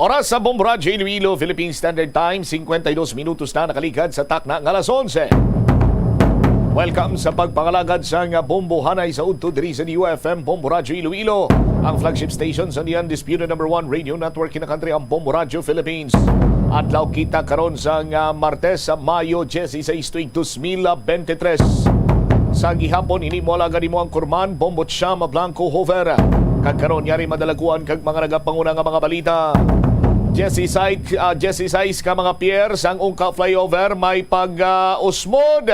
Oras sa Bomboradio, Iloilo, Philippine Standard Time, 52 minutos na nakaligad sa takna ng alas 11. Welcome sa pagpangalagad sa Bombo Hanay sa Udto diri sa UFM Bomboradio, Iloilo, ang flagship station sa the undisputed #1 radio network in the country, ang Bomboradio Philippines. Adlaw kita karon sa Martes sa Mayo 16, 2023. Sa gihapon ini mo alagad mo ang kurman Bombo Chama Blanco Hover. Kagkaroon yari madalaguan kag mga nagapanguna nga mga balita. Jesse Sais ka mga piers ang ungka flyover may pag-usmod.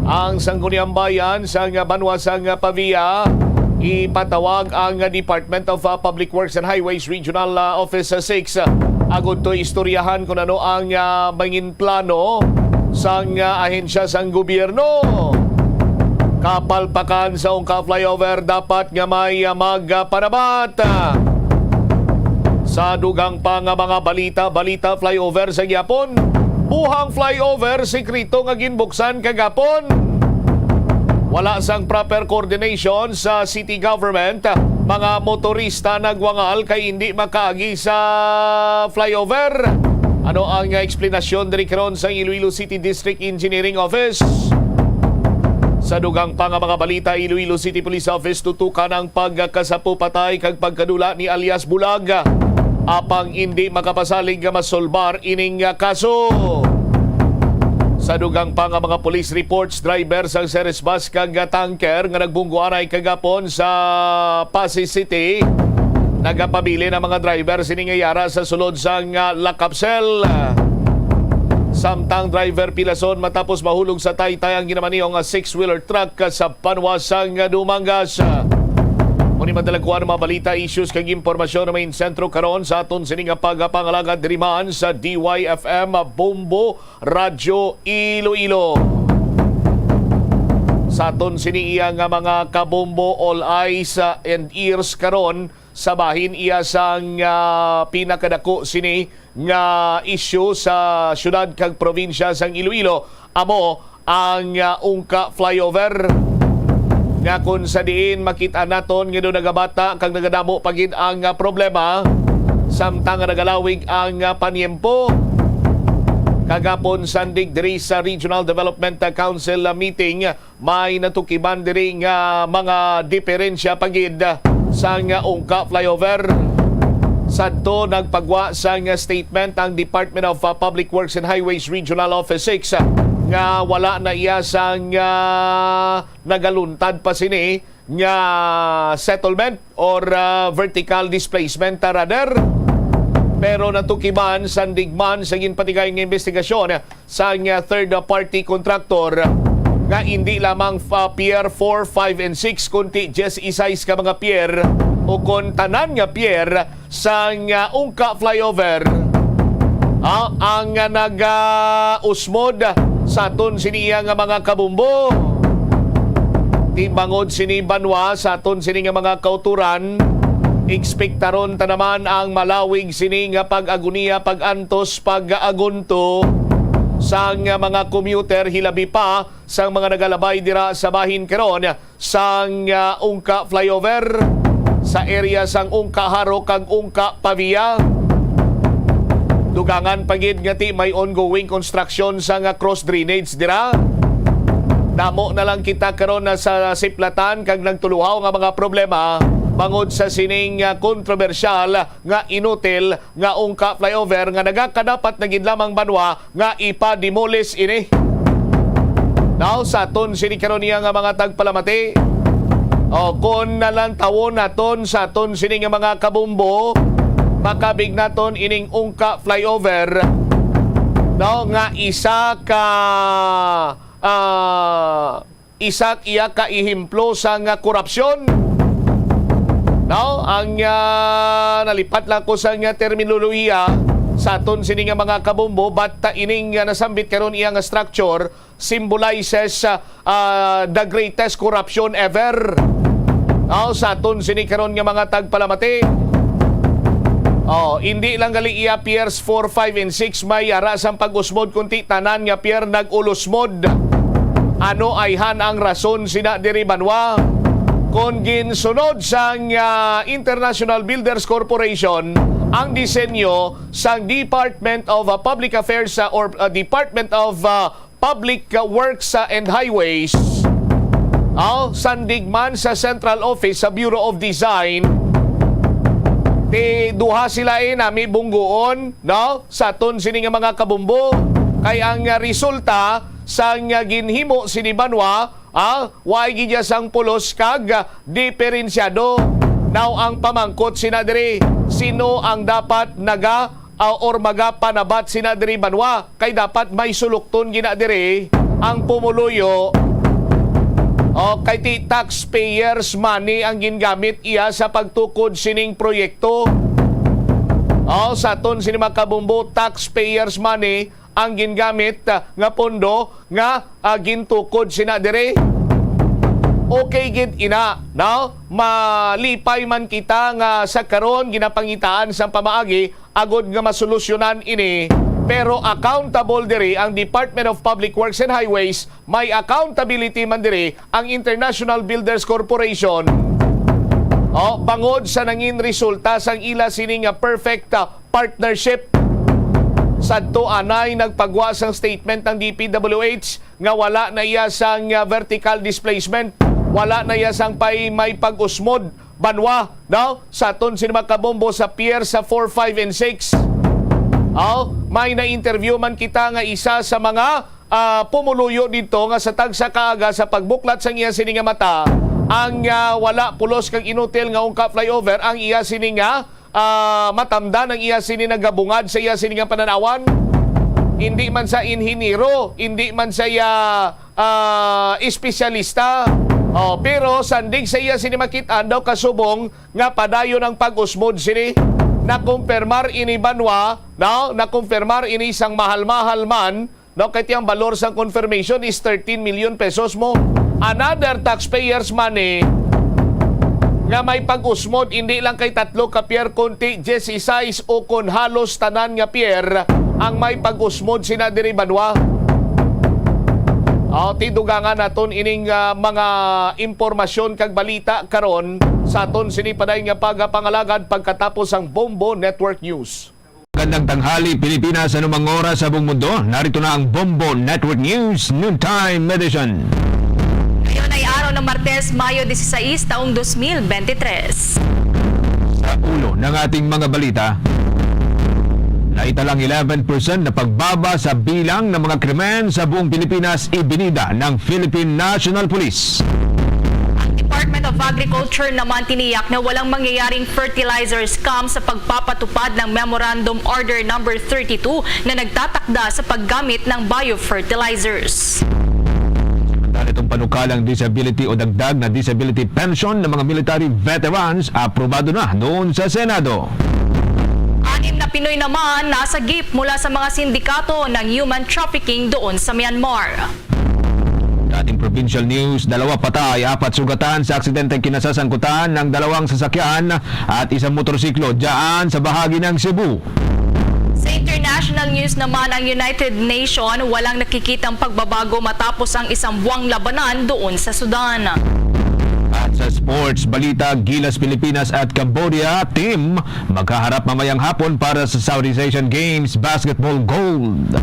Ang sangguniang bayan sa banwa sang Pavia ipatawag ang Department of Public Works and Highways Regional Office 6 agud to istoryahan kung ano ang mangin plano sang ahensya sang gobyerno. Kapalpakan sa ungka flyover dapat nga may magpanabat. Sa dugang pa nga mga balita flyover sa gyapon, buhang flyover sekreto nga ginbuksan kagapon. Wala sang proper coordination sa city government, mga motorista nagwangal kay hindi makaagi sa flyover. Ano ang eksplanasyon diri karon sa Iloilo City District Engineering Office? Sa dugang pa nga mga balita, Iloilo City Police Office tutukan ang pagkasapu patay kag pagkadula ni alias Bulag. Apang hindi makapasalig nga masolbar ining kaso. Sa dugang pa nga mga police reports, driver sang series bus kag tanker nga nagbungguanay kagapon sa Pasay City. Nagapabili ng mga driver siningayara sa sulod sang Lakapsel. Samtang driver pilason matapos mahulog sa taytay ang ginamaniyong 6-wheeler truck sa panwasang Dumangas. Muni madalaguan mga balita, issues kag impormasyon na may sentro karon sa aton sining pagpangalagad diriman sa DYFM Bombo Radio Iloilo. Sa aton siniya nga mga kabombo, all eyes and ears karon sa bahin iya sang pinakadako sini nga issue sa syudad kag probinsya sang Iloilo, amo ang ungka flyover nga kung sa diin makita naton nga doon nagabata kag nagadamo pagid ang problema samtang nagalawig ang panyempo. Kagapon sandig diri sa Regional Development Council meeting, may natukiban diri nga mga diferensya pagid sa ungka flyover. Sadto nagpagwa sa statement ang Department of Public Works and Highways Regional Office 6 nga wala na iya sang nagaluntad pa sini nga settlement or vertical displacement rather. Pero natukiban sandigman sa ginpatigay ng investigasyon sa third party contractor nga hindi lamang Pier 4, 5, and 6 kundi just isais ka mga pier o kon tanan nga pier sa ungka flyover ang naga-usmod sa aton siniya nga mga kabumbo. Timbangod sini banwa sa aton sini nga mga kauturan, ekspektaron ta naman ang malawig sini nga pag-aguniya, pag-antos, pag-agunto sa mga commuter, hilabi pa sa mga nagalabay dira sa bahin karon sa ungka flyover sa area sang ungka Haro kag ungka Pavia. Dugangan pagid nga ti may ongoing construction sa cross drainage dira. Damo na lang kita karon sa siplatan kag nagtuluhaw nga mga problema bangod sa sining kontrobersyal nga inutil nga ungka flyover nga nagakadapat na gid lamang banwa nga ipa-demolish ini. Now sa aton sini karon niya nga mga tagpalamati o kon nalang tawon naton sa aton sini nga mga kabumbo, makabig naton ining ungka flyover no nga isa iya ka ihimplo sa nga korupsyon. No, ang nalipat lang ko sa nga terminolohiya sa aton sini nga mga kabumbo, batta ining nasambit karon iya nga structure symbolizes the greatest corruption ever. No, sa aton sini karon nga mga tagpalamati. Hindi lang gali iya piers 4, 5, and 6 may arasang pag-usmod kunti tanan nga pier nag-ulusmod. Ano ay han ang rason sina diri banwa? Kung ginsunod sa International Builders Corporation, ang disenyo sa Department of Public Affairs or Department of Public Works and Highways. Sandigman sa Central Office sa Bureau of Design. Duha sila nami bunggoon, no? Sa ton sini nga mga kabumbo. Kay ang resulta sa ginhimo sini Banwa, way gidya sang pulos kag diferensyado. Now ang pamangkot sina diri, sino ang dapat or magapanabat sina diri Banwa? Kay dapat may sulukton gina diri ang pumuluyo. Kay ti taxpayers money ang gingamit iya sa pagtukod sining proyekto. Sa ton sini makabumbo, taxpayers money ang gingamit nga pondo nga gintukod sina dire. Okay gid ina, no? Malipay man kita nga sa karon ginapangitaan sa pamaagi agod nga masolusyonan ini. Pero accountable diri ang Department of Public Works and Highways, may accountability man diri ang International Builders Corporation. Bangod sa nangin resulta sang ila sining perfect partnership. Sadto anay nagpagwa sang statement ng DPWH nga wala na iya sang vertical displacement, wala na iya sang may pag-usmod Banwa, no? Sa ton sinima kabombo sa pier sa 4, 5 and 6. May na-interview man kita nga isa sa mga pumuluyo dito nga sa tagsa kaaga sa pagbuklat sang iya sini nga mata, ang wala pulos kang inutil nga ungka flyover ang iya sini nga matamda ng iya sini nagabungad sa iya sini nga pananawan. Hindi man sa inhiniro, hindi man sa iya espesyalista. Pero sandig sa iya sini makitaan daw kasubong nga padayon ang pag-usmod sini. Nakumpirmar ini Banwa, no? Nakumpirmar ini isang mahal-mahal man, no? Kahit yung balor sa confirmation is 13 million pesos mo. Another taxpayers money nga may pag-usmod, hindi lang kay tatlo ka pier, kunti 16 o kon halos tanan nga pier ang may pag-usmod sina diri Banwa. Tidugangan naton ining mga impormasyon kag balita karon sa aton sinipaday nga pagapangalagad pagkatapos ang Bombo Network News. Magandang tanghali Pilipinas, anumang oras sa buong mundo. Narito na ang Bombo Network News Noontime Edition. Ngayon ay araw ng Martes, Mayo 16, taong 2023. Sa ulo ng ating mga balita, naitalang 11% na pagbaba sa bilang ng mga krimen sa buong Pilipinas ibinida ng Philippine National Police. Ang Department of Agriculture naman tiniyak na walang mangyayaring fertilizer scam sa pagpapatupad ng Memorandum Order No. 32 na nagtatakda sa paggamit ng biofertilizers. Dahil itong panukalang disability o dagdag na disability pension ng mga military veterans aprobado na noon sa Senado. 6 na Pinoy naman nasagip mula sa mga sindikato ng human trafficking doon sa Myanmar. Dating provincial news, 2 patay, 4 sugatan sa aksidenteng kinasasangkutan ng 2 sasakyan at isang motorsiklo dyan sa bahagi ng Cebu. Sa international news naman, ang United Nations walang nakikitang pagbabago matapos ang isang buwang labanan doon sa Sudan. At sa sports balita, Gilas Pilipinas at Cambodia team magkaharap mamayang hapon para sa Southeast Asian Games Basketball Gold.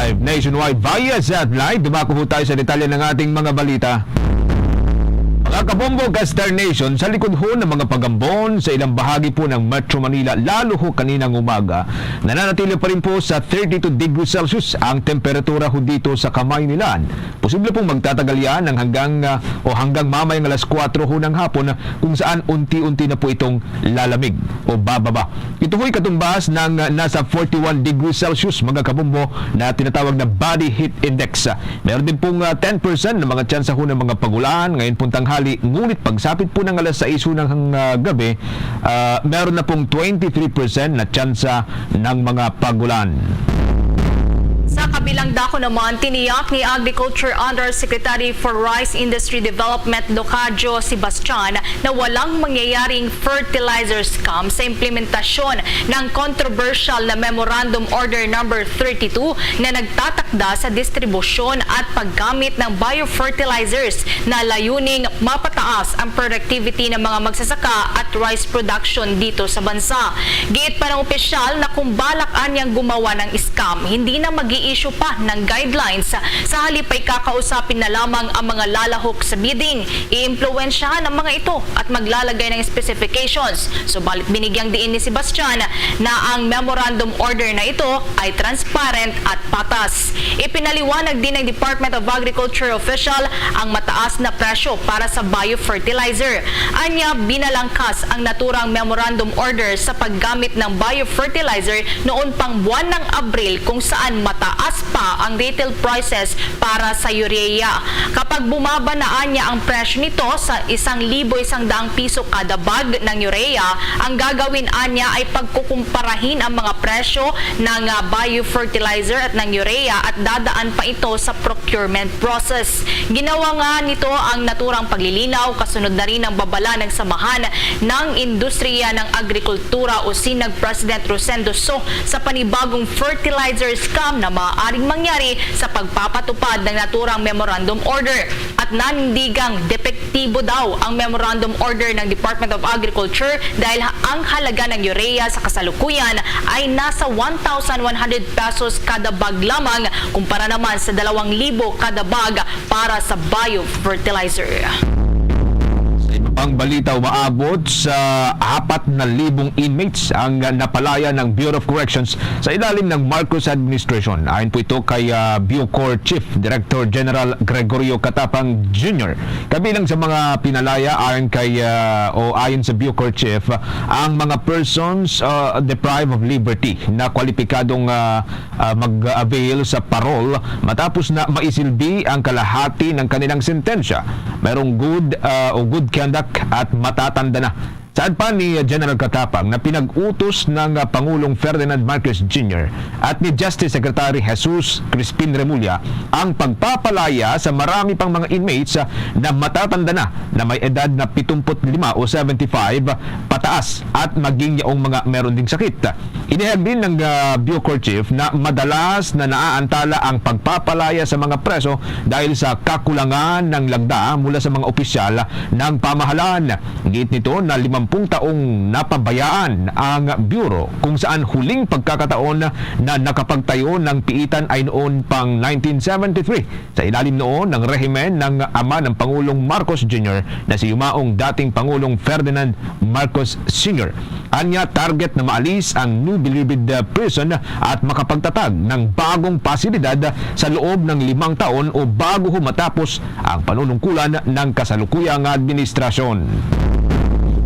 Live nationwide via satellite, dumako po tayo sa detalye ng ating mga balita. Mga kabombo ka Star Nation, sa likod ho ng mga pagambon sa ilang bahagi po ng Metro Manila, lalo ho kaninang umaga, nananatili pa rin po sa 32 degrees Celsius ang temperatura ho dito sa Kamaynilan. Posible pong magtatagal yan ng hanggang mamayang alas 4 ho ng hapon kung saan unti-unti na po itong lalamig o bababa. Ito ho'y katumbas ng nasa 41 degrees Celsius mga kabombo na tinatawag na body heat index. Meron din pong 10% ng mga tsansa ho ng mga pagulan ngayon pong tanghali. Ngunit pagsapit po ng alas 6 ng gabi, meron na pong 23% na tsansa ng mga pagulan. Sa kabilang dako naman, tiniyak ni Agriculture Undersecretary for Rice Industry Development Locadio Sebastian na walang mangyayaring fertilizer scam sa implementasyon ng controversial na Memorandum Order Number 32 na nagtatakda sa distribusyon at paggamit ng biofertilizers na layuning mapataas ang productivity ng mga magsasaka at rice production dito sa bansa. Giit pa ng opisyal na kung balakan niyang gumawa ng scam, hindi na mag-i-issue pa ng guidelines. Sa halip ay kakausapin na lamang ang mga lalahok sa bidding, i-impluwensyahan ang mga ito at maglalagay ng specifications. Subalit binigyang diin ni Sebastian na ang memorandum order na ito ay transparent at patas. Ipinaliwanag din ng Department of Agriculture official ang mataas na presyo para sa biofertilizer. Anya, binalangkas ang naturang memorandum order sa paggamit ng biofertilizer noon pang buwan ng Abril kung saan mataas pa ang retail prices para sa urea. Kapag bumaba na anya ang presyo nito sa 1,100 piso kada bag ng urea, ang gagawin anya ay pagkukumparahin ang mga presyo ng biofertilizer at ng urea at dadaan pa ito sa procurement process. Ginawa nga nito ang naturang paglilinaw kasunod na rin ang babala ng samahan ng industriya ng agrikultura o SINAG President Rosendo So sa panibagong fertilizer scam na maaaring mangyari sa pagpapatupad ng naturang memorandum order. At nanindigang depektibo daw ang memorandum order ng Department of Agriculture dahil ang halaga ng urea sa kasalukuyan ay nasa 1,100 pesos kada bag lamang kumpara naman sa 2,000 kada bag para sa biofertilizer. Ang balita, umaabot sa 4,000 inmates ang napalaya ng Bureau of Corrections sa ilalim ng Marcos administration. Ayon po ito kay Bucor Chief Director General Gregorio Catapang Jr. Kabilang sa mga pinalaya ayon sa Bucor Chief, ang mga persons deprived of liberty na kwalipikadong mag-avail sa parole matapos na maisilbi ang kalahati ng kanilang sentensya. Mayroong good conduct at matatanda na. Saan pa ni General Catapang na pinag-utos ng Pangulong Ferdinand Marcos Jr. at ni Justice Secretary Jesus Crispin Remulla ang pagpapalaya sa marami pang mga inmates na matatanda na may edad na 75 o 75 pataas at maging yaong mga meron ding sakit. Inihag din ng Bucor Chief na madalas na naaantala ang pagpapalaya sa mga preso dahil sa kakulangan ng lagda mula sa mga opisyal ng pamahalaan. Giit nito na 50 taong napabayaan ang Bureau kung saan huling pagkakataon na nakapagtayo ng piitan ay noon pang 1973 sa ilalim noon ng rehimen ng ama ng Pangulong Marcos Jr. na si yumaong dating Pangulong Ferdinand Marcos Sr. Anya, target na maalis ang New Bilibid Prison at makapagtatag ng bagong pasilidad sa loob ng 5 taon o bago matapos ang panunungkulan ng kasalukuyang administrasyon.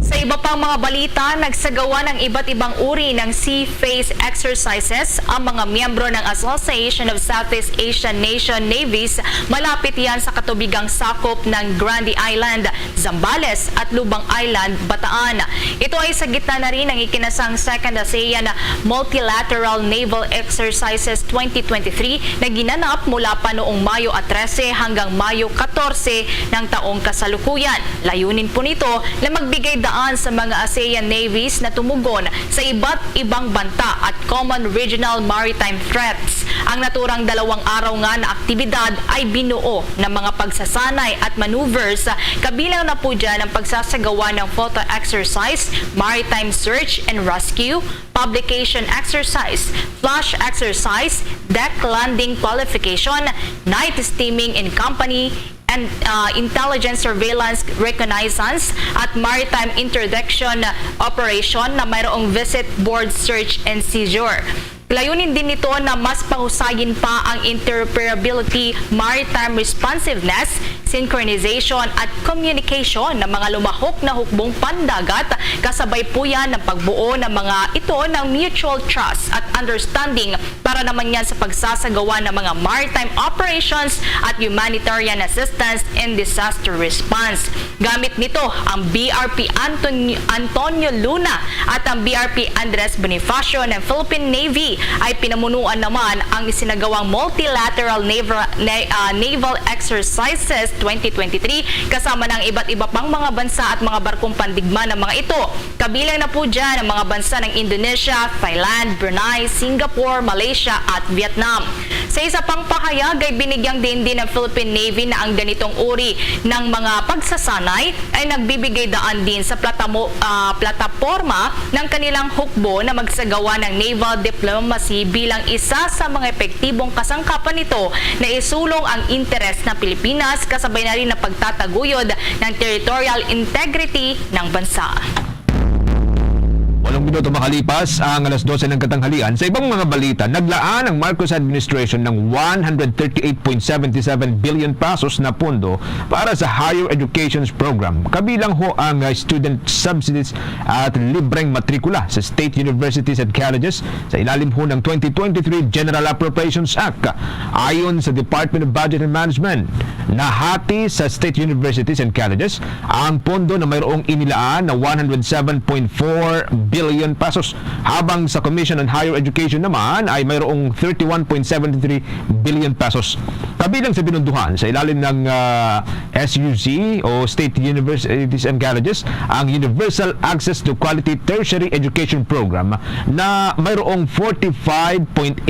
Sa iba pang mga balita, nagsagawa ng iba't ibang uri ng sea phase exercises ang mga miyembro ng Association of Southeast Asian Nation Navies malapit yan sa katubigang sakop ng Grande Island, Zambales at Lubang Island, Bataan. Ito ay sa gitna na rin ng ikinasang Second ASEAN Multilateral Naval Exercises 2023 na ginanap mula pa noong Mayo 13 hanggang Mayo 14 ng taong kasalukuyan. Layunin po nito na magbigay daan sa mga ASEAN navies na tumugon sa iba't ibang banta at common regional maritime threats. Ang naturang 2 araw nga na aktibidad ay binuo ng mga pagsasanay at maneuvers, kabilang na po dyan ang pagsasagawa ng photo exercise, maritime search and rescue, publication exercise, flash exercise, deck landing qualification, night steaming in company, and intelligence surveillance reconnaissance at maritime interdiction operation na mayroong visit board search and seizure. Layunin din nito na mas pahusayin pa ang interoperability, maritime responsiveness, synchronization at communication ng mga lumahok na hukbong pandagat. Kasabay po yan ng pagbuo ng mga ito ng mutual trust at understanding para naman yan sa pagsasagawa ng mga maritime operations at humanitarian assistance and disaster response. Gamit nito ang BRP Antonio Luna at ang BRP Andres Bonifacio ng Philippine Navy ay pinamunuan naman ang isinagawang multilateral naval exercises 2023 kasama ng iba't iba pang mga bansa at mga barkong pandigma ng mga ito. Kabilang na po dyan ang mga bansa ng Indonesia, Thailand, Brunei, Singapore, Malaysia at Vietnam. Sa isa pang pahayag ay binigyang din ng Philippine Navy na ang ganitong uri ng mga pagsasanay ay nagbibigay daan din sa plataporma ng kanilang hukbo na magsagawa ng naval diplomacy bilang isa sa mga epektibong kasangkapan nito na isulong ang interes ng Pilipinas kasabay na rin na pagtataguyod ng territorial integrity ng bansa. 8 minuto makalipas ang alas 12 ng katanghalian. Sa ibang mga balita, naglaan ang Marcos administration ng 138.77 billion pesos na pondo para sa higher education program. Kabilang ho ang student subsidies at libreng matrikula sa state universities and colleges sa ilalim ho ng 2023 General Appropriations Act. Ayon sa Department of Budget and Management, nahati sa state universities and colleges ang pondo na mayroong inilaan na 107.4 billion pesos, habang sa Commission on Higher Education naman ay mayroong 31.73 billion pesos. Kabilang sa pinunduhan sa ilalim ng SUC o State Universities and Colleges ang Universal Access to Quality Tertiary Education Program na mayroong 45.80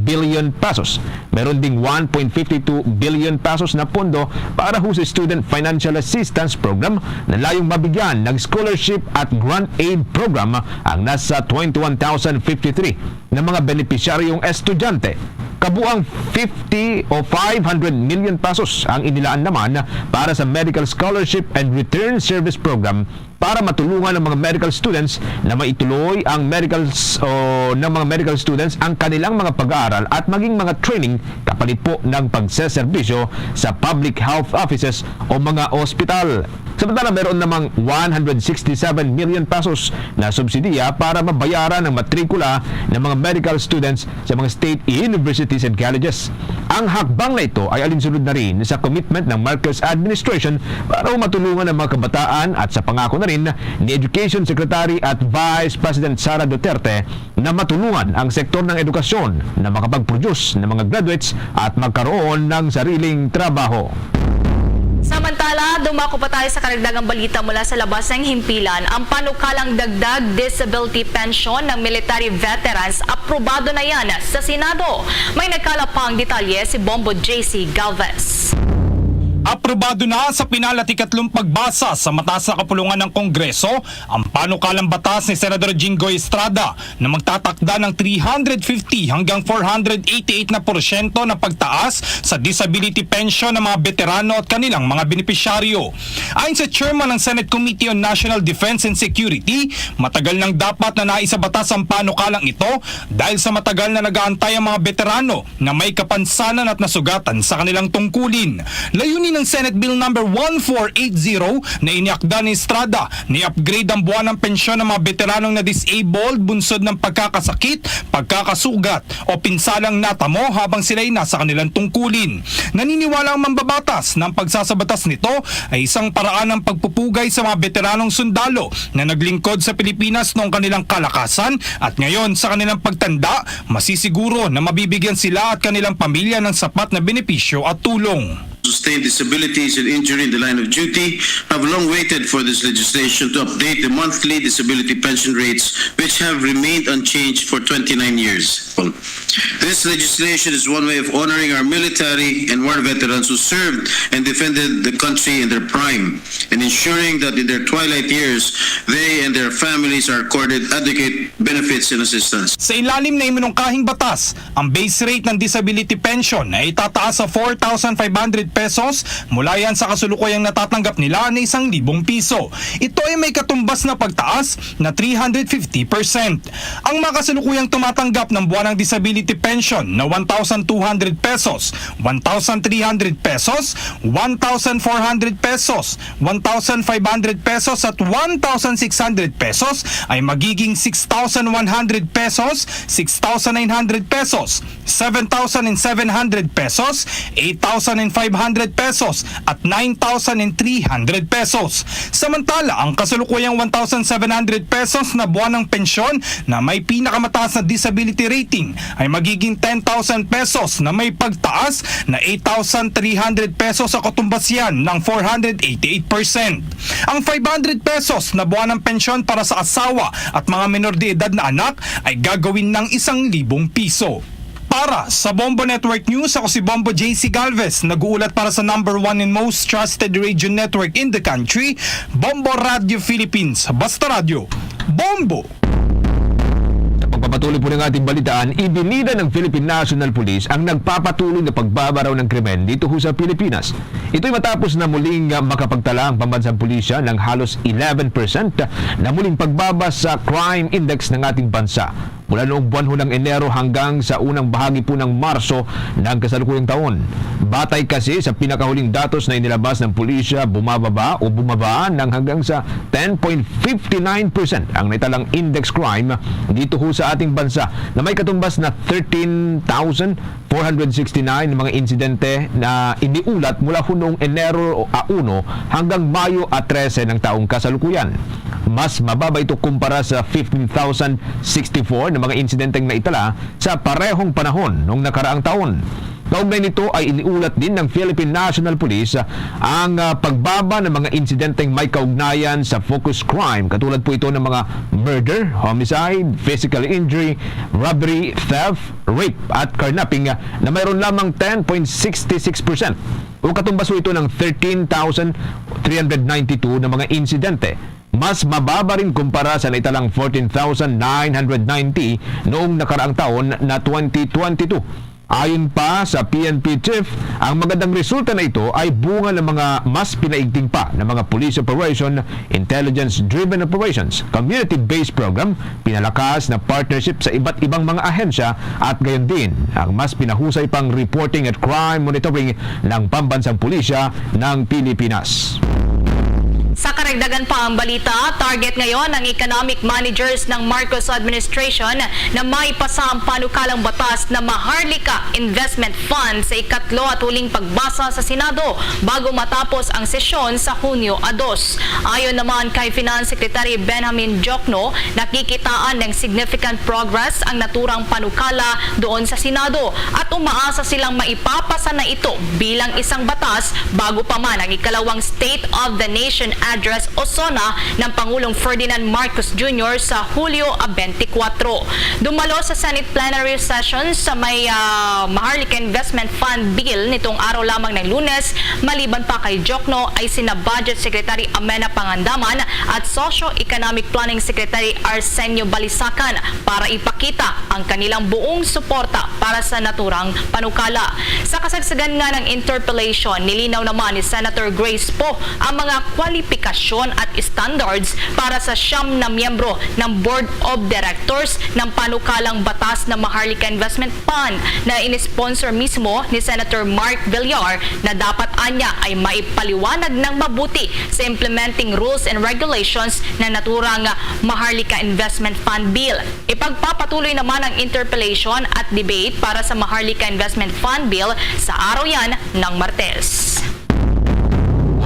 billion pesos. Meron ding 1.52 billion pesos na pondo para ho sa Student Financial Assistance Program na layong mabigyan ng scholarship at grant aid program ang nasa 21,053 na mga benepisyaryong estudyante. Kabuang 50 o 500 million pesos ang inilaan naman para sa Medical Scholarship and Return Service Program para matulungan ng mga medical students na maituloy ang ng mga medical students ang kanilang mga pag-aaral at maging mga training kapalit po ng pagseserbisyo sa public health offices o mga ospital. Samantala, meron namang 167 million pesos na subsidiya para mabayaran ang matrikula ng mga medical students sa mga state universities and colleges. Ang hakbang na ito ay alinsunod na rin sa commitment ng Marcos administration para matulungan ang mga kabataan at sa pangako na rin ni Education Secretary at Vice President Sara Duterte na matulungan ang sektor ng edukasyon na makapag-produce ng mga graduates at magkaroon ng sariling trabaho. Samantala, dumako pa tayo sa karagdagang balita mula sa labas ng himpilan. Ang panukalang dagdag disability pension ng military veterans, aprobado na yan sa Senado. May nagkalapang detalye si Bombo JC Galvez. Aprobado na sa pinalati ikatlong pagbasa sa mataas na kapulungan ng Kongreso ang panukalang batas ni Senador Jinggoy Estrada na magtatakda ng 350 hanggang 488% na pagtaas sa disability pension ng mga veterano at kanilang mga benepisyaryo. Ayon sa chairman ng Senate Committee on National Defense and Security, matagal nang dapat na naisabatas ang panukalang ito dahil sa matagal na nag-aantay ang mga veterano na may kapansanan at nasugatan sa kanilang tungkulin. Layunin ng Senate Bill number 1480 na iniakda ni Estrada ni upgrade ang buwan ng pensyon ng mga veteranong na disabled bunsod ng pagkakasakit, pagkakasugat o pinsalang natamo habang sila'y nasa kanilang tungkulin. Naniniwala ang mambabatas na ang pagsasabatas nito ay isang paraan ng pagpupugay sa mga veteranong sundalo na naglingkod sa Pilipinas noong kanilang kalakasan at ngayon sa kanilang pagtanda, masisiguro na mabibigyan sila at kanilang pamilya ng sapat na benepisyo at tulong. Sustained disabilities and injury in the line of duty have long waited for this legislation to update the monthly disability pension rates, which have remained unchanged for 29 years. This legislation is one way of honoring our military and war veterans who served and defended the country in their prime, and ensuring that in their twilight years, they and their families are accorded adequate benefits and assistance. Sa ilalim na iminungkahing batas, ang base rate ng disability pension ay itataas sa 4,500 pesos mula yan sa kasulukuyang natatanggap nila na 1,000 piso. Ito ay may katumbas na pagtaas na 350%. Ang mga kasulukuyang tumatanggap ng buwan ng disability disability pension na 1,200 pesos, 1,300 pesos, 1,400 pesos, 1,500 pesos at 1,600 pesos ay magiging 6,100 pesos, 6,900 pesos, 7,700 pesos, 8,500 pesos at 9,300 pesos. Samantala, ang kasalukuyang 1,700 pesos na buwan ng pensyon na may pinakamataas na disability rating ay magiging 10,000 pesos na may pagtaas na 8,300 pesos sa katumbas yan ng 488%. Ang 500 pesos na buwan ng pensyon para sa asawa at mga menor de edad na anak ay gagawin ng 1,000 piso. Para sa Bombo Network News, ako si Bombo JC Galvez, nag-uulat para sa number 1 and most trusted radio network in the country, Bombo Radio Philippines. Basta Radio, Bombo! Pagpapatuloy po ng ating balitaan, ibinida ng Philippine National Police ang nagpapatuloy na pagbabaraw ng krimen dito ho sa Pilipinas. Ito'y matapos na muling makapagtala ang pambansang pulisya ng halos 11% na muling pagbaba sa crime index ng ating bansa mula noong buwan ho ng Enero hanggang sa unang bahagi po ng Marso ng kasalukuyang taon. Batay kasi sa pinakahuling datos na inilabas ng pulisya, bumaba ng hanggang sa 10.59% ang naitalang index crime dito ho sa ating bansa na may katumbas na 13,469 mga insidente na iniulat mula ho noong Enero 1 hanggang Mayo 13 ng taong kasalukuyan. Mas mababa ito kumpara sa 15,064 na mga insidenteng naitala sa parehong panahon noong nakaraang taon. Kaugnay nito ay iniulat din ng Philippine National Police ang pagbaba ng mga insidenteng may kaugnayan sa focus crime. Katulad po ito ng mga murder, homicide, physical injury, robbery, theft, rape at carnapping na mayroon lamang 10.66%. O katumbas po ito ng 13,392 na mga insidente. Mas mababa rin kumpara sa naitalang 14,990 noong nakaraang taon na 2022. Ayon pa sa PNP Chief, ang magandang resulta na ito ay bunga ng mga mas pinaigting pa ng mga police operation, intelligence-driven operations, community-based program, pinalakas na partnership sa iba't ibang mga ahensya at gayon din ang mas pinahusay pang reporting at crime monitoring ng pambansang pulisya ng Pilipinas. Sa karagdagan pa ang balita, target ngayon ng economic managers ng Marcos administration na maipasa ang panukalang batas na Maharlika Investment Fund sa ikatlo at huling pagbasa sa Senado bago matapos ang sesyon sa Hunyo 2. Ayon naman kay Finance Secretary Benjamin Jokno, nakikitaan ng significant progress ang naturang panukala doon sa Senado at umaasa silang maipapasa na ito bilang isang batas bago pa man ang ikalawang State of the Nation Address o SONA ng Pangulong Ferdinand Marcos Jr. sa Hulyo 24. Dumalo sa Senate plenary session sa may Maharlika Investment Fund Bill nitong araw lamang ng Lunes, maliban pa kay Jokno ay sina Budget Secretary Amena Pangandaman at Socio-Economic Planning Secretary Arsenio Balisacan para ipakita ang kanilang buong suporta para sa naturang panukala. Sa kasagsagan nga ng interpellation, nilinaw naman ni Senator Grace Poe ang mga kwalifikasyon at standards para sa 9 na miyembro ng Board of Directors ng panukalang batas na Maharlika Investment Fund na inisponsor mismo ni Senator Mark Villar na dapat anya ay maipaliwanag ng mabuti sa implementing rules and regulations na naturang Maharlika Investment Fund Bill. Ipagpapatuloy naman ang interpellation at debate para sa Maharlika Investment Fund Bill sa araw yan ng Martes.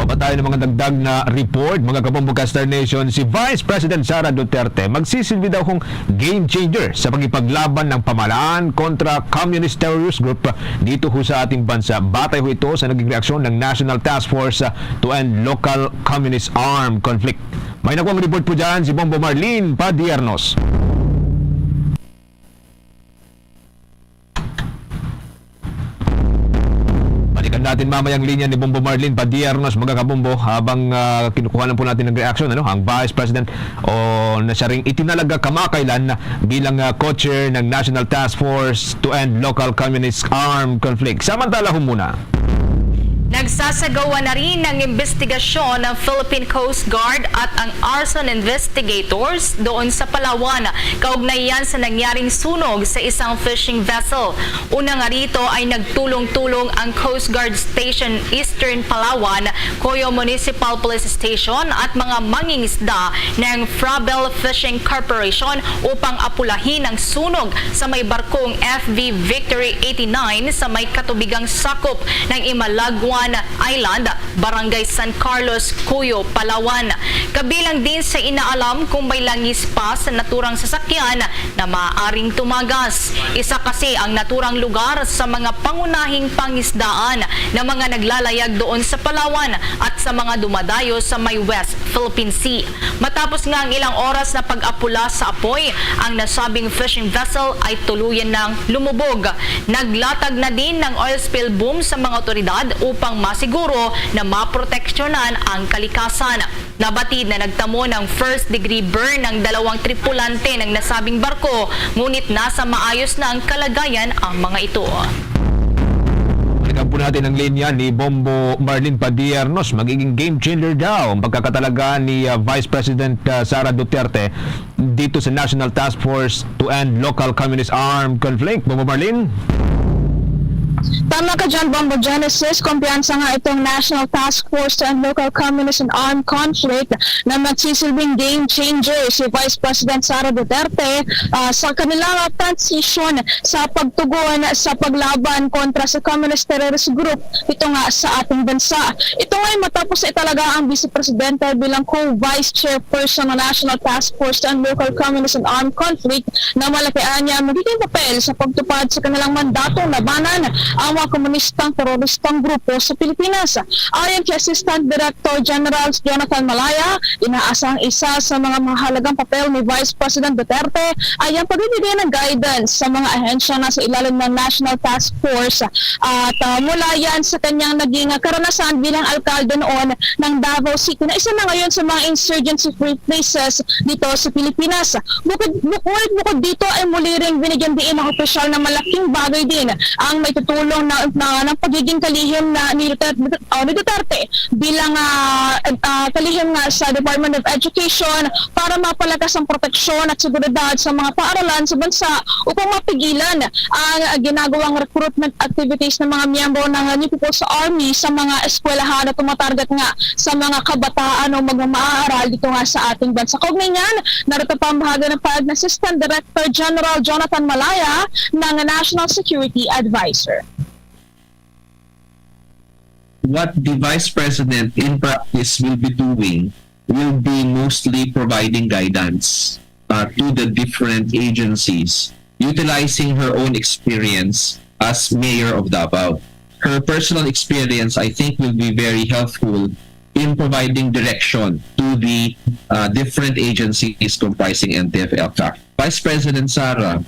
Ba tayo ng mga dagdag na report, mga kabomboka Star Nation, si Vice President Sara Duterte magsisilbi daw kung game changer sa pagipaglaban ng pamahalaan kontra communist terrorist group dito ho sa ating bansa. Batay ho ito sa naging reaksyon ng National Task Force to End Local Communist Armed Conflict. May nakuha report po dyan si Bombo Marlene Padiernos. Natin mamayang linya ni Bombo Marlene Padiernos, mga kabombo, habang kinukuha lang po natin ng reaction ang Vice President na siya ring itinalaga kamakailan bilang co-chair ng National Task Force to End Local Communist Armed Conflict. Samantala ho muna. Nagsasagawa na rin ng investigasyon ng Philippine Coast Guard at ang arson investigators doon sa Palawan kaugnay yan sa nangyaring sunog sa isang fishing vessel. Una nga rito ay nagtulong-tulong ang Coast Guard Station Eastern Palawan, Coyo Municipal Police Station at mga mangingisda ng Frabel Fishing Corporation upang apulahin ang sunog sa may barkong FV Victory 89 sa may katubigang sakop ng Imalagwan Island, Barangay San Carlos, Cuyo, Palawan. Kabilang din sa inaalam kung may langis pa sa naturang sasakyan na maaaring tumagas. Isa kasi ang naturang lugar sa mga pangunahing pangisdaan na mga naglalayag doon sa Palawan at sa mga dumadayo sa may West Philippine Sea. Matapos nga ang ilang oras na pag-apula sa apoy, ang nasabing fishing vessel ay tuluyan ng lumubog. Naglatag na din ng oil spill boom sa mga otoridad upang masiguro na maproteksyonan ang kalikasan. Nabatid na nagtamo ng first degree burn ng 2 tripulante ng nasabing barko, ngunit nasa maayos na ang kalagayan ang mga ito. Balikan po natin ang linya ni Bombo Marlin Padiernos. Magiging game changer daw ang pagkakatalaga ni Vice President Sara Duterte dito sa National Task Force to End Local Communist Armed Conflict. Bombo Marlin? Tama ka dyan, Bombo Genesis. Kumpiyansa nga itong National Task Force to End Local Communist and Armed Conflict na magsisilbing game changer si Vice President Sara Duterte sa kanilang transition sa pagtugon sa paglaban kontra sa communist terrorist group ito nga sa ating bansa. Ito nga ay matapos na italaga ang Vice Presidente bilang co-Vice Chairperson ng National Task Force to End Local Communist and Armed Conflict na malakihan niya magiging papel sa pagtupad sa kanilang mandatong labanan ang mga komunistang teroristang grupo sa Pilipinas. Ayon kay Assistant Director General Jonathan Malaya, inaasang isa sa mga mahalagang papel ni Vice President Duterte ay ang pagbibigay ng guidance sa mga ahensya na sa ilalim ng National Task Force at mula yan sa kanyang naging karanasan bilang alkalde noon ng Davao City na isa na ngayon sa mga insurgency-free places dito sa Pilipinas. Bukod dito ay muli ring binigyan din ng opisyal na malaking bagay din ang may tutulong ng pagiging kalihim na ni Duterte bilang kalihim nga sa Department of Education para mapalakas ang proteksyon at seguridad sa mga paaralan sa bansa upang mapigilan ang ginagawang recruitment activities ng mga miyembro ng New People's Army sa mga eskwelahan na tumatarget nga sa mga kabataan o magmamaaral dito nga sa ating bansa. Kaugnay niyan, narito pa ang bahagi ng pahayag ng Assistant Director General Jonathan Malaya ng National Security Advisor. What the Vice President in practice will be doing will be mostly providing guidance to the different agencies, utilizing her own experience as Mayor of Davao. Her personal experience, I think, will be very helpful in providing direction to the different agencies comprising NTF-ELCA. Vice President Sara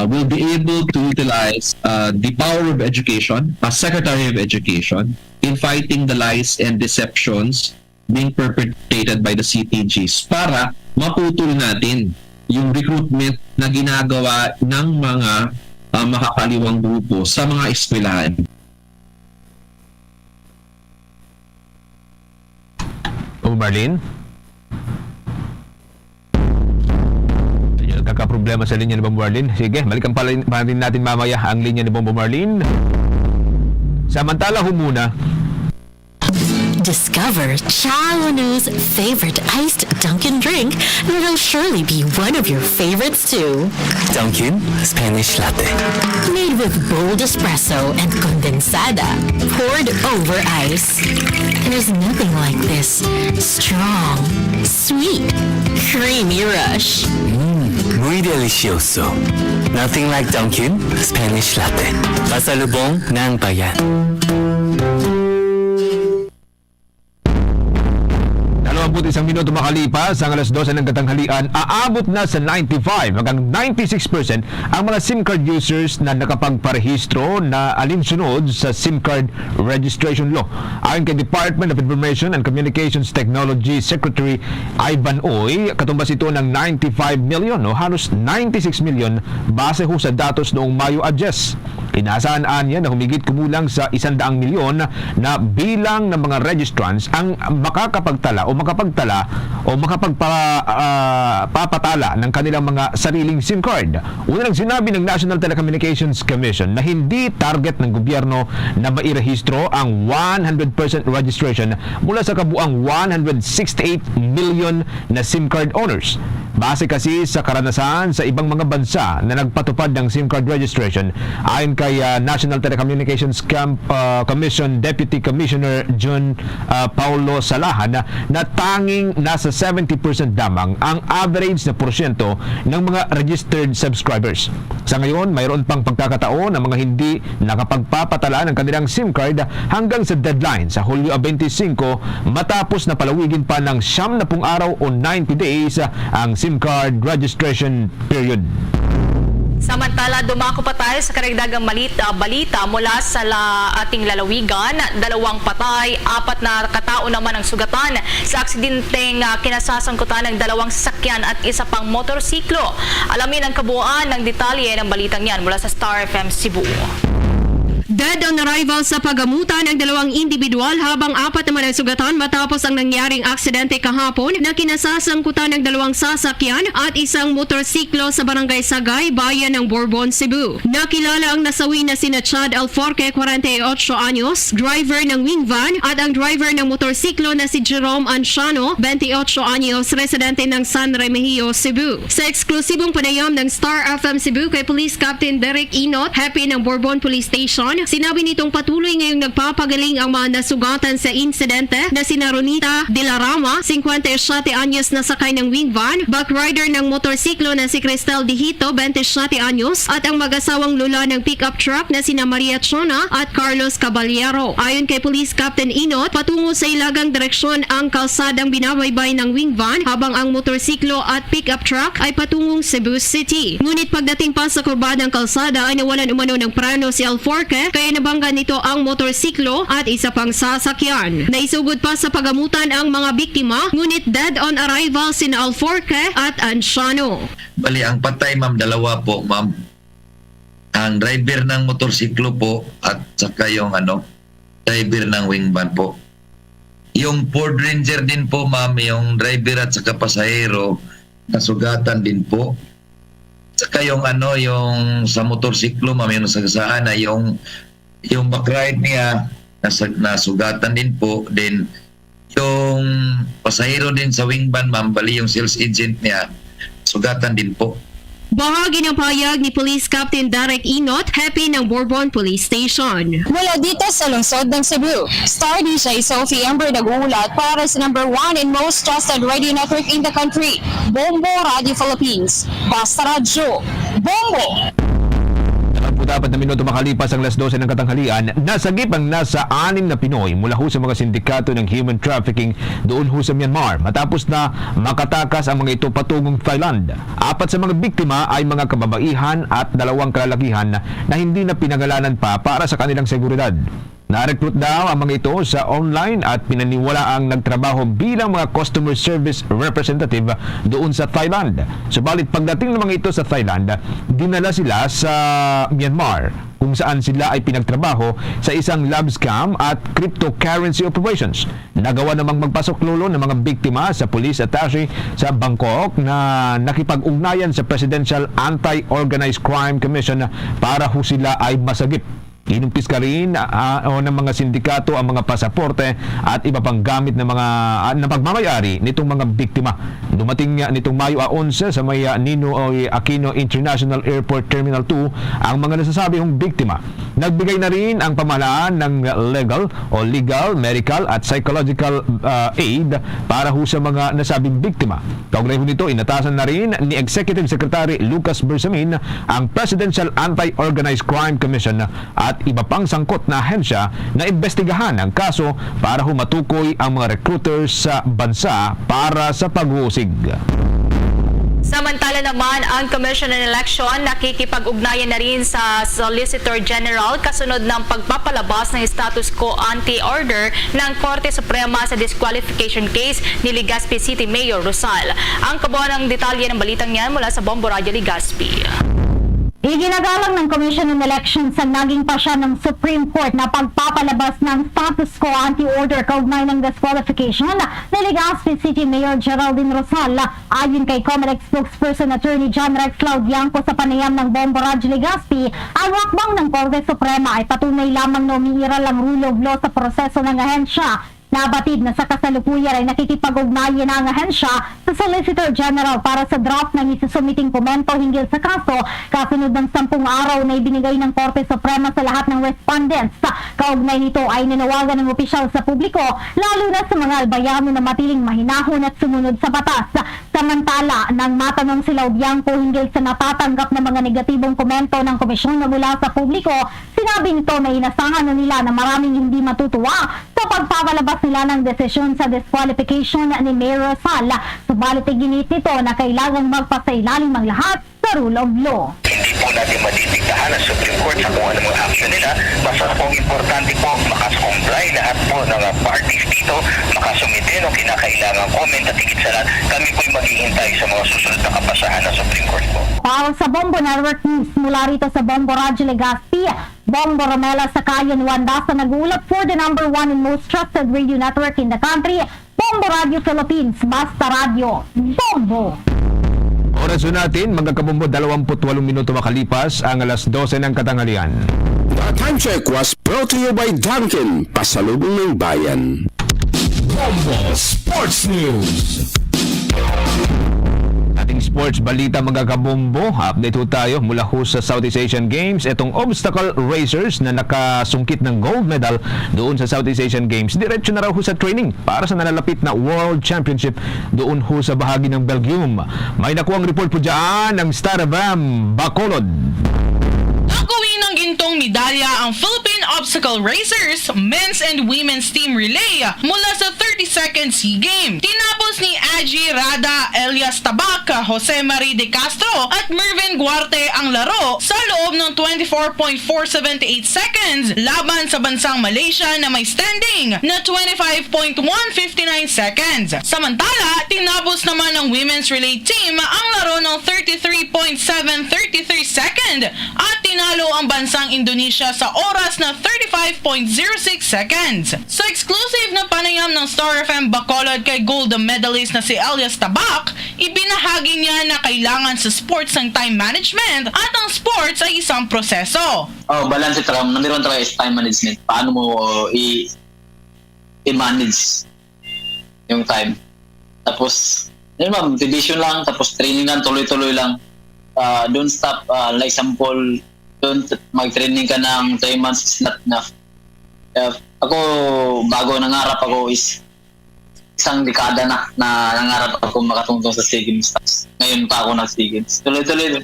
will be able to utilize the power of education as Secretary of Education in fighting the lies and deceptions being perpetrated by the CTGs para maputol natin yung recruitment na ginagawa ng mga makakaliwang grupo sa mga eskwelahan. Marlin? Kakaproblema sa linya ni Bombo Marlin. Sige, balikan pa rin natin mamaya ang linya ni Bombo Marlin. Samantala muna. Discover Chalonu's favorite iced Dunkin' drink that'll surely be one of your favorites too. Dunkin' Spanish Latte. Made with bold espresso and condensada, poured over ice. There's nothing like this strong, sweet, creamy rush. Muy delicioso. Nothing like Dunkin' Spanish Latte. Pasalubong ng bayan. 21 minuto makalipas ang alas 12 ng katanghalian, aabot na sa 95 hanggang 96% ang mga SIM card users na nakapagparehistro na alinsunod sa SIM card registration law. Ayon kay Department of Information and Communications Technology Secretary Ivan Oy, katumbas ito ng 95 million o halos 96 million base ho sa datos noong Mayo adjust. Inaasahan niya na humigit kumulang sa 100 milyon na bilang ng mga registrants ang makakapagtala o makapagpapatala ng kanilang mga sariling SIM card. Una nang sinabi ng National Telecommunications Commission na hindi target ng gobyerno na mairehistro ang 100% registration mula sa kabuang 168 million na SIM card owners. Base kasi sa karanasan sa ibang mga bansa na nagpatupad ng SIM card registration, ayon kay National Telecommunications Commission Deputy Commissioner John Paulo Salahan na tanging nasa 70% lamang ang average na porsyento ng mga registered subscribers. Sa ngayon, mayroon pang pagkakataon ng mga hindi nakapagpapatala ng kanilang SIM card hanggang sa deadline sa Hulyo 25 matapos na palawigin pa ng 90 araw o 90 days ang SIM card registration period. Samantala, dumako pa tayo sa karagdagang balita mula sa ating lalawigan. 2 patay, 4 na katao naman ang sugatan sa aksidenteng kinasasangkutan ng 2 sasakyan at 1 pang motorsiklo. Alamin ang kabuuan ng detalye ng balitang yan mula sa Star FM Cebu. Dead on arrival sa pagamutan ng 2 individual habang 4 naman ang sugatan matapos ang nangyaring aksidente kahapon na kinasasangkutan ng 2 sasakyan at 1 motorsiklo sa Barangay Sagay, bayan ng Bourbon, Cebu. Nakilala ang nasawi na sina Chad Alforque, 48 anyos, driver ng wing van, at ang driver ng motorsiklo na si Jerome Anciano, 28 anyos, residente ng San Remigio, Cebu. Sa eksklusibong panayam ng Star FM Cebu kay Police Captain Derek Inot, happy ng Bourbon Police Station, sinabi nitong patuloy ngayong nagpapagaling ang mga nasugatan sa insidente na sina Ronita de la Rama, 57 anyos na sakay ng wing van, backrider ng motorsiklo na si Cristel Dihito, 27 anyos, at ang mag-asawang lula ng pickup truck na sina Maria Chona at Carlos Caballero. Ayon kay Police Captain Inot, patungo sa ilagang direksyon ang kalsadang binabaybay ng wing van habang ang motorsiklo at pickup truck ay patungong Cebu City. Ngunit pagdating pa sa kurbadang kalsada ay nawalan umano ng preno si Alforque, kaya nabangga nito ang motorsiklo at 1 pang sasakyan. Naisugod pa sa pagamutan ang mga biktima, ngunit dead on arrival sina Alforque at Anciano. Bali, ang patay ma'am, 2 po ma'am. Ang driver ng motorsiklo po at saka yung driver ng wing van po. Yung Ford Ranger din po ma'am, yung driver at saka pasahero, nasugatan din po. Saka yung yung sa motorsiklo ma'am, yung nasagasaan na yung backride niya nasugatan din po. Then yung pasahero din sa wing van ma'am, bali yung sales agent niya sugatan din po. Bahagi ng pahayag ni Police Captain Derek Inot, happy ng Bourbon Police Station. Mula dito sa lungsod ng Cebu, Star DJ Sophie Amber nag-uulat para sa number 1 and most trusted radio network in the country, Bombo Radio Philippines. Basta Radyo, Bombo! 4 na minuto makalipas ang 12 ng katanghalian, nasagip ang nasa 6 na Pinoy mula ho sa mga sindikato ng human trafficking doon ho sa Myanmar matapos na makatakas ang mga ito patungong Thailand. 4 sa mga biktima ay mga kababaihan at 2 kalalakihan na hindi na pinangalanan pa para sa kanilang seguridad. Na-recruit daw ang mga ito sa online at pinaniwala ang nagtrabaho bilang mga customer service representative doon sa Thailand. Subalit pagdating ng mga ito sa Thailand, dinala sila sa Myanmar kung saan sila ay pinagtrabaho sa isang lab scam at cryptocurrency operations. Nagawa namang magpasok lolo ng mga biktima sa police attache sa Bangkok na nakipag-ugnayan sa Presidential Anti-Organized Crime Commission para ho sila ay masagip. Inumpis ka rin ng mga sindikato ang mga pasaporte at iba pang gamit ng mga pagmamayari nitong mga biktima. Dumating nitong Mayo 11 sa may Ninoy Aquino International Airport Terminal 2 ang mga nasasabing biktima. Nagbigay na rin ang pamahalaan ng legal, medical at psychological aid para ho sa mga nasabing biktima. Kaugnay ho nito, inatasan na rin ni Executive Secretary Lucas Bersamin ang Presidential Anti-Organized Crime Commission at iba pang sangkot na ahensya na imbestigahan ang kaso para humatukoy ang mga recruiters sa bansa para sa pag-uusig. Samantala naman, ang Commission on Election nakikipag-ugnayan na rin sa Solicitor General kasunod ng pagpapalabas ng status quo anti-order ng Korte Suprema sa disqualification case ni Legazpi City Mayor Rosal. Ang kabuuan ng detalye ng balitang yan mula sa Bombo Radio Legazpi. Iginagalang ng Commission on Elections ang naging pasya ng Supreme Court na pagpapalabas ng status quo anti-order kaugnay ng disqualification ni Legazpi City Mayor Geraldine Rosal. Ayon kay COMELEC spokesperson Attorney John Rex Laudianco sa panayam ng Bombo Raj Legazpi, ang hakbang ng Korte Suprema ay patunay lamang na umiiral ang rule of law sa proseso ng ahensya. Nabatid na sa kasalukuyan ay nakikipag-ugnayan ang ahensya sa Solicitor General para sa draft ng isusumiting komento hinggil sa kaso kasunod ng 10 araw na ibinigay ng Korte Suprema sa lahat ng respondents. Kaugnay nito ay nanawagan ng opisyal sa publiko lalo na sa mga albayano na matiling mahinahon at sumunod sa batas. Samantala, nang matanong si Laudianco hinggil sa natatanggap na mga negatibong komento ng komisyon na mula sa publiko, sinabi nito na inasahan na nila na maraming hindi matutuwa sa pagpapalabas nila ng desisyon sa disqualification ni Mayor Rosal. Subalit iginit nito na kailangang magpasailalim ang lahat sa rule of law. Hindi po natin madidiktahan ang Supreme Court sa kung ano mga action nila. Basta pong importante po makasumply lahat po ng parties dito, makasumite ng kinakailangan comment at higit sa lahat. Kami po'y maghihintay sa mga susunod na kapasahan ng Supreme Court po. Para sa Bombo Network News, mula rito sa Bombo Radyo Legazpi, Bombo Romela Sakayan Wanda sa nag-uulap for the #1 and most trusted radio network in the country, Bombo Radio Philippines, Basta Radio, Bombo! Oras natin, mga kabombo, 28 minuto makalipas ang alas 12 ng katanghalian. The time check was brought to you by Dunkin, pasalubong ng bayan. Bombo Sports News. Ating sports balita, mga kabombo, update ho tayo mula ho sa Southeast Asian Games. Itong obstacle racers na nakasungkit ng gold medal doon sa Southeast Asian Games, diretso na raw ho sa training para sa nalalapit na World Championship doon ho sa bahagi ng Belgium. May nakuhang report po dyan ng Star FM Bacolod. Nakuwi ng gintong medalya ang Philippine Obstacle Racers Men's and Women's Team Relay mula sa 32nd SEA Game. Tinapos ni Aji Rada, Elias Tabak, Jose Marie De Castro at Mervin Guarte ang laro sa loob ng 24.478 seconds laban sa bansang Malaysia na may standing na 25.159 seconds. Samantala, tinapos naman ng Women's Relay Team ang laro ng 33.733 second at tinalo ang bansang Indonesia sa oras na 35.06 seconds. Sa exclusive na panayam ng Star FM Bacolod kay gold medalist na si Elias Tabak, ibinahagi niya na kailangan sa sports ng time management at ang sports ay isang proseso. Balance talaga. Number one talaga is time management. Paano mo i-manage yung time. Tapos, yun ma'am, motivation lang, tapos training lang, tuloy-tuloy lang. Don't stop, like example, don't mag-training ka ng 3 months is not enough. Ako, bago nangarap ako is isang dekada na nangarap ako makatungtong sa SEA Games. Ngayon pa ako nag-SEA Games. Tuloy-tuloy.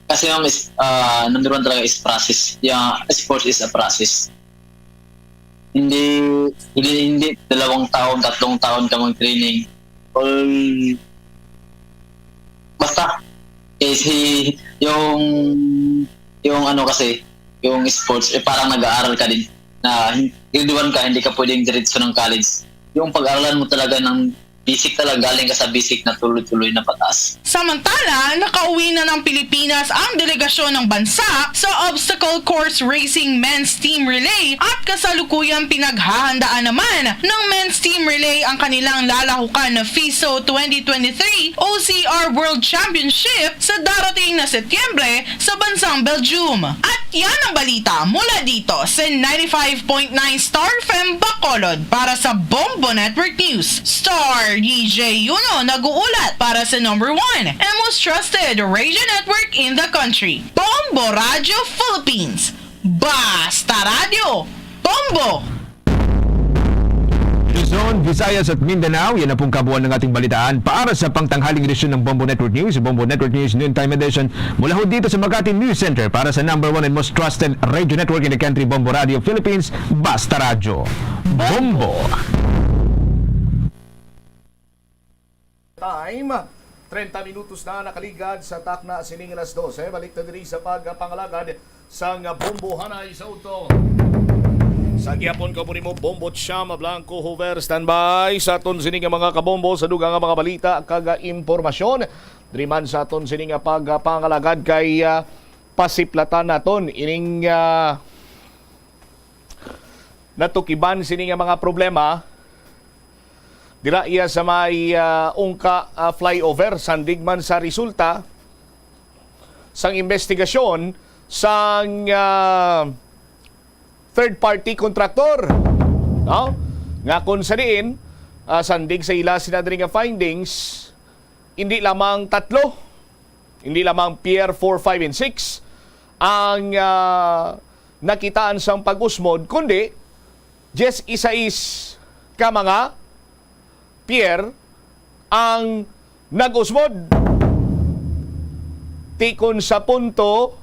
Kasi number one talaga is process. Sports is a process. Hindi 2 taon, 3 taon ka mag-training. Basta yung ano kasi, yung sports, parang nag-aaral ka din na grade 1 ka, hindi ka pwedeng diretso ng college. Yung pag-aralan mo talaga ng basic talaga, galing ka sa basic na tuloy-tuloy na pataas. Samantala, nakauwi na ng Pilipinas ang delegasyon ng bansa sa Obstacle Course Racing Men's Team Relay at kasalukuyang pinaghahandaan naman ng Men's Team Relay ang kanilang lalahukan na FISO 2023 OCR World Championship sa darating na Setyembre sa bansang Belgium. At yan ang balita mula dito sa 95.9 Star FM Bacolod para sa Bombo Network News. Star DJ Yuno nag-uulat para sa #1 and most trusted radio network in the country, Bombo Radio Philippines. Basta Radio, Bombo! Luzon, Visayas at Mindanao, yan na pong kabuuan ng ating balitaan para sa pangtanghaling edisyon ng Bombo Network News, Bombo Network News Noontime Edition, mula ho dito sa Makati News Center para sa #1 and most trusted radio network in the country, Bombo Radio Philippines, Basta Radio, Bombo! Time, 30 minutos na nakaligad sa takna sining alas 12. Balik na diri sa pagpangalagad sa Bombo Hanay sa Uto. Sa gyapon ka mo Bombo Chama Blanco Hoover standby sa aton sining mga kabombo sa dugang mga balita kaga impormasyon. Diri man sa aton sining pagpangalagad kay pasiplatan naton ining natukiban sini nga mga problema dira iya sa may ungka flyover sandig man sa resulta sang investigasyon sang third party contractor, no? Nga kung sa diin sandig sa ila sinadri nga findings hindi lamang 3, hindi lamang Pier 4, 5 and 6 ang nakitaan sang pag-usmod, kundi just isa-is ka mga pier ang nag-usmod. Tikon sa punto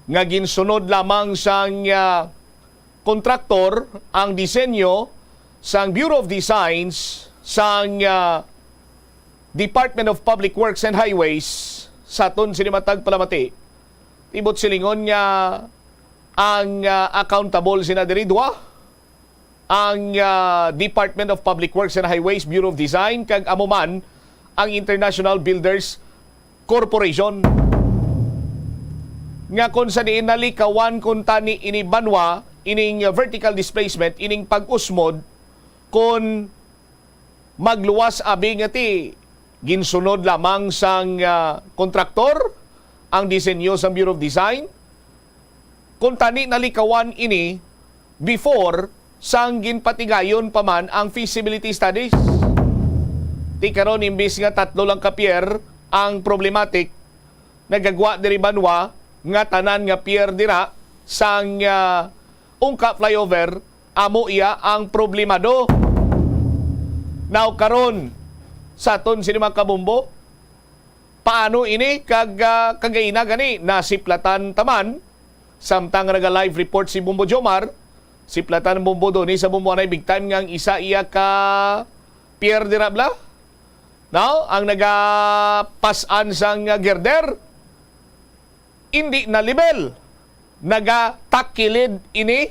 nga ginsunod lamang sang kontraktor ang disenyo sang Bureau of Designs sang Department of Public Works and Highways sa aton sinimatag palamati. Tibot silingon nga ang accountable sina diri duwa ang Department of Public Works and Highways Bureau of Design kag amuman ang International Builders Corporation. Nga kung sa diin nalikawan kung tani ini banwa ining vertical displacement ining pag-usmod kung magluwas abi nga ti ginsunod lamang sang kontraktor ang disenyo sa Bureau of Design, kung tani nalikawan ini before sang ginpatigayon pa man ang feasibility studies. Ti karon imbis nga 3 lang ka pier ang problematic, nagagwa diri banwa nga tanan nga pier dira sang ungka flyover amo iya ang problemado. Now karon sa aton sinima kabumbo, paano ini kagaina gani nasiplatan taman samtang naga-live report si Bumbo Jomar, siplatan Bumbo doni sa Bumbo anay big time nga ang isa iya ka pier dira bla. Now, ang nagapasan sang girder hindi na level. Nagatakilid ini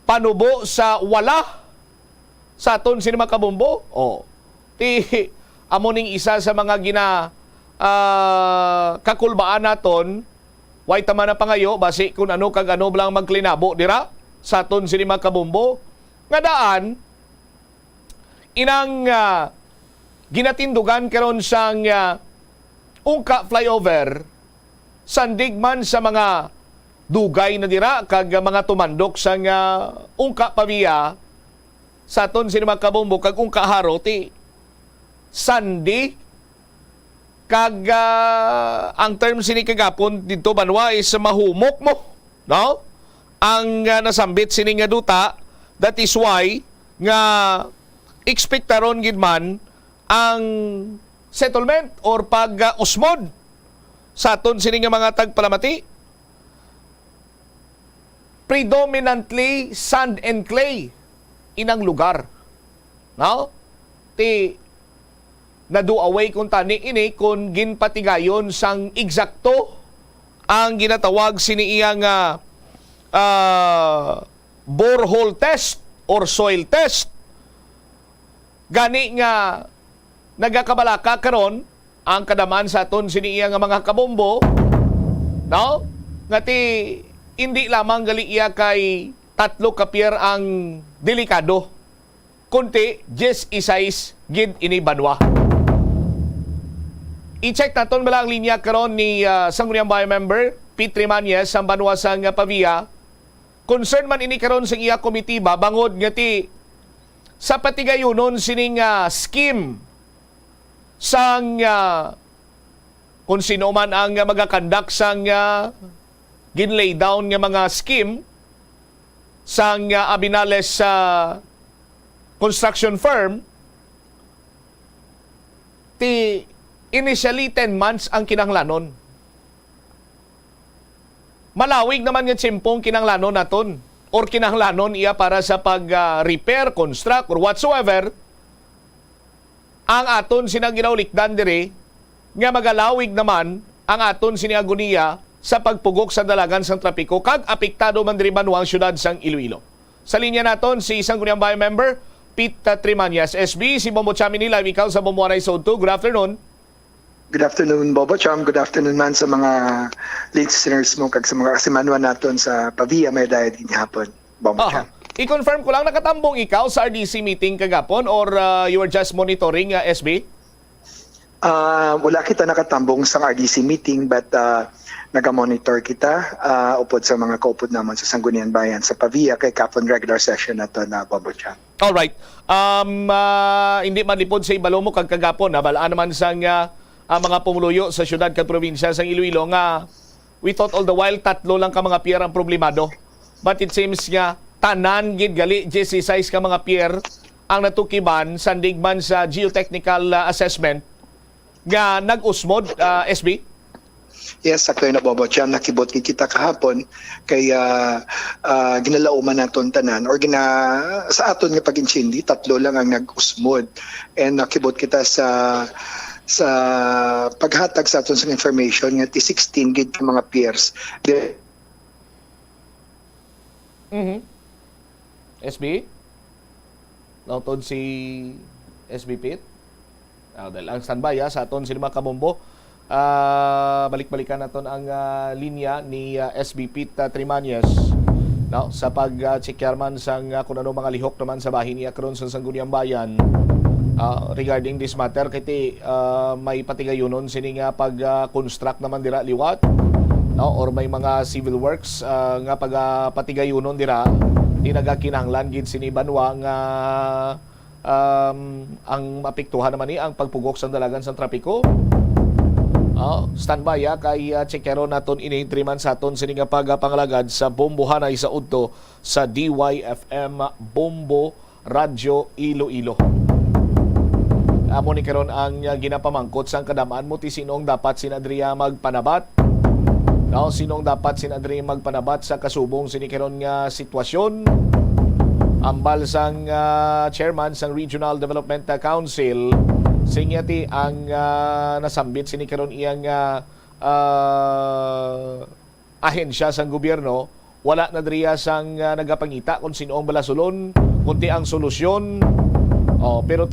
panubo sa wala sa aton sinima kabumbo. Ti amo ning isa sa mga kakulbaan naton, way tama na pangayo basi kung ano kag ano lang magklinabo dira sa aton sinima kabumbo. Nga daan inang ginatindugan karon sang ungka flyover sandig man sa mga dugay na dira kag mga tumandok sang ungka pabiya sa aton sinima kabumbo kag ungka haroti sandi kag ang term sini kagapon dito banwa is mahumok mo, no? Ang nasambit sini nga duta, that is why nga expectaron gid man ang settlement or pag-usmod sa aton sini nga mga tagpalamati. Predominantly sand and clay inang lugar, no? Ti nadu away kung tani ini kung ginpatigayon sang eksakto ang ginatawag sini iyang borehole test or soil test. Gani nga nagakabalaka karon ang kadaman sa aton sini iyang mga kabombo, no? Ngati hindi lamang gali iya kay 3 ka pier ang delikado, kunti just isais gid ini banwa. I-check naton bala ang linya karon ni Sangguniang Bayan member Pete Trimañez sa banwa sang Pavia. Concern man ini karon sa iya komitiba bangod ngati sa patigayonon sining scheme sang kung sino man ang magakandak sang ginlay down nga mga scheme sang Abinales construction firm. Ti initially 10 months ang kinanglanon. Malawig naman nga tsimpong kinanglanon naton or kinanglanon iya para sa pag-repair, construct or whatsoever. Ang aton sinaginaulikdan diri nga magalawig naman ang aton siniaguniya sa pagpugok sa dalagan sang trapiko kag apektado man diri banwa ang syudad sang Iloilo. Sa linya naton si Sangguniang Bayan member Pete Trimañez, SB, si Bombo Chamini live ikaw sa Bombo Anay Zone 2. Good afternoon. Good afternoon, Bobo Cham. Good afternoon man sa mga listeners mo kag sa mga kasimanwa naton sa Pavia may daya din hapon, Bobo Cham. I-confirm ko lang, nakatambong ikaw sa RDC meeting kagapon or you were just monitoring, SB? Wala kita nakatambong sa RDC meeting but naga-monitor kita upod sa mga kaupod naman sa Sangguniang Bayan sa Pavia kay kapon regular session nato na Bobo Cham. Alright. Hindi malipod sa ibalo mo kag kagapon, balaan naman sang mga pumuluyo sa syudad kag probinsya sa Iloilo nga we thought all the while tatlo lang ka mga pier ang problemado. But it seems nga tanan gid gali 16 ka mga pier ang natukiban sandigman sa geotechnical assessment nga nag-usmod, SB? Yes, sakto na Bobo Cham, nakibot kita kahapon kaya ginalauman naton tanan or sa aton nga pag-insindi tatlo lang ang nag-usmod and nakibot kita sa paghatag sa aton sa information nga 16 gid ka mga piers. SB? Nautod si SB Pit? Dahil ang standby sa aton sila mga kabombo. Balik-balikan naton ang linya ni SB Pit Trimanyes sa pag-checkar man sang kung ano mga lihok naman sa bahin niya karon sa Sangguniang Bayan. Regarding this matter kiti may patigayunon sini nga pag-construct naman dira liwat or may mga civil works nga patigayunon dira di nagakinahanglan gid sini banwa nga ang mapiktuhan naman ni ang pagpugok sa dalagan sa trapiko. Standby kay checkero naton ini 3 man sa aton sini nga pagpangalagad sa bombohanay sa udto sa DYFM Bombo Radyo Iloilo. Amo ni karon ang ginapamangkot sang kadamaan mo ti sinong dapat sinadriya magpanabat. Sinong dapat sinadriya magpanabat sa kasubong sini karon nga sitwasyon. Ambal sang chairman sang Regional Development Council sinyati ang nasambit sini karon iyang ahensya sang gobyerno wala na driya sang nagapangita kung sino ang balasulon kunti ang solusyon. Pero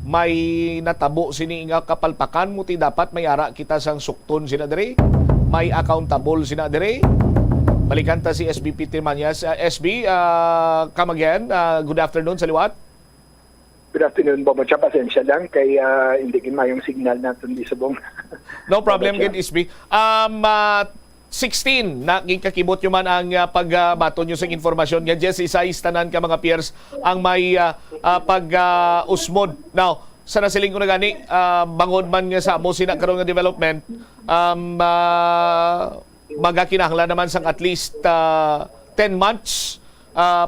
may natabo sini nga kapalpakan mo ti dapat may ara kita sang sukton sina dire, may accountable sina dire. Balikan ta si SB Trimanyes. SB, come again. Good afternoon sa liwat. Good afternoon, Bobo Cham. Pasensya lang kay hindi mayong signal natin di subong. No problem gid SB. 16 na gikakibot nyo man ang pagbato nyo sa informasyon nga Jesse Isais tanan ka mga peers ang may pag-usmod. Now, sa nasiling ko na gani bangod man nga sa mo sina karon nga development magakinahanglan naman sang at least 10 months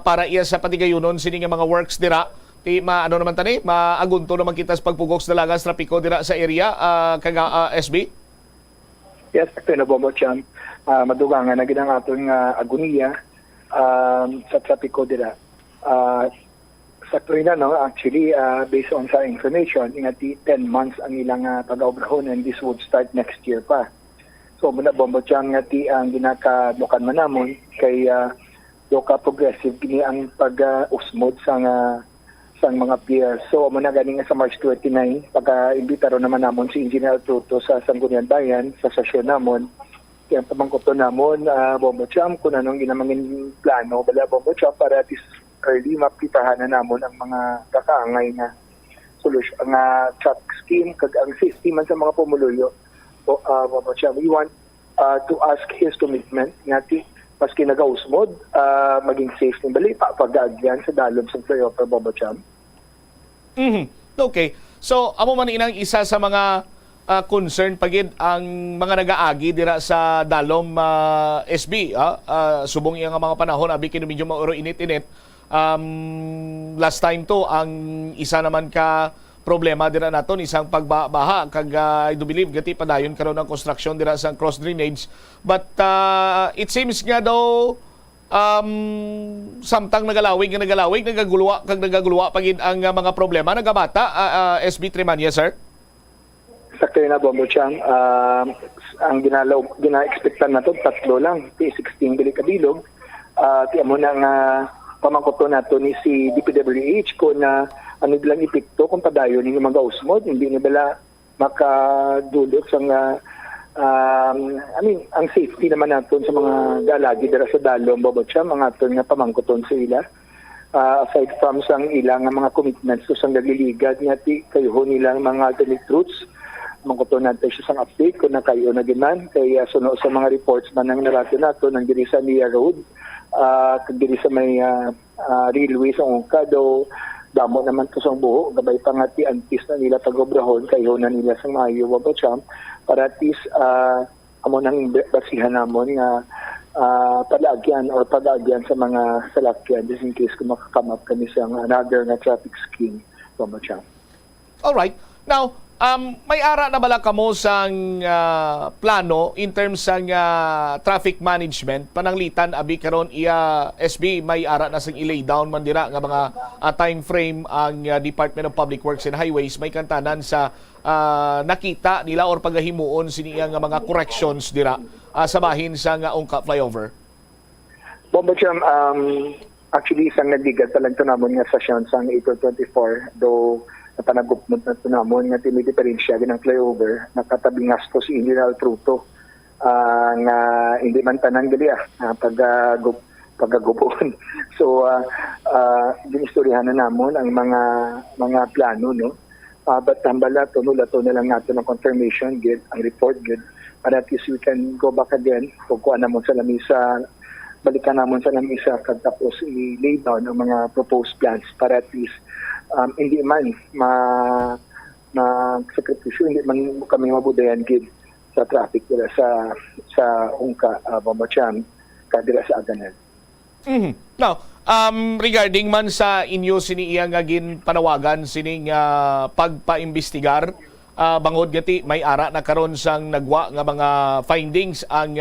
para iya sa patigayunon sini nga mga works dira. Ano naman tani maagunto naman kita sa pagpugok sa dalagan sa trapiko dira sa area SB. Yes, sakto na Bobo Cham. Madugangan na ginang aton nga agoniya sa trapiko dira. Sakto na actually based on sa information ingati 10 months ang ilang pag-obrahon and this would start next year pa. So muna Bobo Cham nga ang ginakadukan man namon kay doka progressive gini ang pag-usmod sang mga peers. So muna ganing sa March 29 pagka-imbitaro naman namon si Engineer Tuto sa Sangguniang Bayan sa sesyon namon. Kaya pamangkoto namon Bobo Cham kung anong ginamangin plano bala Bobo Cham para at least early mapipahan na namon ang mga kakaangay na solusyon ang chat scheme kag ang system man sa mga pumuluyo. So Bobo Cham, we want to ask his commitment ngati maski nagausmod maging safe ni bali pag-agyan sa dalom sa flyover Bobo Cham. Okay. So amo man inang isa sa mga concern pagid ang mga nagaagi dira sa dalom SB subong iya nga mga panahon abi kini medyo mauro init-init. Last time to ang isa naman ka problema dira naton isang pagbaha kag I do believe gati padayon karon ang construction dira sa cross drainage but it seems nga daw samtang nagalawig nagaguluwa pagid ang mga problema nagabata SB Trimanyes sir. Sakto na Bobo Cham, ang gina-expectan nato tatlo lang, 16 bili kabilog. Tiyan mo nang pamangkoto nato ni si DPWH kung ano bilang epekto kung padayon ng mga usmod, hindi ni bala makadulot sa ang safety naman naton sa mga galagi dira sa dalom babot siya mga aton nga pamangkoton sa ila. Aside from sang ilang mga commitments to sang nagliligad nga ti kayo nilang mga alternate routes, mangkoton natin siya sang update kung nakayo na giman kaya suno sa mga reports man ang narati nato nang diri sa Nia Road, kag diri sa may railway sa Ongkado, damo naman to sang buho gabay pa nga ti antis na nila pagobrahon kayo na nila sang maayo babot siya para at least amo nang basihan namon nga palagyan or palagyan sa mga salakyan just in case kung makakamap kami sa another na traffic scheme babot siya. Alright. Now, may ara na bala kamo sang plano in terms sang traffic management pananglitan abi karon iya SB may ara na sang i-lay down man dira nga mga time frame ang Department of Public Works and Highways may kantanan sa nakita nila or pagahimuon siniya nga mga corrections dira sa bahin sa Ongka flyover. Bomba Jam, actually isang nagligad talang tunamon nga session sang April 24 though napanagupnot na tunamon nga tinidiferensya ng flyover nakatabi ngastos si General Truto nga hindi man tanang gali pagagupon. So ginistoryahan na namon ang mga plano no. But tambala lato na lang natin ang confirmation gid ang report gid para at least we can go back again kung kuha namon sa lamisa balikan namon sa lamisa kag tapos i-lay down ang mga proposed plans para at least hindi man sakripisyo, hindi man kami mabudayan gid sa traffic dira sa Ongka, Bamacham, kadira sa Aganan. Mm-hmm. Now, regarding man sa inyo siniya nga gin panawagan sining pagpaimbestigar, bangod gati may ara na karon sang nagwa nga mga findings ang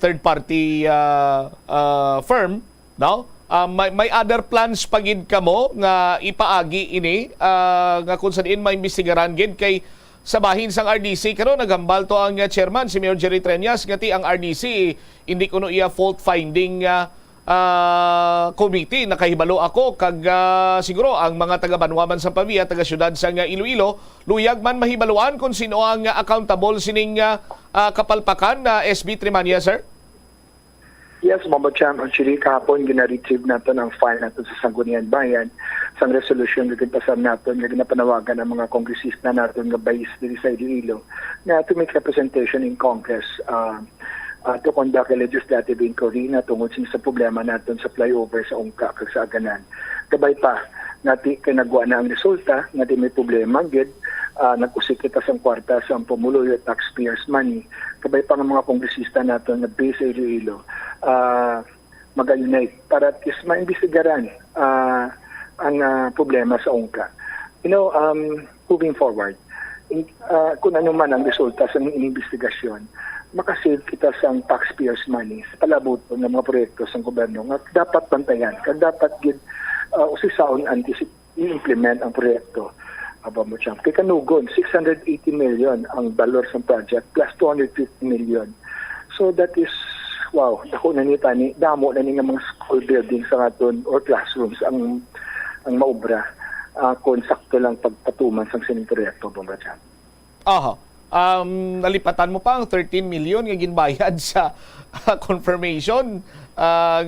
third party firm, no? May other plans pagid kamo nga ipaagi ini nga kung saan maimbestigaran gid kay sa bahin sang RDC karon nagambal to ang chairman si Mayor Jerry Treñas ngati ang RDC hindi kuno iya fault finding committee nakahibalo ako kag siguro ang mga taga Banwaman sa Pavia taga syudad sa Iloilo luyag man mahibaluan kung sino ang accountable sining kapalpakan na SB Trimania, sir. Yes, Mama Cham, actually kahapon gina-retrieve natin ang file natin sa Sangguniang Bayan sa resolution na ginpasam natin na ginapanawagan ang mga kongresista natin nga bayis diri sa Iloilo na to make representation in Congress to conduct a legislative inquiry na tungod sa problema natin sa flyover sa Ongka kag sa Aganan. Gabay pa, nati kinagwa na ang resulta, nati may problema gid nag-usik kita sa kwarta sa pumuloy at taxpayers money. Kabay pa ng mga kongresista natin na base sa Iloilo mag-unite para at least maimbestigaran ang problema sa Ongka. Moving forward, kung ano man ang resulta sa investigasyon, makasave kita sa taxpayers money sa palabuto ng mga proyekto sa gobyerno nga dapat bantayan, kag dapat gid usisaon i-implement ang proyekto. Mo siyang kay Kanugon, 680 million ang valor sa project plus 250 million. So that is, wow, dako na ni tani, damo na ni nga mga school buildings sa aton or classrooms ang maobra kung sakto lang pagpatuman sa sining proyekto, Bomba Chan. Aha. Nalipatan mo pa ang 13 million nga ginbayad sa confirmation.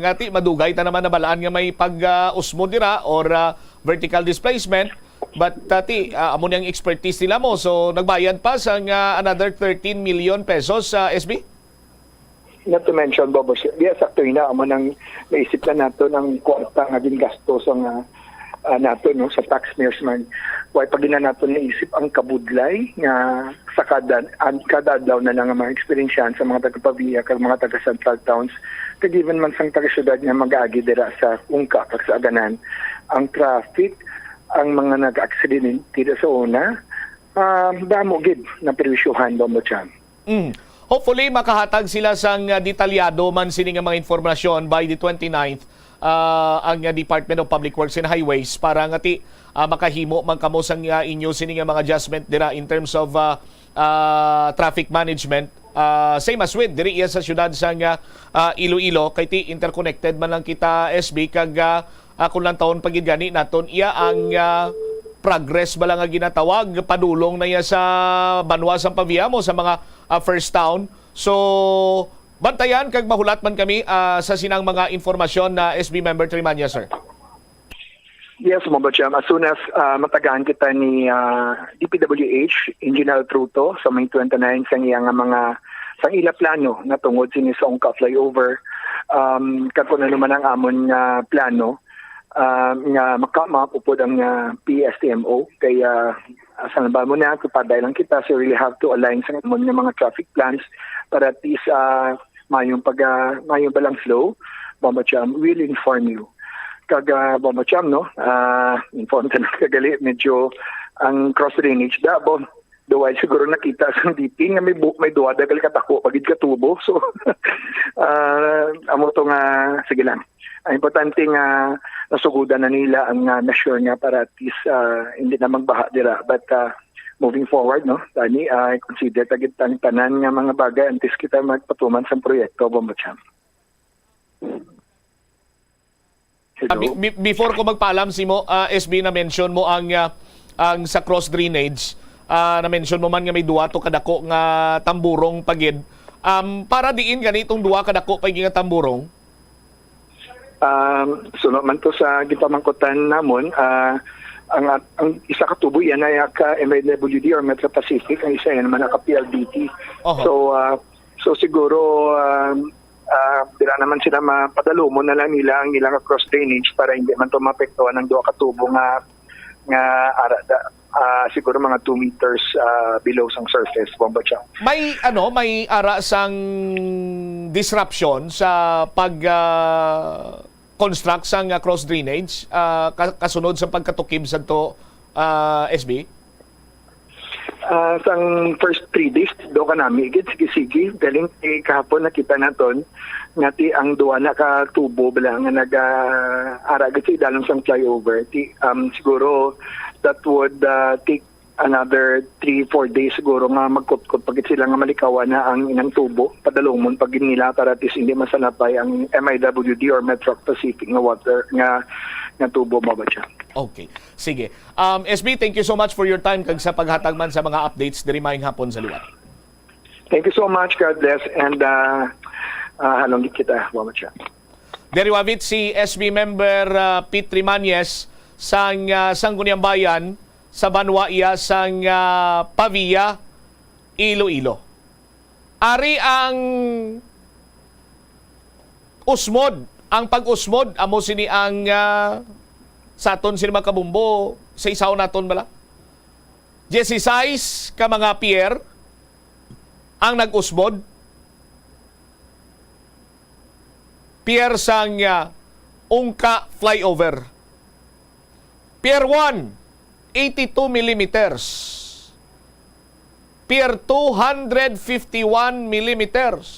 Ngati madugay ta naman na balaan nga may pag-usmo dira or vertical displacement. But amo niyang expertise nila mo. So nagbayad pa sa another 13 million pesos sa SB? Not to mention, Bobo, yes, sakto na amo nang naisip na nato ng kwarta nga gingastos ang nato no sa taxpayers man. Why pag nato naisip ang kabudlay nga sa kada adlaw na lang ang mga experiensyan sa mga taga-Pavia kag mga taga-Central Towns kag even man sang taga-syudad nga mag-agi dira sa Ongka kag sa Aganan. Ang traffic, ang mga nag-aksidente sa una, damo gid na perwisyuhan Bombo Chan. Hopefully makahatag sila sang detalyado man sini nga mga informasyon by the 29th ang Department of Public Works and Highways para ngati makahimo man kamo sang inyo sini nga mga adjustment dira in terms of traffic management. Same as with diri sa syudad sang Iloilo kay ti interconnected man lang kita SB kag kung lang taon pagid gani naton iya ang progress ba lang nga ginatawag, padulong na iya sa Banwa sa Paviamo sa mga first town. So, bantayan kag mahulat man kami sa sinang mga informasyon na SB Member Trimanya, sir. Yes, Mabacham. As soon as matagaan kita ni DPWH, Engineer Truto, sa May 29 sa iyang mga sa ila plano na tungod sini sa Ongka flyover, kako na naman ang amon nga plano nga maupod ang PSTMO. Kaya asan ba mo na, tupaday lang kita, so really have to align sa amon nga mga traffic plans para at least mayong balang flow. Mabacham, will inform you. Kaga Bomacham, no? Informed na kagali, medyo ang cross drainage da, Duway siguro nakita sa DP nga may duwa dagal katako pagid katubo. So amo to nga sige lang. Ang importante nga nasugudan na nila ang measure nga para at least hindi na magbaha dira. But moving forward, no? Tani I consider tagit ang tanan nga mga bagay antes kita magpatuman sa proyekto Bomacham. Before ko magpaalam si mo, SB, na mention mo ang sa cross drainage, na mention mo man nga may duwa to kadako nga tamburong pagid. Para diin ganitong duwa kadako pagid nga tamburong. Sunod man to sa gipamangkutan namon, ang isa ka tubo yan ay ka MWD or Metro Pacific, ang isa yan naman ka PLDT. So siguro dira naman sila mapadalo mo na lang nila ang ilang cross drainage para hindi man to maapektuhan ng duwa ka tubo nga ara siguro mga 2 meters below sang surface Bombacha. May ara sang disruption sa pag construct sang cross drainage kasunod sa pagkatukib sa to SB? Sang first 3 days do ka nami sige galing kahapon nakita naton ngati ang duwa na ka tubo bala nga nag-ara gid dalon sang flyover siguro that would take another 3-4 days siguro nga magkutkot pagit sila nga malikawan na ang inang tubo padalomon pag nila para at least hindi masanapay ang MIWD or Metro Pacific nga water nga tubo Babacham. Okay. Sige. SB, thank you so much for your time kag sa paghatag man sa mga updates diri maayong hapon sa liwat. Thank you so much, God bless, and halong kita, Babacham. Deri wavit si SB member Pete Trimanyes sang Sangguniang Bayan sa Banwa iya sang Pavia, Iloilo. Ari ang usmod, ang pag-usmod amo sini ang sa aton sini makabumbo sa isaw naton bala. 16 ka mga pier ang nag-usmod. Pier sang Ongka flyover. Pier 1, 82 millimeters. Pier 2, 151 millimeters.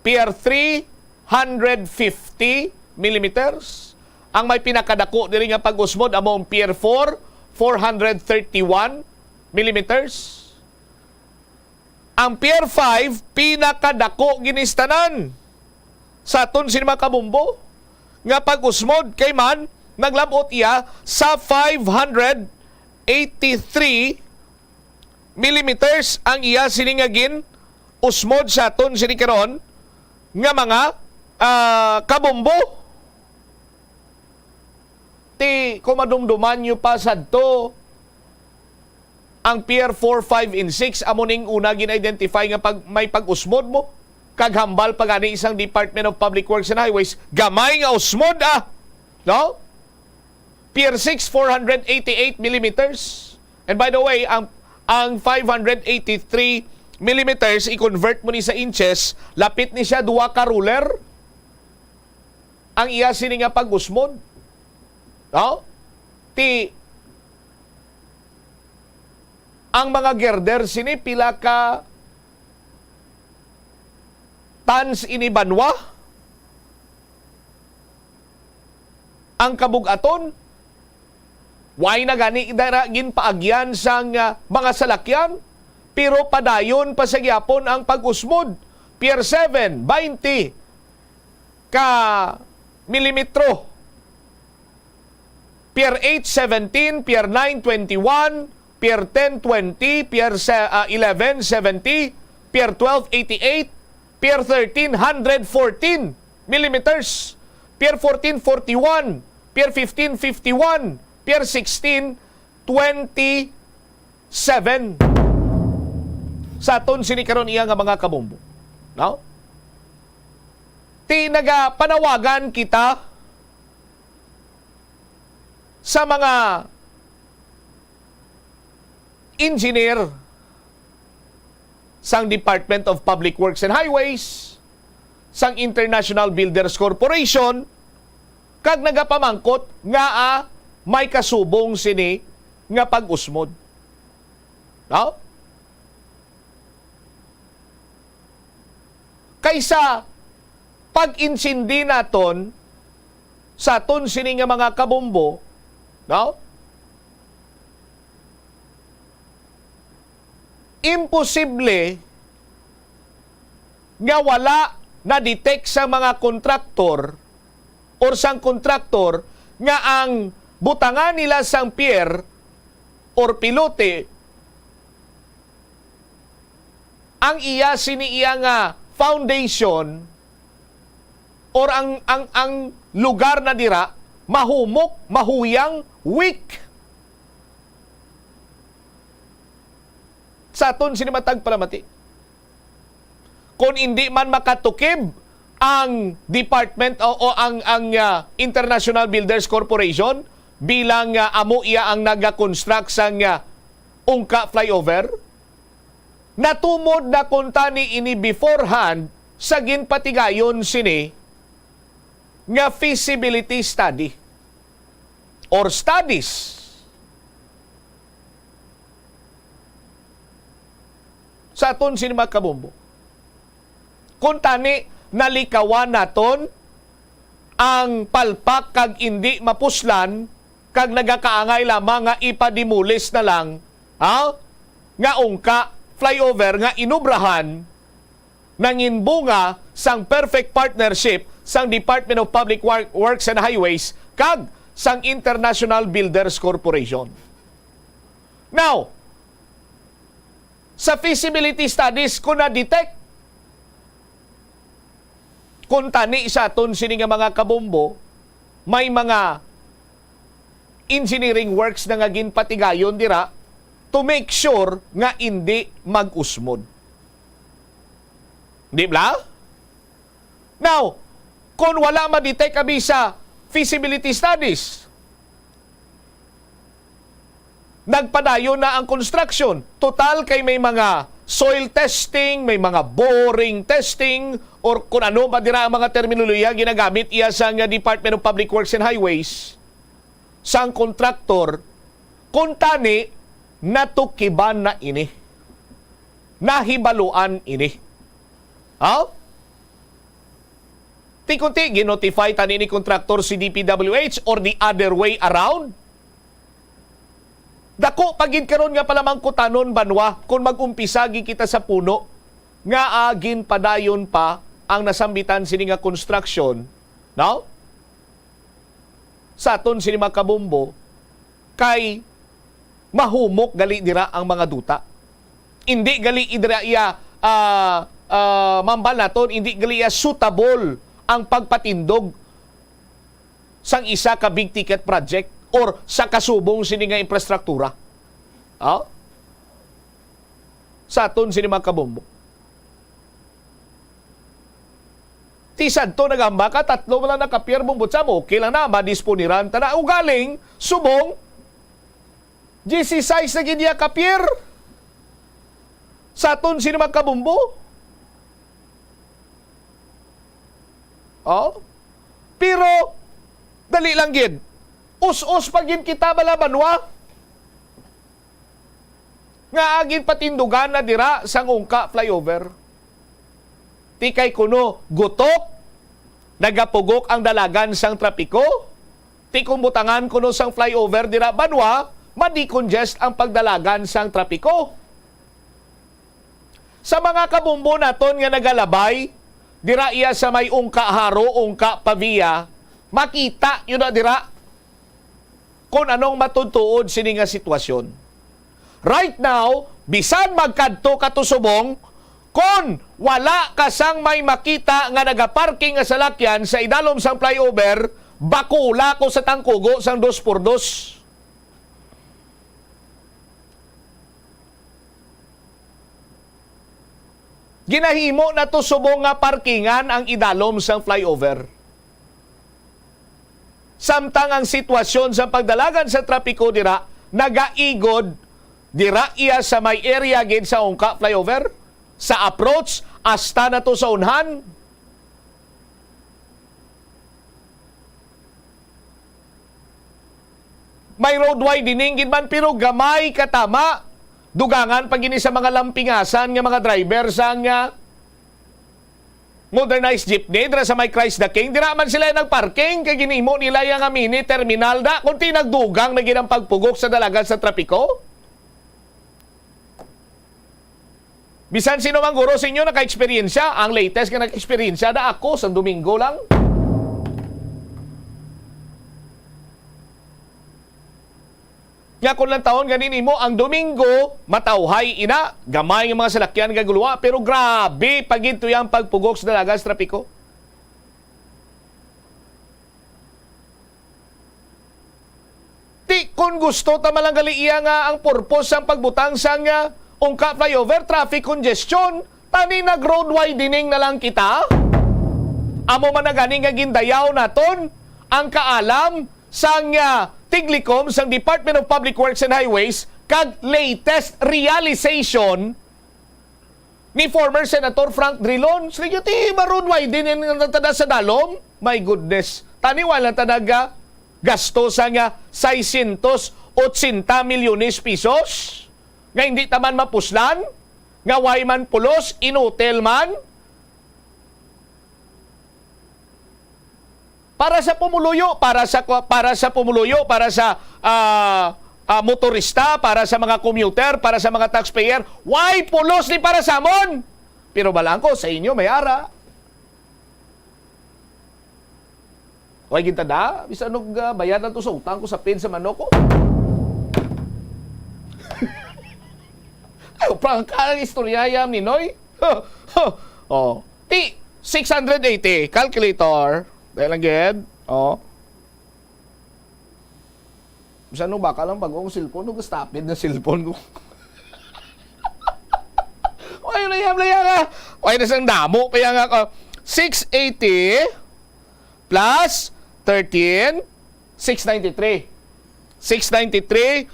Pier 3, 150 millimeters. Ang may pinakadako diri nga pag-usmod amo ang Pier 4, 431 millimeters. Ang Pier 5 pinakadako ginistanan sa aton sini makabumbo nga pag-usmod kay man naglabot iya sa 583 millimeters ang iya siningagin usmod sa aton sini karon nga mga kabumbo. Ti kumadumduman nyo pa sadto ang Pier 4, 5, and 6 amo ning una gin-identify nga may pag-usmod mo kaghambal pag ani isang Department of Public Works and Highways gamay nga usmod no? Pier 6, 488 millimeters. And by the way, ang 583 millimeters i-convert mo ni sa inches, lapit ni siya 2 ka ruler ang iya sini nga pag-usmod. No? Ang mga girder sini pila ka tons ini Banwa. Ang kabugaton way na gani gin paagyan sang mga salakyan pero padayon pa sa gyapon ang pag-usmod. Pier 7, 20 ka milimetro. Pier 8, 17, Pier 9, 21, Pier 10, 20, Pier 11, 70, Pier 12, 88, Pier 13, 114 millimeters, Pier 14, 41, Pier 15, 51, Pier 16, 27. Sa aton sinikaron iya nga mga kabombo. No? Panawagan kita sa mga engineer sang Department of Public Works and Highways, sang International Builders Corporation, kag nagapamangkot nga may kasubong sini nga pag-usmod. No? Kaysa pag-insindi naton sa aton sini nga mga kabombo, no? Imposible nga wala na-detect sa mga kontraktor or sang kontraktor nga ang butangan nila sang pier or pilote ang iya siniiya nga foundation or ang lugar na dira mahumok, mahuyang, weak. Sa aton sinimatag palamati. Kung hindi man makatukib ang department o ang International Builders Corporation bilang amo iya ang naga-construct sang ungka flyover, natumod na kuntani ini beforehand sa ginpatigayon sini nga feasibility study or studies. Sa aton sinima kabombo. Kung tani nalikawan naton ang palpak kag hindi mapuslan kag nagakaangay lamang nga ipadimulis na lang nga ungka flyover nga inubrahan nanginbunga sang perfect partnership sang Department of Public Works and Highways kag sang International Builders Corporation. Now, sa feasibility studies kung na-detect kung tani sa aton sini nga mga kabombo, may mga engineering works na nga ginpatigayon dira to make sure nga hindi mag-usmod. Di ba? Now, kung wala ma-detect abi sa feasibility studies, nagpadayon na ang construction. Total kay may mga soil testing, may mga boring testing, or kung ano ba dira ang mga terminolohiya ginagamit iya sa Department of Public Works and Highways, sang kontraktor, kung tani, natukiban na ini. Nahibaluan ini. Ti-kunti, ginotify tani ni kontraktor si DPWH or the other way around. Dako pagin karon nga palamang kutanon banwa kung mag-umpisa gi kita sa puno nga agin padayon pa ang nasambitan sini nga construction, no? Sa aton sini mga kabombo kay mahumok gali dira ang mga duta. Hindi gali idra iya mambal naton, hindi gali iya suitable ang pagpatindog sang isa ka big ticket project or sa kasubong sini nga infrastruktura. Sa aton sini mga kabombo. Tisad to nagamba ka, tatlo wala nakapier bumbot sa mo, okay lang na, madisponiran, tana, ugaling, subong, GC size na giniya kapier. Sa aton sini mga kabombo. Pero, dali lang gid. Us-us pagin kita balabanwa. Nga agin patindugan na dira sang ungka flyover. Ti kay kuno gutok, nagapugok ang dalagan sang trapiko. Ti kumbutangan kuno sang flyover dira banwa, madi-congest ang pagdalagan sang trapiko. Sa mga kabumbo naton nga nagalabay, dira iya sa may ungka haro, ungka pavia, makita yun na dira kung anong matutuod sini nga sitwasyon. Right now, bisan magkadto katusubong, kung wala kasang may makita nga nagaparking nga salakyan sa idalom sang flyover, bakula ko sa tangkugo sang 2x2. Ginahimo na to subong nga parkingan ang idalom sang flyover. Samtang ang sitwasyon sa pagdalagan sa trapiko dira, nagaigod dira iya sa may area gid sa Ongka flyover, sa approach, hasta na to sa unhan. May road widening gid man, pero gamay katama. Dugangan pag ini sa mga lampingasan nga mga driver sang modernized jeepney dira sa may Christ the King, dira man sila nagparking kay ginimo nila yang mini terminal da kunti nagdugang na ginang pagpugok sa dalagan sa trapiko. Bisan sino mang guro sa inyo naka-eksperyensya, ang latest nga naka-eksperyensya da ako sa Domingo lang. Nga kung lang taon ganin mo, ang Domingo, matawhay ina, gamay ng mga salakyan gaguluwa, pero grabe, pagito yung pagpugok sa dalagas trapiko. Ti, kung gusto tamalang galiiya nga ang purpose ang pagbutang sa nga Ongka flyover, traffic congestion, tani nag-road widening na lang kita. Amo man na ganing nga gindayaw naton, ang kaalam sang Tiglikom sang Department of Public Works and Highways kag latest realization ni former Senator Frank Drilon. Sige ti road widening nga tada sa dalom. My goodness. Tani wala tanaga gasto sa nga 680 milyones pesos. Nga hindi taman mapuslan, nga way man pulos, inutel man. Para sa pumuluyo, para sa motorista, para sa mga commuter, para sa mga taxpayer, why pulos ni para sa amon? Pero balangko sa inyo may ara. Why kita da? Bisa nog bayad na to sa utang ko sa pin sa manok ko. Ay, prangka ang istoryayam ni Noy. Oh, ti 680 calculator. Dahil lang ged. Oh. Bisa no baka lang bagong cellphone, no stopid na cellphone ko. Ay, layam ka. Ay, nasang damo kaya nga ko. 680 plus 13 693. 693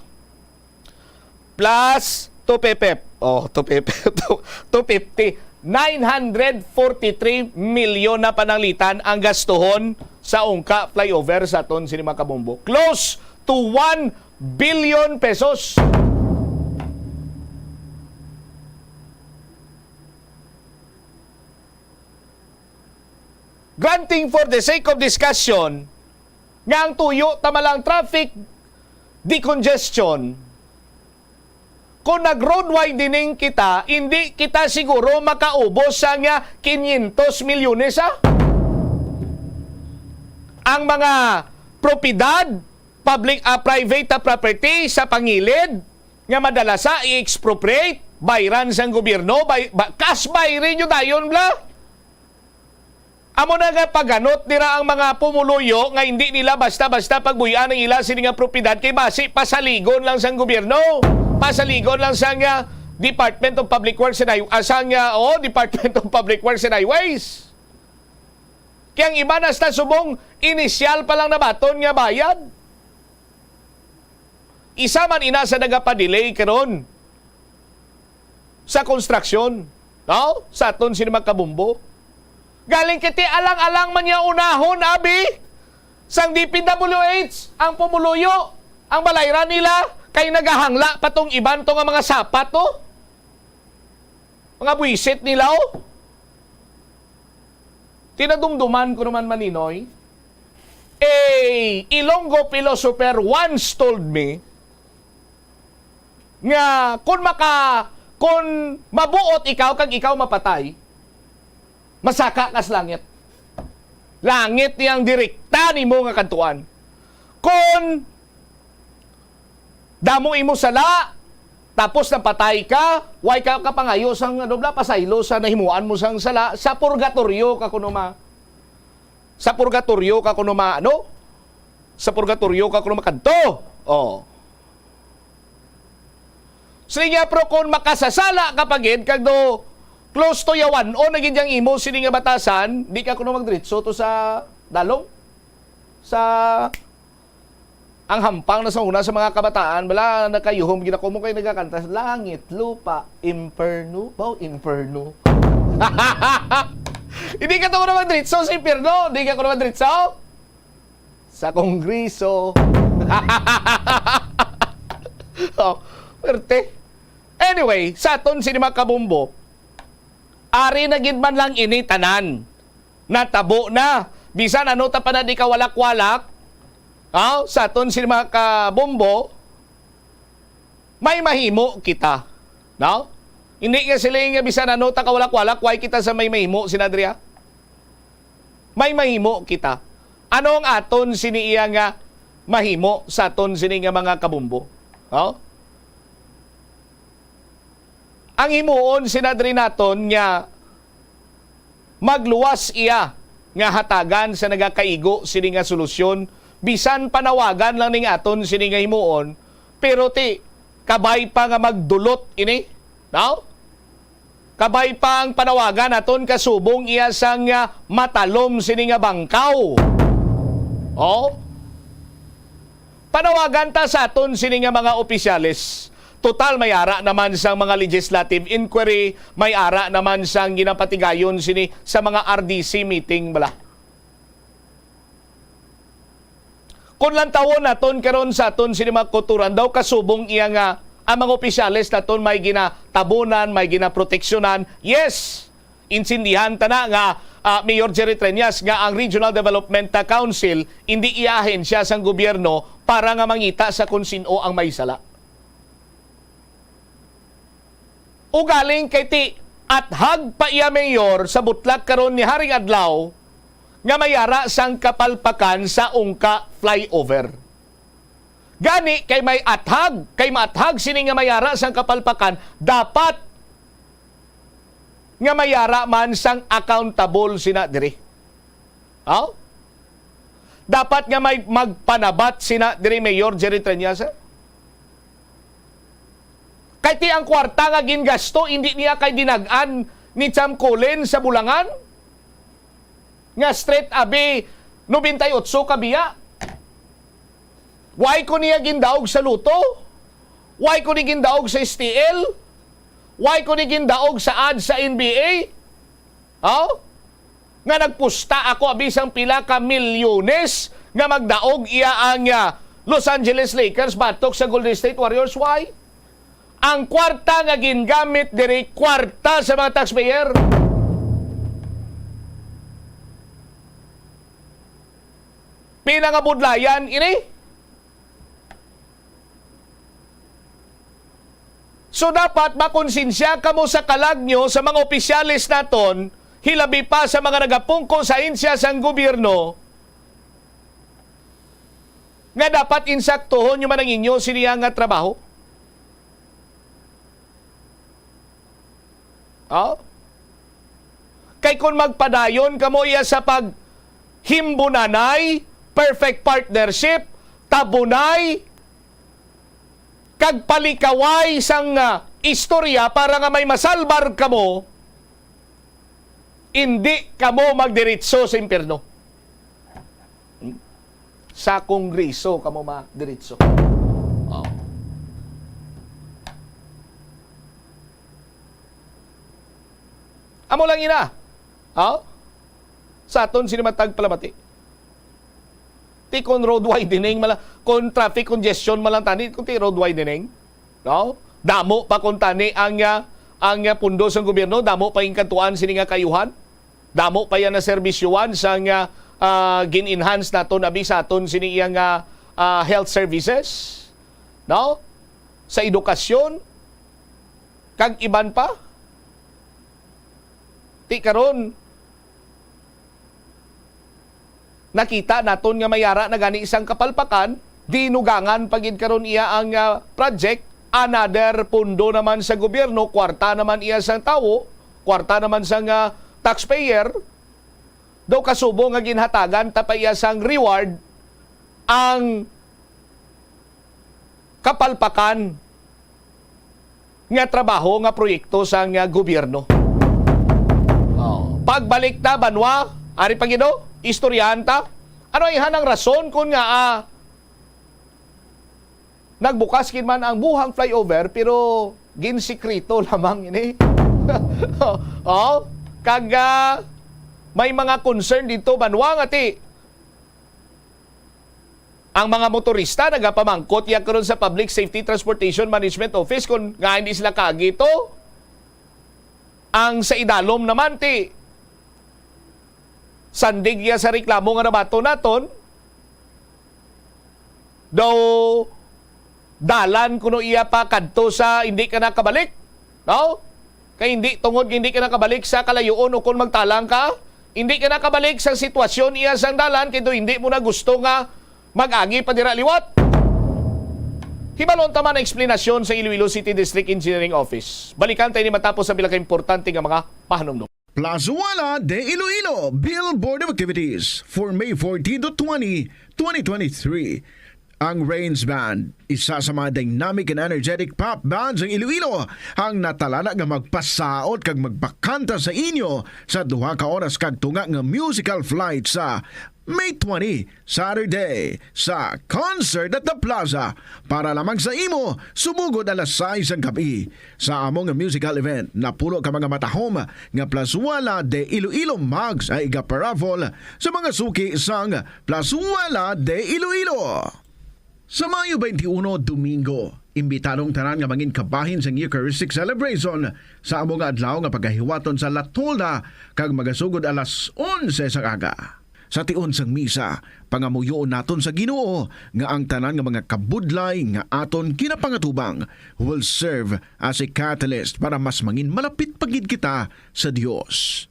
plus 250. Oh, 250. 943 milyon na pananglitan ang gastuhon sa Ongka flyover sa aton sinima Kabombo. Close to 1 billion pesos. Granting for the sake of discussion, nga ang tuyo tamalang traffic decongestion, kung nag-road widening kita, hindi kita siguro makaubos sa nga 500 milyones ang mga propiedad, public private property sa pangilid nga madalas i-expropriate, bayran sang gobyerno, cash buy rin yung dayon bla. Amo na nga paganot nila ang mga pumuluyo nga hindi nila basta-basta pagbuyan ng ila sini nga propiedad kay basi pasaligon lang sang gobyerno. Pasaligon lang sa Department of Public Works and Highways. Department of Public Works and Highways. Kaya ang iba nasta subong inisyal pa lang na baton nga bayad. Isa man ina sa nagapadelay karon sa construction. No? Sa aton sinima Kabombo. Galing kiti alang-alang man niya unahon, abi. Sang DPWH, ang pumuluyo, ang balayran nila, kay nagahangla patong iban to nga mga sapat to. Mga buwisit nila oh. Tinadumduman ko naman Maninoy. Ilonggo philosopher once told me nga kung mabuot ikaw kag ikaw mapatay, masaka kas langit. Langit niyang direkta ni mo nga kantuan. Kung Damo imo sala, tapos napatay ka, why ka kapangayo sang pasaylo sa nahimuan mo sang sala, sa purgatorio ka kuno ma. Sa purgatorio ka kuno ma, Sa purgatorio ka kuno makanto. Oh. Sige pro kung makasasala kapagid kag do close to yawan o naging yang imo sini nga batasan, di ka kuno magdiretso to sa dalong sa ang hampang na sa una sa mga kabataan, bala nakayuhom ginako mo kay nagakanta langit, lupa, inferno, inferno. Hindi ka to kuno magdiretso sa inferno, hindi ka kuno magdiretso sa Kongreso. Oh, perte. Anyway, sa aton sinima kabumbo, ari na gid man lang ini tanan. Natabo na. Bisan ano ta pa na di ka walak-walak. Sa aton sinima kabumbo, may mahimo kita. No? Hindi nga sila nga bisan ano ta ka walak-walak, why kita sa may mahimo sinadriya? May mahimo kita. Ano ang aton siniiya nga mahimo sa aton sini nga mga kabumbo? Ang himuon sinadri naton nga magluwas iya nga hatagan sa nagakaigo sini nga solusyon, bisan panawagan lang ning aton sini nga himuon, pero kabay pa nga magdulot ini, kabay pa ang panawagan naton kasubong iya sang matalom sini nga bangkaw. Panawagan ta sa aton sini nga mga opisyales. Total may ara naman sang mga legislative inquiry, may ara naman sang ginapatigayon sini sa mga RDC meeting bala. Kung lang tawon naton karon sa aton sini mga kuturan daw kasubong iya nga ang mga opisyales naton may ginatabunan, may ginaproteksyonan. Yes, insindihan ta na nga Mayor Jerry Treñas nga ang Regional Development Council hindi iahen siya sang gobyerno para nga mangita sa kung sino ang may sala. Ugaling kay at hag pa iya mayor sa butlak karon ni Haring Adlaw nga mayara sang kapalpakan sa Ungka flyover. Gani kay may athag, kay maathag sini nga mayara sang kapalpakan, dapat nga mayara man sang accountable sina diri. Dapat nga may magpanabat sina diri Mayor Jerry Treñas. Kay ti ang kwarta nga gingasto, hindi niya kay dinag-an ni Cham Colin sa Bulangan. Nga straight abi 98 kabiya. Why ko niya gindaog sa luto? Why ko ni gindaog sa STL? Why ko ni gindaog sa ad sa NBA? Nga nagpusta ako abisang pila ka milyones nga magdaog iya ang Los Angeles Lakers batok sa Golden State Warriors. Why? Ang kwarta nga gingamit diri kwarta sa mga taxpayer. Pila nga budlayan ini? So dapat makonsensya kamo sa kalag nyo sa mga opisyalis naton, hilabi pa sa mga nagapungko sa insya sang gobyerno, nga dapat insaktuhon nyo man ang inyo siniya nga trabaho. Kay kung magpadayon kamo iya sa paghimbunanay, perfect partnership, tabunay, kag palikaway sang istorya para nga may masalbar kamo, hindi kamo magdiretso sa impyerno. Sa Kongreso kamo magdiretso. Amo lang ina. Sa aton sinimatag palamati. Ti kon road widening mala, kon traffic congestion malang tani, kon ti road widening. Damo pa kon tani ang pundo sa gobyerno, damo pa yung kantuan sini nga kayuhan. Damo pa yan na serbisyuan sa gin-enhance naton abi sa aton sini yang health services. Sa edukasyon kag iban pa. Ti karon nakita naton nga mayara na gani isang kapalpakan dinugangan pagid karon iya ang project, another pundo naman sa gobyerno, kwarta naman iya sang tawo, kwarta naman sang taxpayer, daw kasubo nga ginhatagan tapay iya sang reward ang kapalpakan nga trabaho nga proyekto sang gobyerno. Pagbalik ta banwa, ari pagido, istoryanta, ano ihanang rason kung nga nagbukas kin man ang buhang flyover pero ginsikrito lamang ini. Kag may mga concern dito banwa nga ti ang mga motorista nagapamangkot ya karon sa Public Safety Transportation Management Office kung nga hindi sila kagito. Ang sa idalom naman ti sandig ya sa reklamo nga nabato naton daw dalan kuno iya pa kadto sa hindi ka nakabalik, no? Kay hindi tungod hindi ka nakabalik sa kalayoon o kung magtalang ka, hindi ka nakabalik sa sitwasyon iya sang dalan kay hindi mo na gusto nga mag-agi pa dira liwat. Hibalon tama na eksplanasyon sa Iloilo City District Engineering Office. Balikan tayo ni matapos sa bilang importante nga mga pahanumdum. Plazuela de Iloilo Billboard of Activities for May 14 to 20, 2023. Ang Rains Band, isa sa mga dynamic and energetic pop bands ng Iloilo, ang natalala nga magpasaot kag magpakanta sa inyo sa 2 ka oras kag tunga nga musical flight sa May 20, Saturday, sa Concert at the Plaza. Para lamang sa imo, sumugod alas 6 ang gabi. Sa among musical event, napulo ka mga matahom nga Plazuela de Iloilo Mugs ay igaparafol sa mga suki sang Plazuela de Iloilo. Sa Mayo 21, Domingo, imbitadong tanan nga mangin kabahin sa Eucharistic Celebration sa among adlaw nga pagkahiwaton sa Latolda kag magasugod alas 11 sa aga. Sa tion sang misa, pangamuyoon naton sa Ginoo nga ang tanan nga mga kabudlay nga aton kinapangatubang will serve as a catalyst para mas mangin malapit pagid kita sa Dios.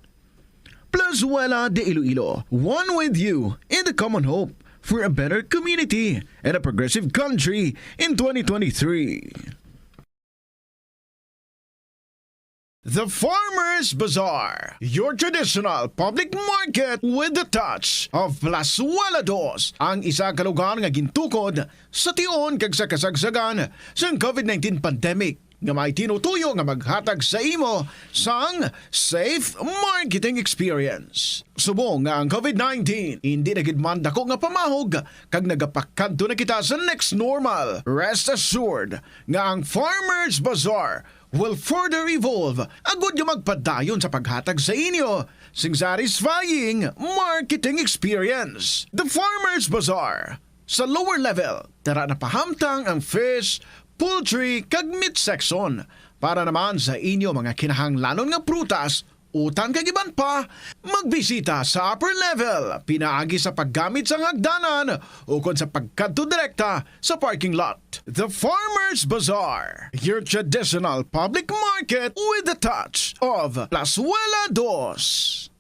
Plazuela de Iloilo, one with you in the common hope for a better community and a progressive country in 2023. The Farmers Bazaar, your traditional public market with the touch of Plazuela Dos, ang isa ka lugar nga gintukod sa tion kag sa kasagsagan sa COVID-19 pandemic nga may tinutuyo nga maghatag sa imo sang safe marketing experience. Subong nga ang COVID-19 hindi na gid man dako nga pamahog kag nagapakadto na kita sa next normal. Rest assured nga ang Farmers Bazaar will further evolve agud yung magpadayon sa paghatag sa inyo sing satisfying marketing experience. The Farmers Bazaar. Sa lower level, tara na pahamtang ang fish, poultry, kag meat section para naman sa inyo mga kinahanglanon nga prutas, utang kag iban pa, magbisita sa upper level, pinaagi sa paggamit sa hagdanan o kon sa pagkadto direkta sa parking lot. The Farmers Bazaar, your traditional public market with the touch of Plazuela Dos.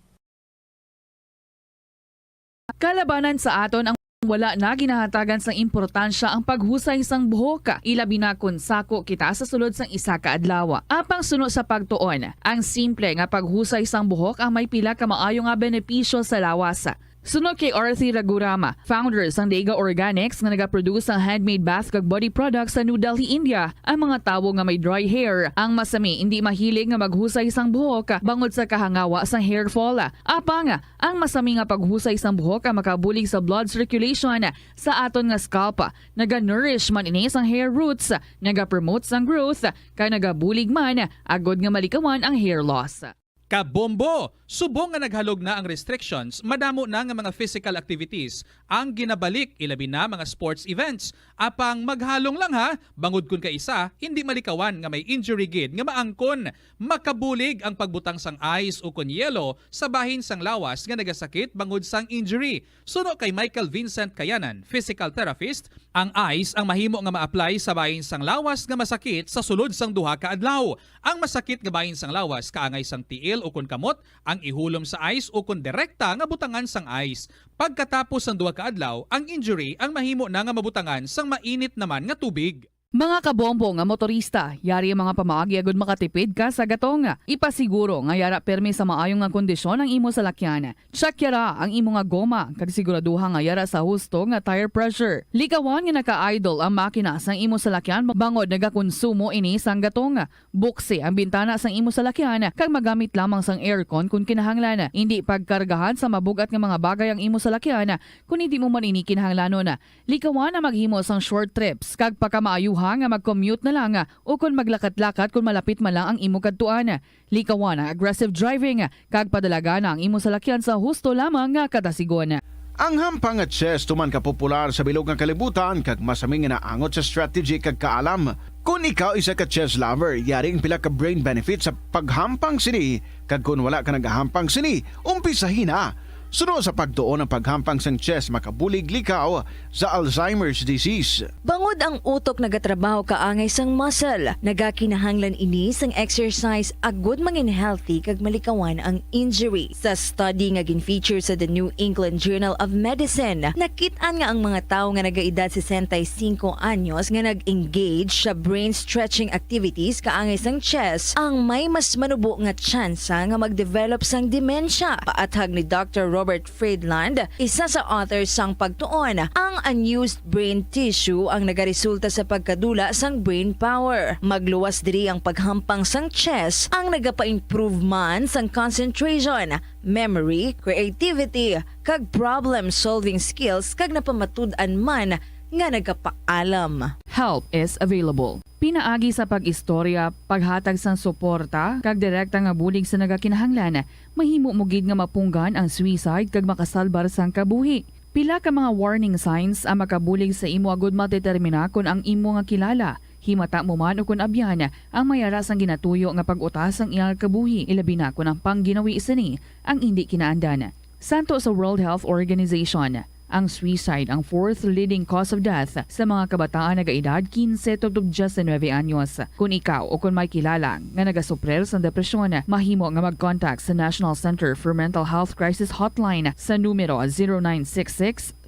Kalabanan sa aton ang wala na ginahatagan sang importansya ang paghusay sang buhok, ilabi na kun sako kita sa sulod sang isa ka adlaw. Apang suno sa pagtuon, ang simple nga paghusay sang buhok ang may pila ka maayo nga benepisyo sa lawas. Sunod kay Arthi Ragurama, founder sang Dega Organics nga nagaproduce ng handmade bath kag body products sa New Delhi, India. Ang mga tawo nga may dry hair, ang masami hindi mahilig nga maghusay sang buhok bangod sa kahangawa sang hair fall. Apang ang masami nga paghusay sang buhok ang makabulig sa blood circulation sa aton nga scalp. Naga-nourish man ini sang hair roots, naga-promote sang growth, kay nagabulig man agod nga malikawan ang hair loss. Kabombo! Subong nga naghalog na ang restrictions, madamo na nga mga physical activities ang ginabalik, ilabi na mga sports events. Apang maghalong lang ha, bangod kun ka isa, hindi malikawan nga may injury gid nga maangkon. Makabulig ang pagbutang sang ice o kun yelo sa bahin sang lawas nga nagasakit bangod sang injury. Suno kay Michael Vincent Kayanan, physical therapist, ang ice ang mahimo nga ma-apply sa bahin sang lawas nga masakit sa sulod sang duha ka adlaw. Ang masakit nga bahin sang lawas kaangay sang tiil ukon kamot ang ihulom sa ice ukon direkta nga butangan sang ice. Pagkatapos ng 2 ka adlaw, ang injury ang mahimo na nga mabutangan sang mainit naman nga tubig. Mga kabombo nga motorista, yari ang mga pamaagi agud makatipid ka sa gatong. Ipasiguro nga yara permi sa maayong nga kondisyon ang imo salakyan. Check yara ang imo nga goma kag siguraduha nga yara sa husto nga tire pressure. Likawan nga naka-idle ang makina sang imo salakyan bangod nagakonsumo ini sang gatong. Buksi ang bintana sang imo salakyan kag magamit lamang sang aircon kung kinahanglan. Hindi pagkargahan sa mabugat nga mga bagay ang imo salakyan kung hindi mo man ini kinahanglanon. Likawan ang maghimo sang short trips kag pagkamaayuhan nga mag-commute na lang o kung maglakat-lakat kung malapit man lang ang imo kadtuan. Likawan ang aggressive driving kag padalaga na ang imo salakyan sa husto lamang nga katasigon. Ang hampang at chess tuman ka popular sa bilog nga kalibutan kag masaming naangot sa strategy kag kaalam. Kung ikaw isa ka chess lover, yaring pila ka brain benefit sa paghampang sini kag kung wala ka nagahampang sini, umpisahin na. Sunod sa pagtuon ng paghampang sang chess makabulig likaw sa Alzheimer's disease. Bangod ang utok nagatrabaho kaangay sang muscle, nagakinahanglan ini sang exercise agud mangin healthy kag malikawan ang injury. Sa study nga gin-feature sa The New England Journal of Medicine, nakit-an nga ang mga tawo nga nagaedad 65 anyos nga nag-engage sa brain stretching activities kaangay sang chess ang may mas manubo nga tsansa nga mag-develop sang demensya. Paathag ni Dr. Robert Friedland, isa sa authors sang pagtuon, ang unused brain tissue ang nagaresulta sa pagkadula sang brain power. Magluwas diri ang paghampang sang chess ang nagapa-improve man sang concentration, memory, creativity, kag problem-solving skills kag napamatud-an man nga nagapaalam. Help is available. Pinaagi sa pag-istorya, paghatag sang suporta, kag direkta nga bulig sa nagakinahanglan, mahimo mo gid nga mapunggan ang suicide kag makasalbar sang kabuhi. Pila ka mga warning signs ang makabulig sa imo agud matedetermina kung ang imo nga kilala. Himata mo man o kung abyan ang mayara sang ginatuyo nga pag-utas ang iyang kabuhi, ilabi na kung ang pangginawi isini ang hindi kinaandan. Santo sa World Health Organization, ang suicide ang 4th leading cause of death sa mga kabataan nagaedad 15 to 19 anyos. Kung ikaw o kung may kilala nga nagasuprer sa depresyon, mahimo nga mag-contact sa National Center for Mental Health Crisis Hotline sa numero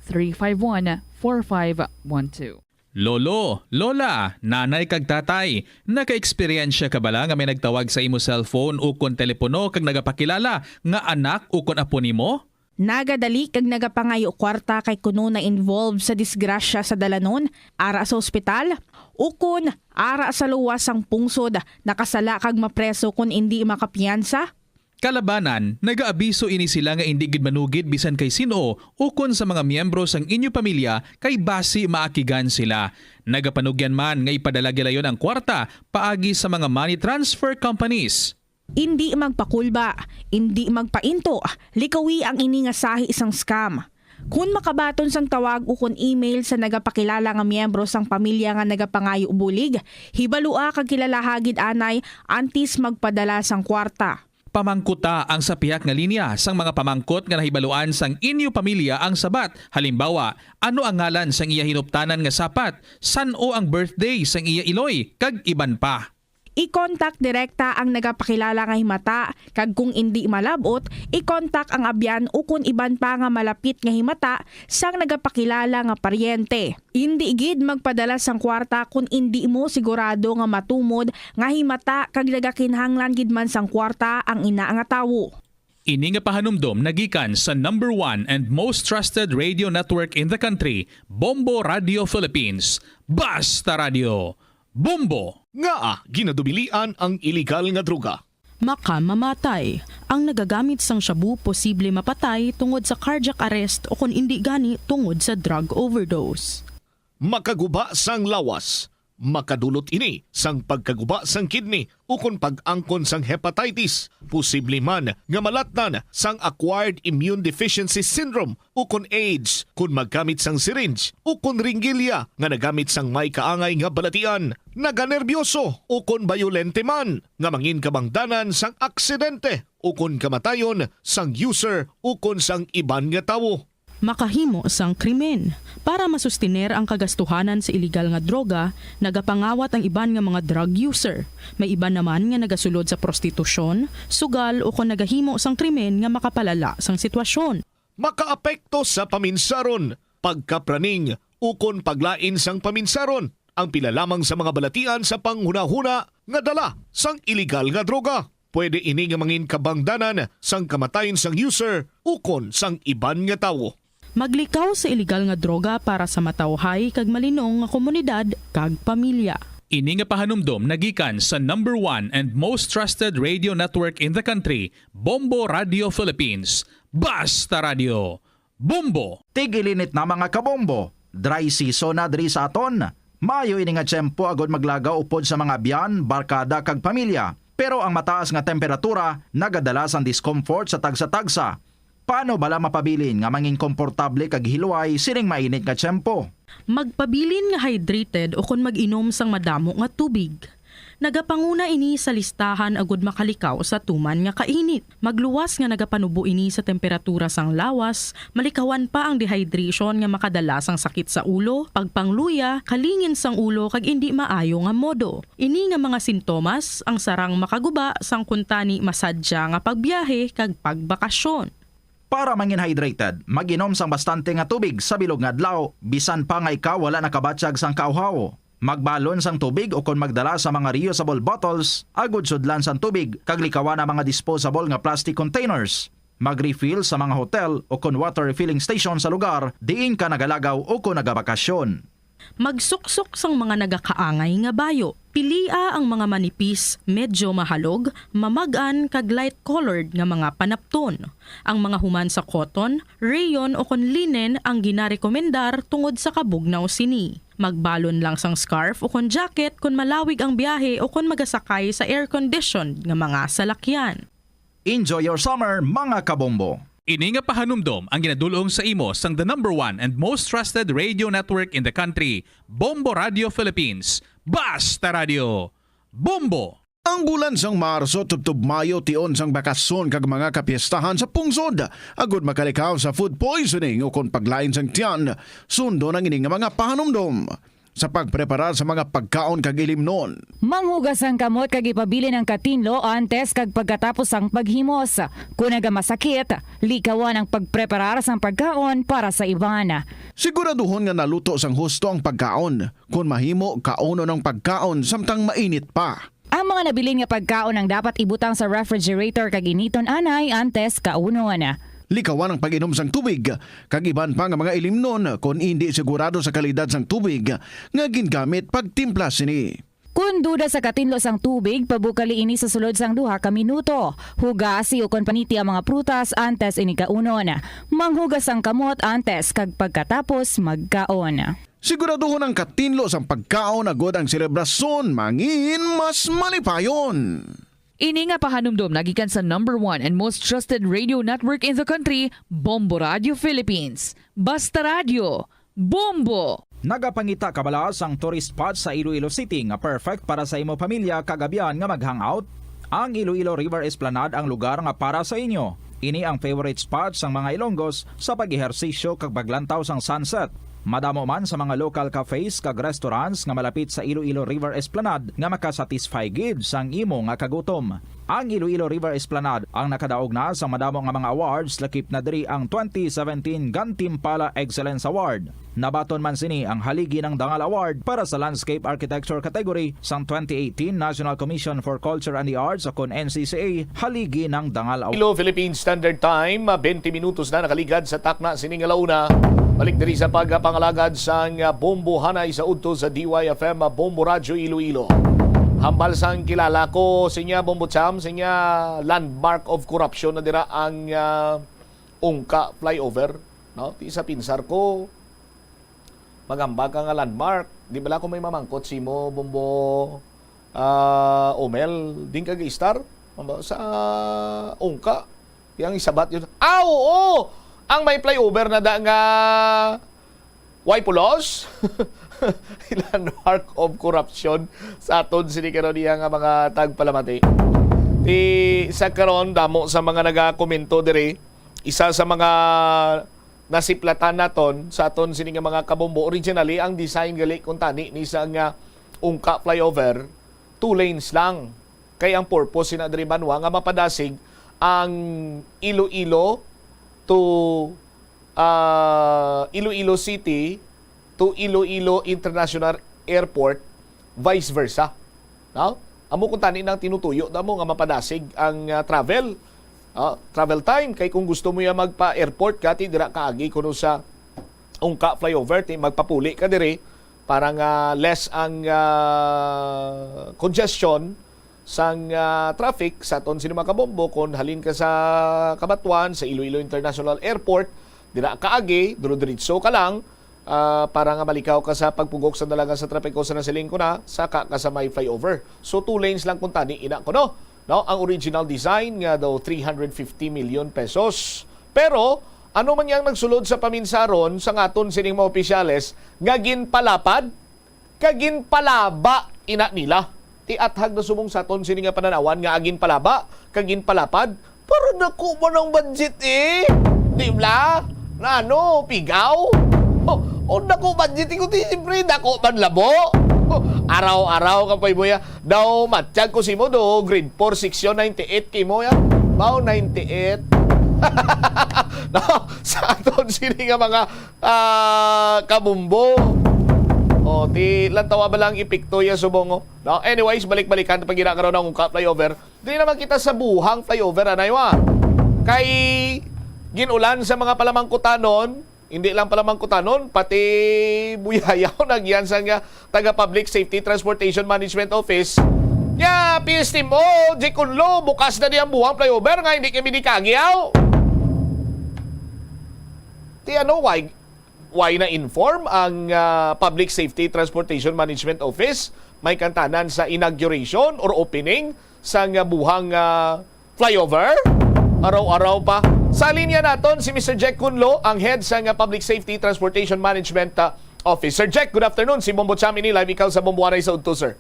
0966-351-4512. Lolo, lola, nanay kag tatay, naka-eksperyensya ka bala nga may nagtawag sa imo cellphone o kon telepono kag nagapakilala nga anak o kon apo nimo? Nagadali kag nagapangayo kwarta kay kuno na involved sa disgrasya sa dalanon, ara sa ospital, ukon ara sa luwas sang pungsod, nakasala kag mapreso kun hindi makapiyansa. Kalabanan, nagaabiso ini sila nga hindi gid manugid bisan kay sino ukon sa mga miyembro sang inyo pamilya kay basi maakigan sila. Nagapanugyan man nga ipadala gilayon ang kwarta paagi sa mga money transfer companies. Hindi magpakulba, hindi magpainto, likawi ang ini nga sahi isang scam. Kung makabaton sang tawag o kun email sa nagapakilala nga miyembro sang pamilya nga nagapangayo bulig, hibalua kag kilalahagid anay antis magpadala sang kwarta. Pamangkuta ang sapiak nga linya sang mga pamangkot nga nahibaluan sang inyo pamilya ang sabat. Halimbawa, ano ang ngalan sang iya hinuptanan nga sapat, san-o ang birthday sang iya iloy, kag iban pa. I-contact direkta ang nagapakilala nga himata, kag kung hindi malabot, i-contact ang abyan o kung iban pa nga malapit nga himata sang nagapakilala nga paryente. Hindi gid magpadala sang kwarta kung hindi mo sigurado nga matumod nga himata kag nagakinhanglan gid man sang kwarta ang ina nga tawo. Ini nga pahanumdom nagikan sa number 1 and most trusted radio network in the country, Bombo Radio Philippines. Basta Radio! Bombo! Nga ginadubilian ang iligal nga droga. Makamamatay. Ang nagagamit sang shabu posible mapatay tungod sa cardiac arrest o kung hindi gani tungod sa drug overdose. Makaguba sang lawas. Makadulot ini sang pagkaguba sang kidney o kung pag-angkon sang hepatitis. Posible man nga malatnan sang acquired immune deficiency syndrome o kung AIDS kung maggamit sang syringe o kung ringgilya nga nagamit sang may kaangay nga balatian. Naganerbiyoso o kung bayolente man nga mangin kabangdanan sang aksidente o kung kamatayon sang user o kung sang iban nga tawo. makahimo sang krimen. Para masustiner ang kagastuhanan sa iligal nga droga, nagapangawat ang iban nga mga drug user. May iba naman nga nagasulod sa prostitusyon, sugal o kung nagahimo sang krimen nga makapalala sang sitwasyon. Makaapekto sa paminsaron, pagkapraning, ukon paglain sang paminsaron, ang pila lamang sa mga balatian sa panghuna-huna nga dala sang iligal nga droga. Pwede ini nga mangin kabangdanan sang kamatayin sang user ukon sang iban nga tawo. Maglikaw sa iligal nga droga para sa matawhay kag malinong nga komunidad kag pamilya. Ini nga pahanumdom nagikan sa number 1 and most trusted radio network in the country, Bombo Radio Philippines. Basta Radio. Bombo! Tigilinit na mga kabombo. Dry season na diri sa aton. Mayo ini nga tiyempo agod maglagaw upod sa mga biyan, barkada kag pamilya. Pero ang mataas nga temperatura nagadala sang discomfort sa tagsa-tagsa. Paano bala mapabilin nga manging komportable kag hilway sining mainit nga tiyempo? Magpabilin nga hydrated o kung mag-inom sang madamo nga tubig. Nagapanguna ini sa listahan agud makalikaw sa tuman nga kainit. Magluwas nga nagapanubo ini sa temperatura sang lawas, malikawan pa ang dehydration nga makadala sang sakit sa ulo, pagpangluya, kalingin sang ulo kag indi maayo nga modo. Ini nga mga sintomas ang sarang makaguba sang kuntani masadya nga pagbiyahe kag pagbakasyon. Para mangin hydrated, mag-inom sang bastante nga tubig sa bilog nga adlaw, bisan pa nga ikaw wala nakabatsyag sang kauhaw. Magbalon sang tubig o kon magdala sa mga reusable bottles, agud sudlan sang tubig, kag likawan ang mga disposable nga plastic containers. Mag-refill sa mga hotel o kon water refilling station sa lugar, diin ka nagalagaw o kon nagabakasyon. Magsuksok sang mga nagakaangay nga bayo. Pilia ang mga manipis, medyo mahalog, mamagan kag light-colored nga mga panapton. Ang mga human sa cotton, rayon o kon linen ang ginarekomendar tungod sa kabugnaw sini. Magbalon lang sang scarf o kon jacket kung malawig ang biyahe o kung magasakay sa air-conditioned nga mga salakyan. Enjoy your summer, mga kabombo! Ini nga pahanumdom ang ginadulong sa imo sang the number 1 and most trusted radio network in the country, Bombo Radio Philippines. Basta Radio. Bombo! Ang bulan sang Marso tubtub Mayo tion sang bakasyon kag mga kapiestahan sa pungsod. Agud makalikaw sa food poisoning o kon paglain sang tiyan. Sundo nang ining nga mga pahanumdom sa pagpreparar sa mga pagkaon kag ilimnon. Manghugas ang kamot kag ipabilin ang katinlo antes kag pagkatapos ang paghimos. Kung nagamasakit, likawan ang pagpreparar sang pagkaon para sa iban. Siguraduhon nga naluto sang husto ang pagkaon. Kung mahimo, kauno ng pagkaon samtang mainit pa. Ang mga nabilin nga pagkaon ang dapat ibutang sa refrigerator kag initon anay antes kaunon. Likawan ang pag-inom sang tubig, kag iban pa nga mga ilimnon kung hindi sigurado sa kalidad sang tubig nga gingamit pagtimpla sini. Kung duda sa katinlo sang tubig, pabukali ini sa sulod sang 2 ka minuto. Hugasi o kon paniti ang mga prutas antes ini kaunon. Manghugas ang kamot antes kag pagkatapos magkaon. Siguraduhon ang katinlo sang pagkaon agod ang selebrasyon mangin mas malipayon. Ini nga pahanumdom nagikan sa number 1 and most trusted radio network in the country, Bombo Radio Philippines. Basta Radio. Bombo! Nagapangita kabalaas ang tourist spot sa Iloilo City nga perfect para sa imo pamilya kagabihan nga mag-hangout. Ang Iloilo River Esplanade ang lugar nga para sa inyo. Ini ang favorite spot sang mga Ilonggos sa pag-ehersisyo kag paglantaw sang sunset. Madamo man sa mga local cafes kag restaurants nga malapit sa Iloilo River Esplanade nga makasatisfy gid sang imo nga kagutom. Ang Iloilo River Esplanade ang nakadaog na sa madamo nga mga awards lakip na diri ang 2017 Gantimpala Excellence Award. Nabaton man sini ang haligi ng Dangal Award para sa Landscape Architecture category sang 2018 National Commission for Culture and the Arts o kon NCCA haligi ng Dangal Award. Hello Philippine Standard Time, 20 minutos na nakaligad sa takna sining alauna. Balik diri sa pagpangalagad sang Bombo Hanay sa udto sa DYFM Bombo Radio Iloilo. Hambal sang kilala ko sinya Bombo Cham, sinya landmark of corruption na dira ang Ungka flyover, no? Ti sa pinsar ko magambag nga landmark. Di bala ko may mamangkot si mo Bombo Omel din kag star sa Ungka. Yang isabat yun. Oo! Ang may flyover na da nga Waipulos. Landmark of corruption sa aton sinikaron niya nga mga tagpalamati. Sa karon damo sa mga nagakomento diri, isa sa mga nasiplatan naton sa aton sini nga mga kabombo. Originally ang design gali kun tani ni sa nga ungka flyover 2 lanes lang. Kay ang purpose sina diri banwa nga mapadasig ang Iloilo to Iloilo City to Iloilo International Airport, vice versa. No? Amo kung tani nang tinutuyo damo nga mapadasig ang travel. Travel time kay kung gusto mo ya magpa-airport ka ti dira kaagi kuno sa ungka flyover ti magpapuli ka diri para nga less ang congestion sang traffic sa aton sini mga kabombo kung halin ka sa Kabatuan sa Iloilo International Airport dira kaagi duro-diretso ka lang para nga malikaw ka sa pagpugok sa dalaga sa trapiko sa nasiling ko na saka ka sa may flyover. So 2 lanes lang kung tani ina ko no. No, ang original design nga daw 350 million pesos. Pero ano man yang nagsulod sa paminsaron sa ngaton sining mga opisyales nga ginpalapad kagin palaba ina nila. Ti athag na sumong sa aton sining nga pananawan nga agin palaba kagin palapad para dako man ang budget Di ba? Na ano, pigaw? O dako budget ko ti siyempre dako man labo. Araw-araw ka pa mo ya. Daw matiyag ko si mo do. Grade 4, section 98 kay mo ya. Bao 98. No, sa aton sini nga mga kabumbo. O, ti lantawa ba lang ipikto ya subongo. No? Anyways, balik-balikan pag ginakaroon ng ungka flyover. Di naman kita sa buhang flyover, anaywa. Kay ginulan sa mga palamangkutanon, hindi lang palamangkutanon, pati buyayaw nagyansan nga taga Public Safety Transportation Management Office. Ya, PST mo, Jekunlo, bukas na niyang buhang flyover nga hindi kami di kagyaw. Ti ano, why na inform ang Public Safety Transportation Management Office may kantanan sa inauguration or opening sa buhang flyover? Araw-araw pa. Sa linya naton si Mr. Jack Kunlo, ang head sa Public Safety Transportation Management Office. Sir Jack, good afternoon. Si Bombo Cham ini live ikaw sa Bomboanay sa Udto, sir.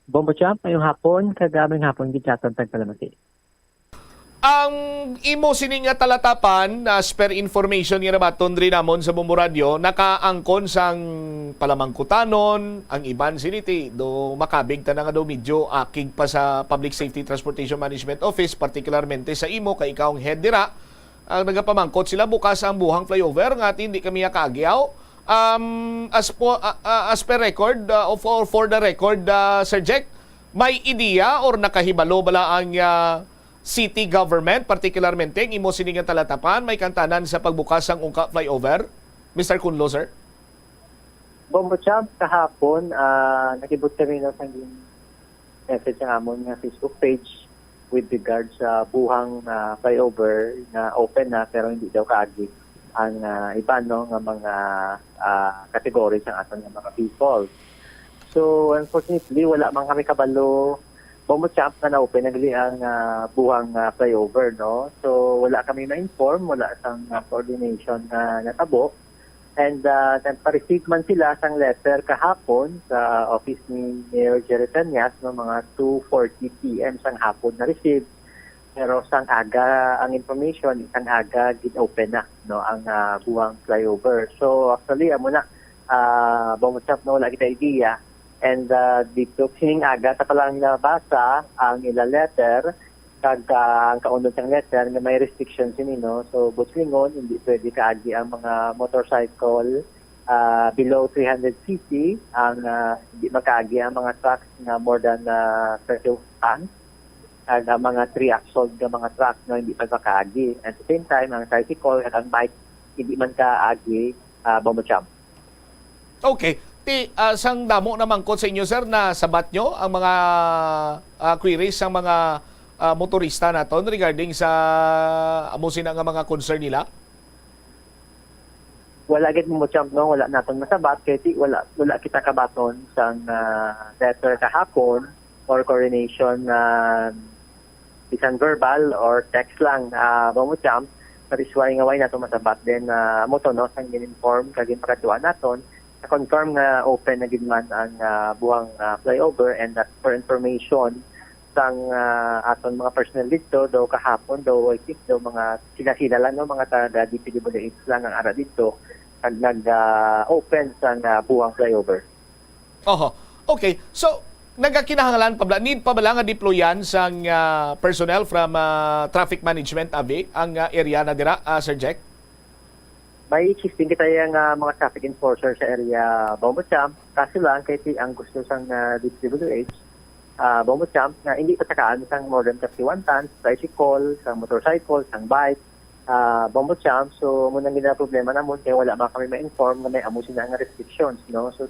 Bombo Cham, ngayong hapon, kagaming hapon, gichatan tagpalamati. Ang imo sining nga talatapan as per information nga nabaton diri namon sa Bombo Radio nakaangkon sang palamangkutanon ang iban siniti do makabig ta nga do medyo akig pa sa Public Safety Transportation Management Office particularmente sa imo kay ikaw ang head dira ang nagapamangkot sila bukas ang buhang flyover nga hindi kami kagyaw as per record for the record Sir Jack, may ideya or nakahibalo bala ang city government, particularmente ang imo sining nga talatapan, may kantanan sa pagbukas ng ungka flyover? Mr. Kunlo, sir? Bombo Cham, kahapon, nakibot kami na sa message ng amon nga Facebook page with regards sa buhang flyover na open na pero hindi daw kaagi ang iba no, nga mga categories ng aton nga mga people. So, unfortunately, wala man kami kabalo Bombo Champ na na-open nagli ang buhang flyover, no? So, wala kami ma-inform, wala sang coordination na natabo. And nagpa-receive man sila sang letter kahapon sa office ni Mayor Jerry Tanyas, no, mga 2:40 p.m. sang hapon na receive. Pero sang aga ang information, isang aga gin-open na, no, ang buhang flyover. So, actually, amo na, Bombo Champ, no, wala kita idea. And dito sining aga ta palang nabasa ang ila letter kag ang kaunod ng letter nga may restrictions ini, no. So butingon hindi pwede kaagi ang mga motorcycle below 300 cc ang hindi makaagi ang mga trucks na more than 30 tons ang mga 3-axle nga mga trucks no hindi pa makaagi. At the same time ang tricycle at ang bike hindi man kaagi Bombo Champ. Okay. Sang damo naman ko sa inyo, sir, na sabat nyo ang mga queries sa mga motorista naton regarding sa amusin nga mga concern nila? Wala gid mo champ, no, wala naton masabat kay wala kita kabaton sang letter kahapon or coordination isang verbal or text lang mo champ. That is why nga why naton masabat then mo to no sang inform kagin pagatuan naton confirm nga open na gid man ang buhang flyover and that for information sang aton mga personnel dito daw kahapon daw I think daw mga sila lang no mga taga DPWH lang ang ara dito kag nag-open sang buhang flyover. Oho. Okay. So, nagkakinahanglan pa ba? Need pa ba lang nga deployan sang personnel from traffic management AVI ang area na dira, Sir Jack? May existing kita yung mga traffic enforcer sa area Bombo-Champ. Kasi lang, kasi ang gusto sang DPWH, Bombo-Champ, na hindi patakaan sang more than 31 tons, tricycle, sang motorcycle, sang bike, Bombo-Champ. So, muna nila problema naman, kaya wala man kami ma-inform na may amusin na nga restrictions. No? So,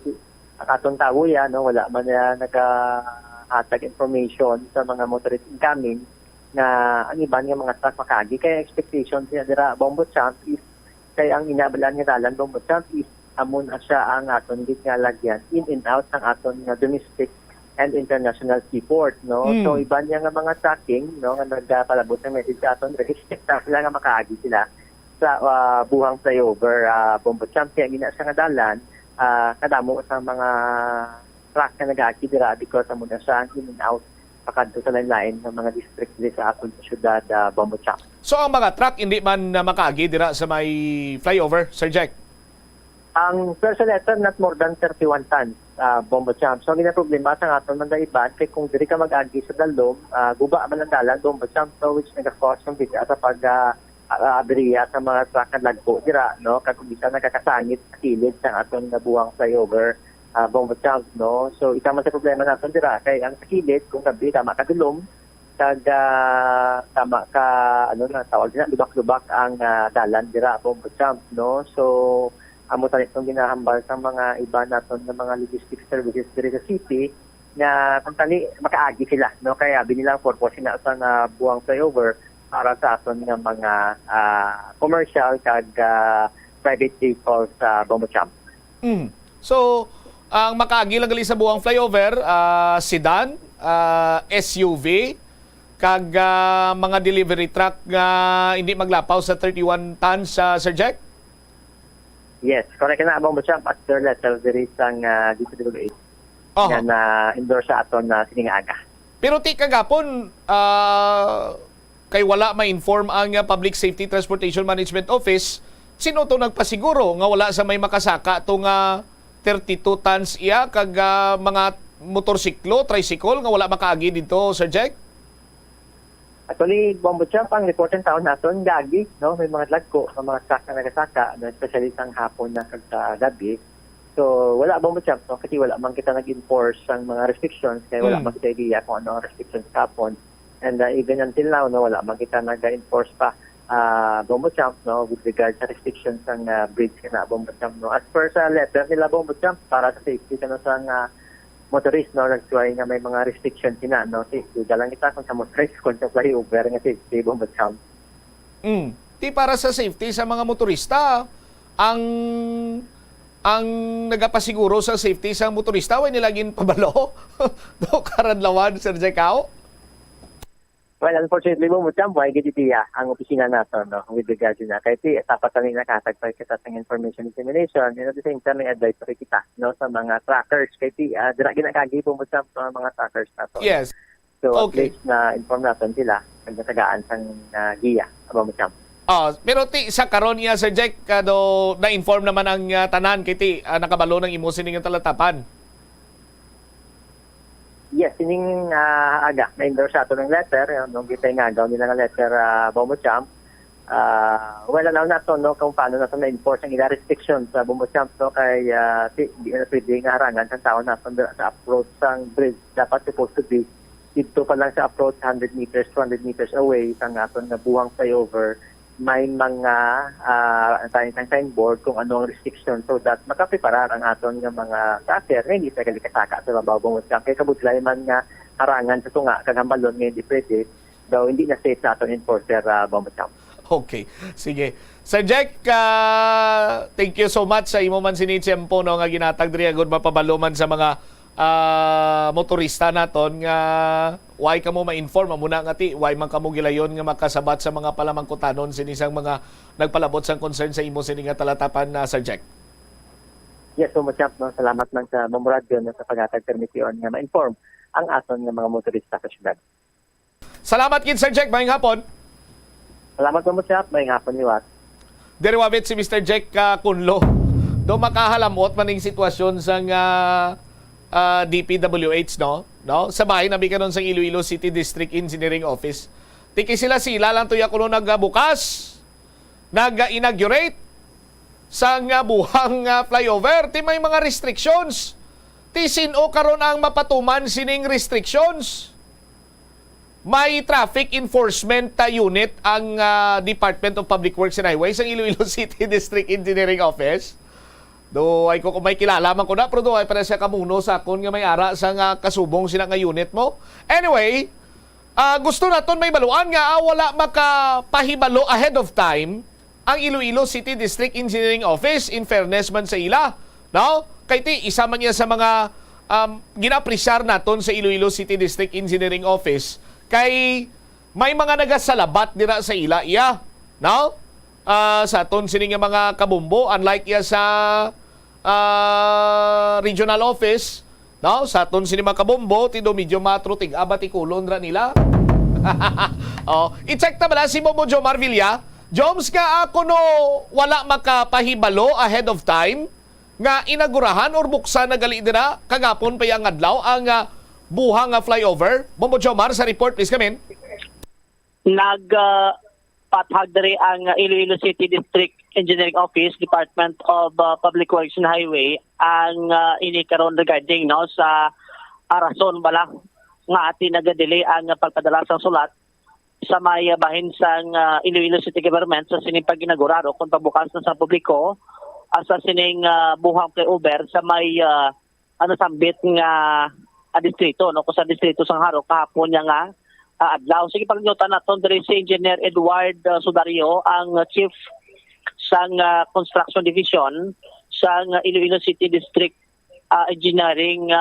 ang atong tao yan, no? Wala man na nag-hatag information sa mga motorist incoming na ang iban nga mga truck makagi. Kaya expectation siya dira Bombo-Champ is kaya ang inabalaan nga dalan Bombo-Champ is amon siya ang aton git nga lagyan in and out ng aton nga domestic and international seaport, no. So iban niya nga mga tracking, no, nga nagpalabot ng message sa aton restrict sila nga makaagi sila sa buhang flyover Bombo-Champ. Kaya gina siya nga dalan kadamo sa mga truck nga nag-aagi dira because amon siya ang in and out pakadto sa lain ng mga district dito sa aton syudad Bombo-Champ. So ang mga truck hindi man makaagi dira sa may flyover, Sir Jack? Ang first letter not more than 31 tons, Bombo-Champ. So ang problema sa aton man iban kay kung diri ka mag-agi sa dalom, guba man ang dalan Bombo-Champ, so which nag-cause ng bigla sa pag-aberya sa mga truck na lagpo dira, no, kag kung bisa nakakasangit sa kilid sa aton nga buwang flyover Bombo-Champ, no. So isa man sa problema naton dira kay ang kilid kung gabi tama ka dulom kag tama ka tawag na lubak-lubak ang dalan dira Bombo-Champ, no. So amo tani itong ginahambal sa mga iba naton ng mga logistic services diri sa city na kung tani makaagi sila, no, kaya binilang purpose na sa buwang flyover para sa aton nga mga commercial kag private vehicles sa Bombo-Champ. So ang makaagi lang gali sa buwang flyover, sedan, SUV, kag mga delivery truck nga hindi maglapaw sa 31 tons, Sir Jack? Yes, correct na Bombo-Champ at their letter diri sang DPWH. Na endorse sa aton na siningaga. Pero ti kagapon kay wala ma-inform ang Public Safety Transportation Management Office, sino to nagpasiguro nga wala sa may makasaka to nga 32 tons iya kag mga motorsiklo, tricycle nga wala makaagi dito, Sir Jack? Actually, Bombo-Champ, ang reporting taon naton gagi, no, may mga lagko, mga truck na nagasaka, no, especially sang hapon na kag gabi. So wala Bombo-Champ, no, kasi wala man kita nag-enforce ang mga restrictions, kaya wala man kita idea kung ano ang restrictions hapon. And even until now, no, wala man kita nag-enforce pa Bombo-Champ, no, with regard sa restrictions ng bridge na Bombo-Champ, no. As per sa letter nila Bombo-Champ, para sa safety ka sa motorist, no, nagsuway nga may mga restrictions sina, no, safety. Dalang kita kung sa motorist, kung sa flyover nga safety Bombo-Champ. Di para sa safety sa mga motorista, ang nagapasiguro sa safety sa motorista, way nilagin pabalo do karadlawan, Sir Jekao? Well, unfortunately, Bombo-Champ, why gitiya ang opisina nato, no, with regard na. Kaya dapat kami nakatagpay kita sa information dissemination, and at the same time, advisory kita, no, sa mga trackers. Kaya dira ginakagi Bombo-Champ sa mga trackers nato. Yes. So, at least na inform natin sila pag natagaan sang giya sa Bombo-Champ. Pero sa karon niya, Sir Jack, na-inform naman ang tanan kay nakabalo ng imo sining talatapan. Yes, sining aga na-endorse ato ng letter, nung kita nga daw nila ng letter Bombo-Champ. Wala na nato, no, kung paano nato na-enforce ang ila restrictions sa Bombo-Champ, no, kay hindi na pwede nga harangan sa tao nato sa approach sang bridge. Dapat supposed to be dito pa lang sa approach 100 meters, 200 meters away sa aton na buwang flyover. May mga signboard kung ano ang restriction so that makapreparar ang aton nga mga tracker nga hindi sa kalikasaka sa babaw Bombo-Champ. Kaya kabutlay man nga harangan sa tunga kagambalon nga hindi pwede daw hindi na safe sa aton enforcer Bombo-Champ. Okay, sige. Sir Jack, thank you so much sa imo man sinitsempo, no, nga ginatag diri agud mapabaluman sa mga motorista naton nga why kamo ma-inform muna nga ti why man kamo gilayon nga makasabat sa mga palamangkutanon sinisang mga nagpalabot sang concern sa imo sini nga talatapan na Sir Jack. Yes, Bombo-Champ, no, salamat lang sa Bombo Radio, no, sa paghatag permisyon nga ma-inform ang aton nga mga motorista sa syudad. Salamat kid Sir Jack, mayong hapon. Salamat po mo siya. May hapon liwat. Deriwabit si Mr. Jack Kunlo. Do makahalamot maning sitwasyon sa DPWH no? Sa bahay nabi kanon sa Iloilo City District Engineering Office. Tiki sila lang tuya kuno nagbukas. Nag-inaugurate sa buhang flyover. Ti may mga restrictions. Ti sino karon ang mapatuman sining restrictions. May traffic enforcement unit ang Department of Public Works and Highways ang Iloilo City District Engineering Office. Do ay ko kung may kilala man ko na pero do ay para siya kamuno sa akon nga may ara sa kasubong sila nga unit mo. Anyway, gusto naton may baluan nga wala makapahibalo ahead of time ang Iloilo City District Engineering Office in fairness man sa ila. No? Kay ti isa man niya sa mga ginapresyar naton sa Iloilo City District Engineering Office kay may mga nagasalabat dira sa ila iya, no? Sa aton sini nga mga kabumbo, unlike iya sa regional office, no? Sa aton sini mga kabumbo tido medyo matruting abati kulon ra nila. I-check ta bala si Bobo Jomar Villa. Joms ka ako no wala makapahibalo ahead of time nga inagurahan or buksan na gali dira kagapon pa yang adlaw ang buhang flyover. Bombo Jomar sa report please come in. Pathag diri ang Iloilo City District Engineering Office, Department of Public Works and Highway ang inikaron regarding no sa rason bala nga ati nagadili ang pagpadala sa sulat sa may bahin sang Iloilo City Government sa sining paginagurado kung pabukas na sa publiko sa sining buhang flyover sa may sambit nga distrito no ko sa distrito sang Haro kahapon niya nga adlaw. Sige pagnyutan naton diri si Engineer Edward Sudario ang chief sang construction division sang Iloilo City District Engineering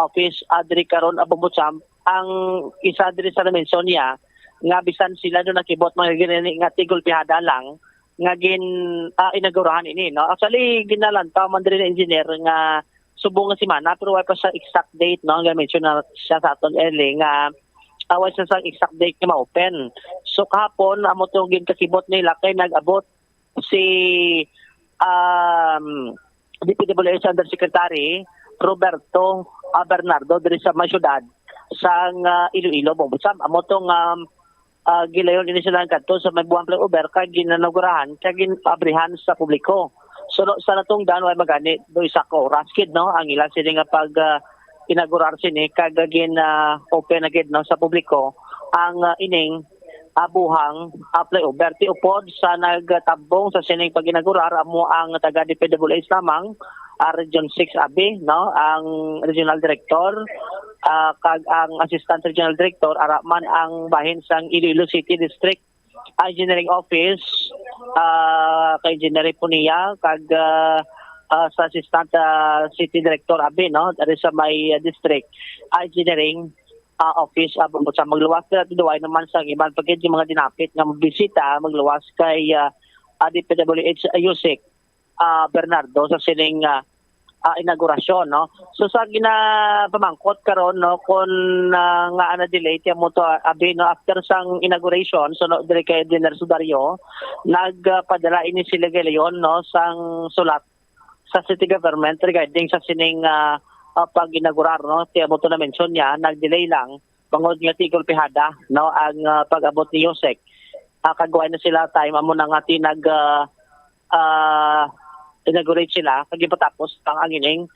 Office adri karon Abombotsam. Ang isa diri sa mention niya nga bisan sila do nakibot mga ginani nga tigol pihada lang nga inagurahan ini no. Actually ginalanta man diri na engineer nga subong nga semana pero wala pa sa exact date no nga mention na siya sa aton early nga wala sa exact date nga ma-open. So kahapon amo tong ginakibot nila kay nag-abot si DPWH Undersecretary Roberto Bernardo diri sa may syudad sang Iloilo Bombotsam. Amo tong gilayon din sila kadto sa may buwang flyover kay ginanagurahan kay ginapabrihan sa publiko. So sa natong daan way magani do isa ka oras kid no ang ila sini nga pag inaugurar sini kag open agad no sa publiko ang ining buhang flyover ti upod sa nagtabong sa sining pag inaugurar amo ang taga DPWH lamang Region 6 Abi no ang Regional Director kag ang Assistant Regional Director araman ang bahin sang Iloilo City District Engineering Office kay Engineer Punia kag sa Assistant City Director Abi no dari sa may district engineering office sa magluwas na duway naman sa ibang pagkid yung mga dinapit nga bisita magluwas kay DPWH Yusek Bernardo sa sining inaugurasyon no. So sa ginapamangkot karon no kun nga ana delay ti mo to abi no after sang inauguration so no dire kay Engineer Sudario nagpadala ini sila galeyon no sang sulat sa city government regarding sa sining pag-inaugurar no ti mo to na mention niya nag-delay lang bangod nga tigol pihada no ang pag-abot ni Yosek kagaway na sila time amo na nga tinag inaugurate sila kag patapos ang ining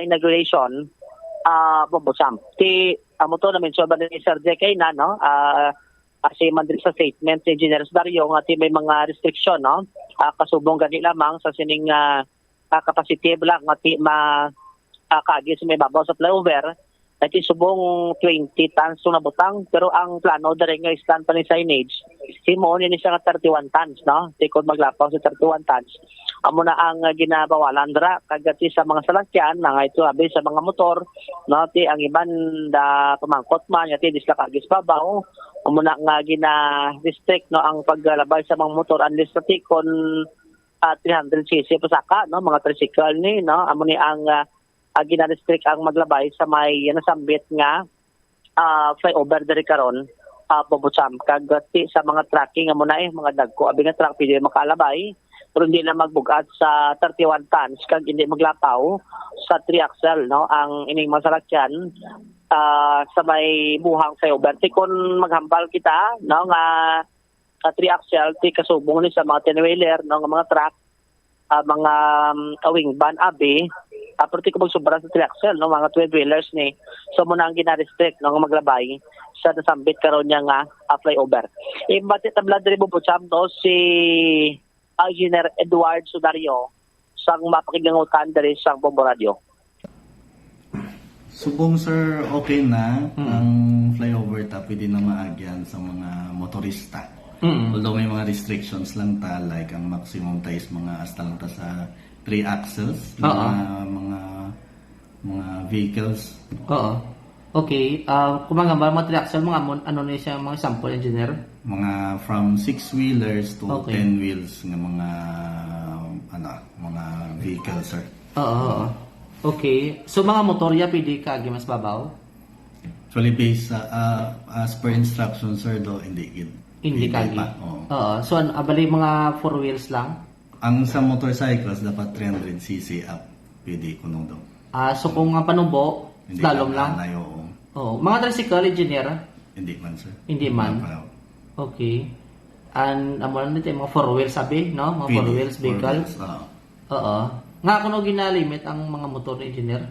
inauguration Bombotsam. Ti amo to na mention ba ni Sir Jekay na no kasi mandiri sa statement si Engineer Dario nga ti may mga restriction no kasubong gani lamang sa sining capacity lang nga ti kaagi sa may babaw sa flyover at subong 20 tons na butang pero ang plano dere nga stand pa ni signage himo ni siya nga 31 tons no tikod maglapaw sa 31 tons amo na ang ginabawalan dra kagati sa mga salakyan nga ito abi sa mga motor no ti ang iban da pamangkot man ati disla kagis babaw amo na nga gina-restrict no ang paglalabay sa mga motor unless ti kon 300cc pasaka no mga tricycle ni no amo ni ang gina-restrict ang maglabay sa may nasambit nga flyover diri karon Bobotsam kag sa mga tracking amo na mga dagko abi nga truck pwede makalabay pero hindi na magbugat sa 31 tons kag hindi maglapaw sa 3 axle no ang ining masalakyan sa may buhang flyover kun maghambal kita no nga 3 axle ti kasubong ni sa mga 10-wheeler no nga mga truck mga wing van abi perti ko magsubra sa 3 axle no mga 12-wheelers ni so mo na ang gina-restrict no nga maglabay sa nasambit karon niya nga flyover ibati tabla diri Bobotsam no si Engineer Edward Sudario sang mapakiglangutan diri sa Bombo Radio. Subong sir, okay na ang flyover ta pwede na maagyan sa mga motorista. Although may mga restrictions lang ta like ang maximum ta is mga hasta lang ta sa 3 axles mga vehicles. Oo. Okay, kung mga mga 3 axle mga ano na siya mga sample engineer? Mga from 6-wheelers to 10 wheels nga mga vehicles sir. Oo. Okay. So mga motorya pwede ka mas babaw? Actually based as per instructions sir do hindi kagi. Oo. So abali mga 4 wheels lang? Ang sa motorcycles dapat 300cc up pwede kuno daw. So kung panubo, slalom lang? Oo. Mga tricycle engineer? Hindi man sir. Hindi man? Okay. And amo na nito mga 4 wheels sabi, no? Mga 4 wheels vehicles. Oo. Nga kuno ginalimit ang mga motor engineer?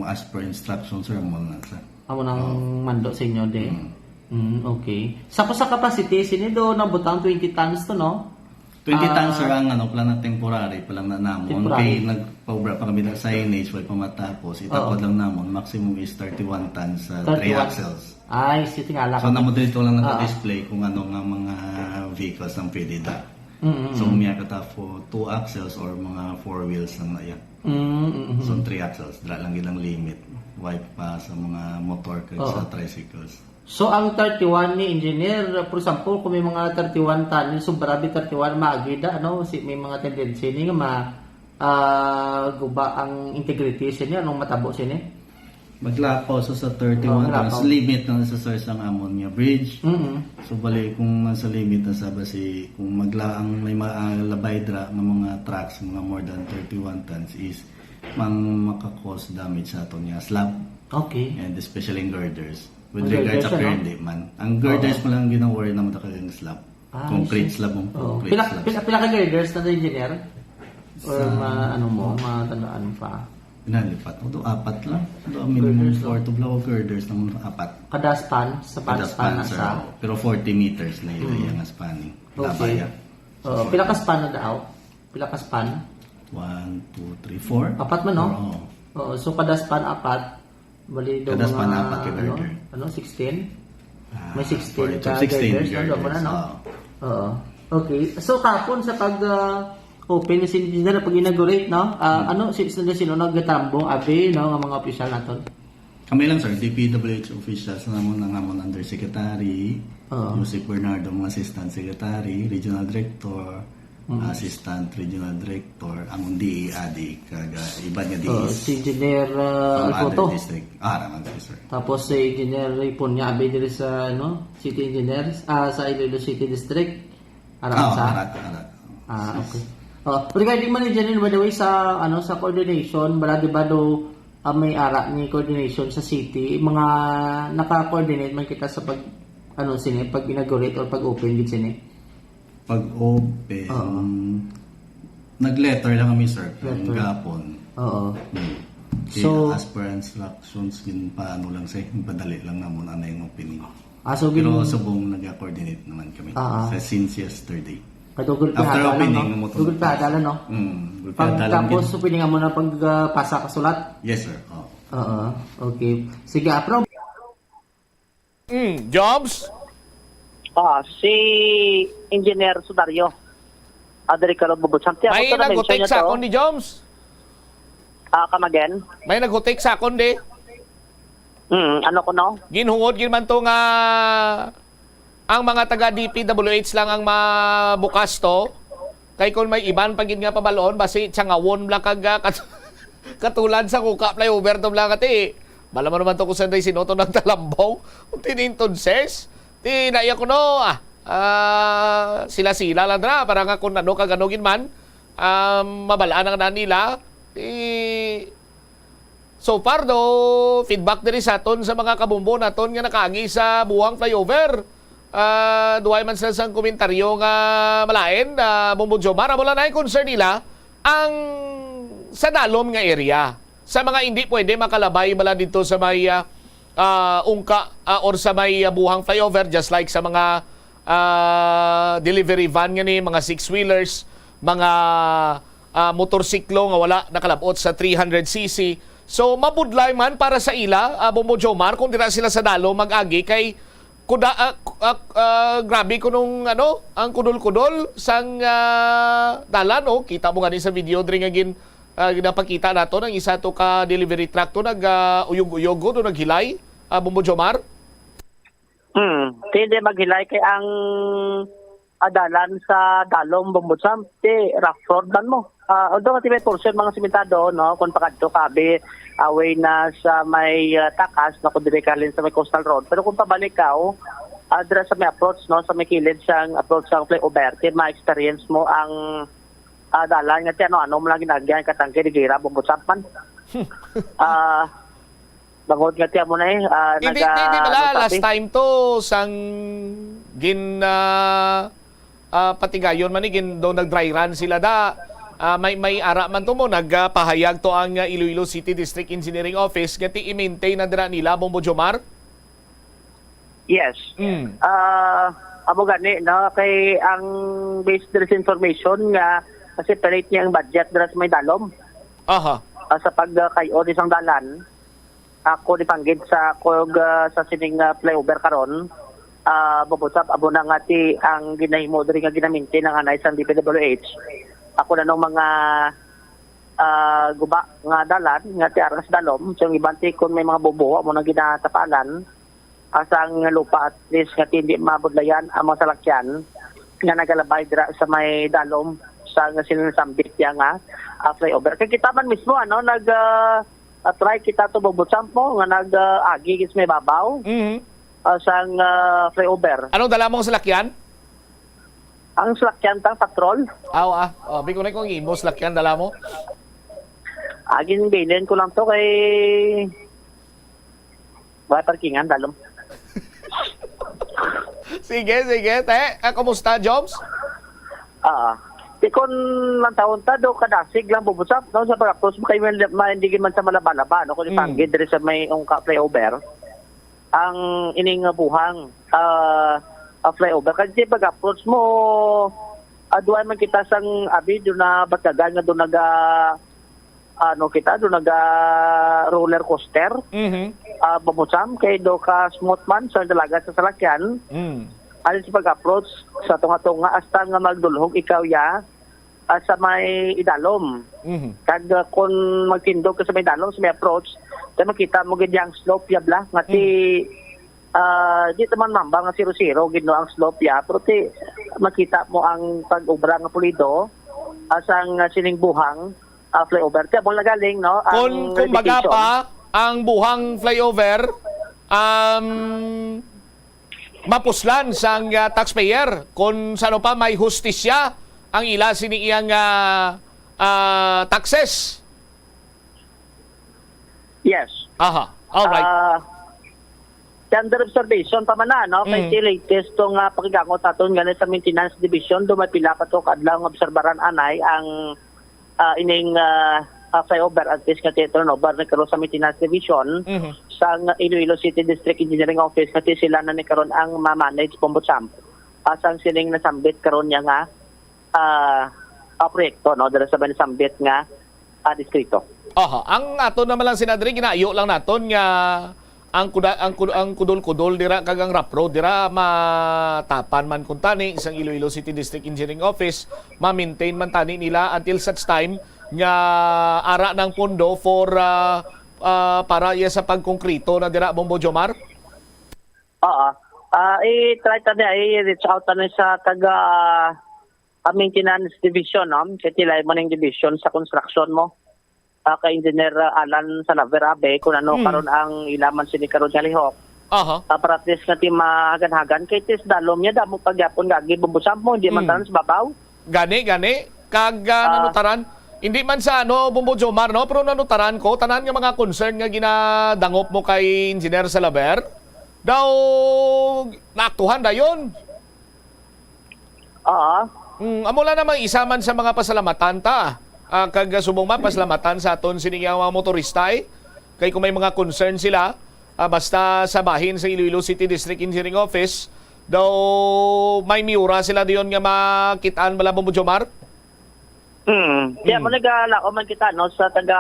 As per instructions sir mo na sir. Amo nang mando sa inyo de. Okay. Sa capacity sinido na butang 20 tons to no? 20 tons sir ang plan na temporary pa lang na namon. Kay nagpaubra pa kami ng signage wala pa matapos. Itapod lang namon. Maximum is 31 tons sa 3 axles. Ay, tingala so namon dito lang naka-display kung ano nga mga vehicles ang pwede da. So umiya ka for 2 axles or mga 4 wheels lang na yan. So 3 axles, dra lang ilang limit. Wipe pa sa mga motor kag sa tricycles. So ang 31 ni engineer, for example, kung may mga 31 ton, sobrabi 31 maagida ano, may mga tendency ni nga guba ang integrity niya nung matabo siya Maglapaw sa 31 tons, limit na sa source ng ammonia bridge. So bali kung nasa limit na sa basi, kung maglaang may malabay dra ng mga trucks, mga more than 31 tons is makakause damage sa ato niya slab. Okay. And especially in girders. With regards sa hindi man. Ang girders mo lang gina-worry na matakagang slab. Concrete slab mo. Pila ka girders na engineer? Or matandaan pa? Pinalipat. O, 4 lang. Minimum 4 to blow girders naman 4. Kada span? Sa span na sa? Pero 40 meters na yung spanning. Okay. Pila ka span na daw? Pila ka span? 1, 2, 3, 4. 4 man no? So kada span 4. Bali do kada span 4 ka girder. 16? May 16 ka 16 girders. Oo. Okay. So kapon sa pag open na sinigil pag inaugurate no? Sino naggatambong abi no nga mga opisyal naton? Kami lang sir, DPWH officials namon ng amon undersecretary, Joseph Bernardo mga assistant secretary, regional director, assistant regional director, amon DEAD kaga iba niya DES. Si Engineer Alcoto. Naman sir. Tapos si Engineer Ipon niya abi diri sa City Engineers sa Iloilo City District. Arat. Okay. Regarding management by the way sa sa coordination, bala di ba do may ara ni coordination sa city, mga naka-coordinate man kita sa pag pag inaugurate or pag open gid sini. Pag open nag-letter lang kami sir ng gapon. So as per instructions gin paano lang sa padali lang namon ana yung opinion. Pero subong nag-coordinate naman kami since yesterday. Google After opening no? Google Pay hadala no? Tapos pwede nga mo na pagpasa ka sulat? Yes sir. Okay. Sige, approve. Jobs? Si Engineer Sudario. Adri ka Bobotsam. May nag-take sa akon ni Joms? Come again? May nag-take sa akon di? Ano ko no? Ginhungod gin man to nga ang mga taga DPWH lang ang mabukas to. Kay kung may iban pagin nga pabaloon basi tiyangawon lang katulad sa kuka flyover to lang ati. Bala mo naman to kung saan sinoto ng talambong. Kung tininton ses. Ti naiya ko no, sila-sila lang na, para nga kung ano kaganugin man, mabalaan ang nila. So far do, feedback diri sa aton sa mga kabumbo naton nga nakaagi sa buhang flyover. Duhay man sila sang komentaryo nga malain, Bombo Jomar, wala na yung concern nila ang sa dalom nga area. Sa mga hindi pwede makalabay bala dito sa may ungka or sa may buhang flyover, just like sa mga delivery van nga ni, mga six-wheelers, mga motorsiklo nga wala nakalabot sa 300cc. So mabudlay man para sa ila, Bombo Jomar, kung dira sila sa dalo mag-agi kay kuda grabe ko nung ang kudol-kudol sang dalan kita mo gani sa video diri nga ginapakita nato ng isa to ka delivery truck to uyog-uyog do naghilay, Bombo Jomar. Hindi maghilay kay ang adalan sa dalom Bombo Jam, rough road man mo. Although kasi may portion mga simentado, no, kung pakadto kabi away na sa may takas, no, kung direkalin sa may coastal road. Pero kung pabalik ka, dira sa may approach, no, sa may kilid siyang approach sa flyover, ma-experience mo ang dalan nga ano mo lang ginagyan katangke di gira Bombo Jam man. Bangod nga mo na Hindi bala, last time to sang patigayon man gin do nag-dry run sila da. May ara man to mo nagpahayag to ang Iloilo City District Engineering Office gati i-maintain na dira nila, Bombo Jomar. Yes. Amo gani no, kay ang based sa information nga kasi palit niya ang budget dira sa may dalom. Aha. Sa pagkayo isang dalan, ako dipanggid sa sa sining flyover karon. Babusap abo na nga ti ang ginahimo diri nga ginaminti ng anay sa DPWH. Ako na nung mga guba nga dalan nga ti aras dalom, so ibanti kung may mga bubuho mo na ginatapalan asang lupa at least nga hindi mabudlayan ang mga salakyan nga nagalabay dira sa may dalom sa nga sinasambit ya nga flyover. Kaya kita man mismo try kita to Babusap mo nga nag-agi gis may babaw. Sang flyover. Anong dala mong salakyan? Ang salakyan tang patrol. Biko na kong imo salakyan dala mo. Agin bilin ko lang to kay parkingan dalom. Sige. Te, kumusta, Jobs? Di kon lang taon ta do kadasig lang Babusap no sa pagapos kay maindigin man sa malabalaba no kun ipanggid diri sa may ungka flyover. Ang ining buhang flyover kasi pag-approach mo duay man kita sang abi do na batagan nga do naga roller coaster. Bamusam kay do ka smooth man sa dalaga sa salakyan. Alin sa pag-approach sa tunga-tunga hasta nga magdulhog ikaw sa may idalom. Kag kung magtindog ka sa may idalom sa may approach, tayo makita mo gid yang slope ya bla nga di man mamba nga 0-0 gid no ang slope ya, pero makita mo ang pag-obra nga pulido asang sining buhang flyover. Kaya mo nagaling no ang kung baga pa ang buhang flyover mapuslan sang taxpayer kung sano pa may hustisya ang ila siniyang taxes. Yes. Aha. All right. Under observation pa man no kay latest tong pakigangot aton nga sa maintenance division do may pila pa to kadlaw obserbaran anay ang ining flyover at least nga turnover na karon sa maintenance division sa Iloilo City District Engineering Office kasi sila na ni karon ang ma-manage Bombochamp asang sining nasambit karon niya nga proyekto no dira sa nasambit nga distrito. Ang ato naman lang sinadri ginaayo lang naton nga ang kudol-kudol dira kagang rough road dira matapan man kun tani isang Iloilo City District Engineering Office ma-maintain man tani nila until such time nga ara ng pondo for para sa pagkonkrito na dira, Bombo Jomar. I-try tani i-reach out tani sa taga maintenance division no kasi maning division sa construction mo. Kay Engineer Alan Salaverabe kung ano karon ang ilaman sini karon nga lihok Aha. Para at least nga ti mahagan-hagan kay tis dalom niya damo pagyapon gagi bumbusam mo hindi man tanan sa babaw. Gani. Kag nanutaran. Hindi man sa Bumbo Jomar, no? Pero nanutaran ko, tanan nga mga concern nga ginadangop mo kay Engineer Salaber, daw naaktuhan da yun. Amo lang namang isa man sa mga pasalamatan ta. Kag subong man pasalamatan sa aton sining mga motorista kay kung may mga concern sila, basta sa bahin sa Iloilo City District Engineering Office, daw may miura sila diyon nga makitaan bala Bumbo Jomar. Kaya mo nagalako man kita no sa taga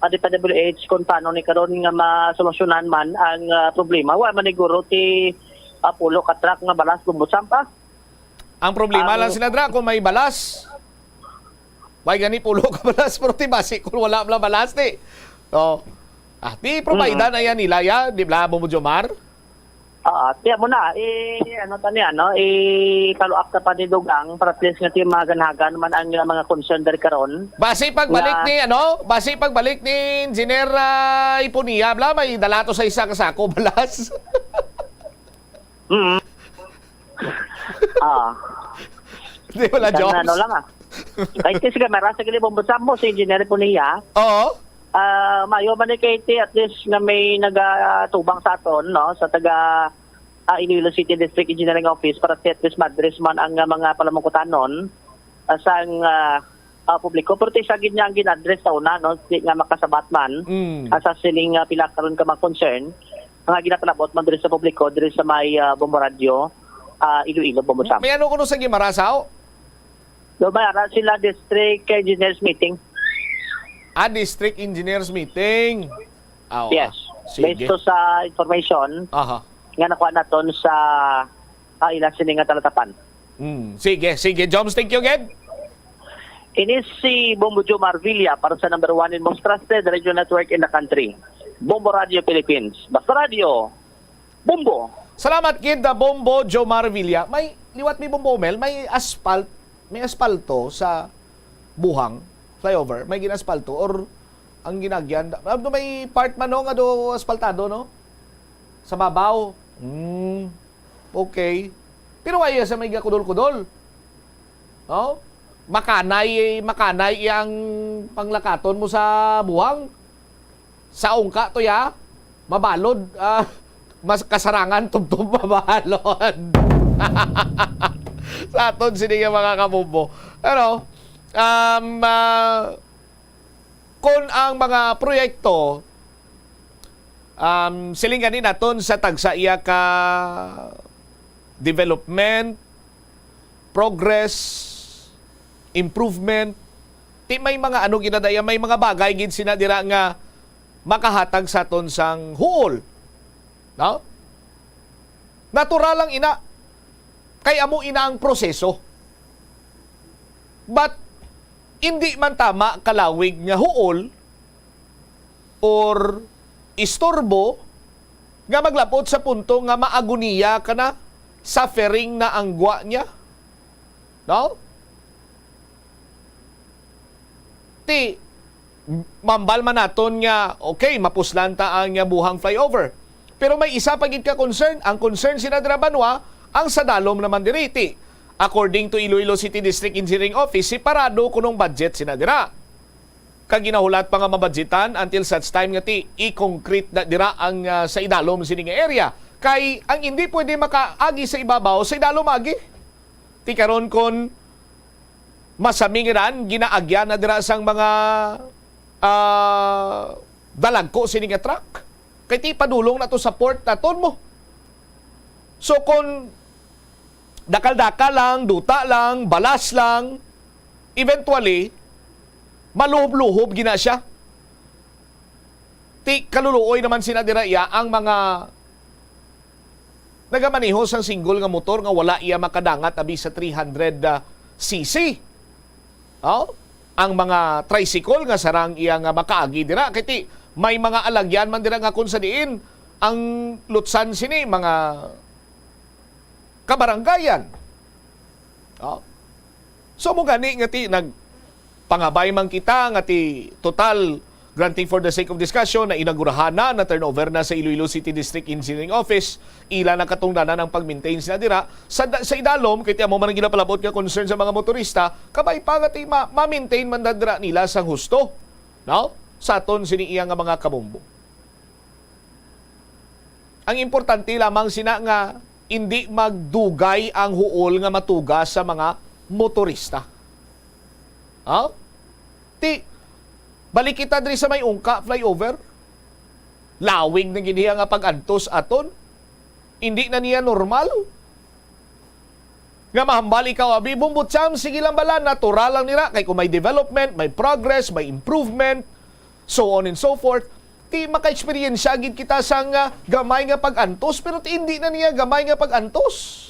DPWH kung paano ni karon nga masolusyonan man ang problema. Wa man siguro ti pulo ka truck nga balas bumbusam pa. Ang problema lang sinadra kung may balas. May gani pulo ka balas pero ti basi kung wala balas ti. Di provide na yan nila ya, di ba Bumbo Jomar? Tiya mo na, follow up ka pa ni Dugang para at least nga ti maganhagan man ang mga concern dari karon. Basi pagbalik ni Engineer Ipunia, bla may dalato sa isa kasako balas. Di wala jokes. Ano lang Kahit kasi kamera sa gili bumbusam mo si Engineer Ipunia. Oo. Mayo man ni Katie at least nga may nagatubang sa aton no sa taga Iloilo City District Engineering Office para at least madres man ang mga palamungkutanon sang publiko pero sa gid niya ang ginadress sa una no nga makasabat man sa siling pila karon ka mga concern nga ginapalabot man diri sa publiko diri sa may Bombo Radio Iloilo Bombo Sam. May ano kuno sa Gimarasaw? Do ba sila district engineers meeting? District Engineers Meeting. Yes. Based to sa information nga nakuha naton sa ilang sining nga talatapan. Sige. Joms, thank you again. Inis si Bombo Jomar Villa para sa number 1 and most trusted radio network in the country. Bombo Radio Philippines. Basta Radio. Bombo. Salamat kid Bombo Jomar Villa. May liwat mi Bombo Mel, may aspalto sa buhang flyover, may ginaspalto or ang ginagyan. May part man nga do aspaltado, no? Sa babaw. Okay. Pero ay sa may gakudol-kudol. Oh? Makanay ang panglakaton mo sa buhang. Sa ungka to ya. Mabalod. Mas kasarangan tubtub mabalod. Sa aton sining mga kabumbo. Ano? Kung ang mga proyekto silinganin naton sa tagsa iya ka development, progress, improvement, ti may mga ginadaya, may mga bagay gid sinadira nga makahatag sa aton sang huol. No? Natural lang ina. Kay amo ina ang proseso. But hindi man tama kalawig nga huol or istorbo nga maglapot sa punto nga maaguniya ka na suffering na ang gwa niya. No? Ti mambal man naton nga okay, mapuslanta ang buhang flyover. Pero may isa pa gid ka concern. Ang concern sinadra banwa ang sadalom naman diri. Ti according to Iloilo City District Engineering Office, separado kunong budget sinadira. Kag ginahulat pa nga mabudgetan until such time nga ti i-concrete na dira ang sa idalom sining area. Kay ang hindi pwede makaagi sa ibabaw, sa idalom agi. Ti karon kon masamingiran ginaagyan na dira sang mga dalagko sining truck. Kay ti padulong na to sa port naton mo. So kon dakal-dakal lang, duta lang, balas lang, eventually, maluhob-luhob gina siya. Ti kaluluoy naman sinadira iya ang mga nagamaneho sang single nga motor nga wala iya makadangat abi sa 300 cc. Ang mga tricycle nga sarang iya nga makaagi dira. Kiti may mga alagyan man dira nga kun sa diin ang lutsan sini mga kabaranggayan. So mo gani nga ti nagpangabay man kita nga ti total granting for the sake of discussion na inagurahan na turnover na sa Iloilo City District Engineering Office. Ila na katungdanan ang pag-maintain sila dira. Sa idalom, kaya mo man ang ginapalabot nga concern sa mga motorista, kabay pa nga ma-maintain man dira nila sang husto. No? Sa aton siniiya nga mga kabumbo. Ang importante lamang sina nga hindi magdugay ang huol nga matugas sa mga motorista. Balik kita diri sa may ungka flyover. Lawig na giniya nga pag-antos aton. Hindi na niya normal. Nga mahambal ikaw abi bumbutsam, sige lang bala, natural lang nila. Kay kung may development, may progress, may improvement, so on and so forth. Ti maka-experience agad kita sa nga gamay nga pag-antos, pero ti hindi na niya gamay nga pag-antos.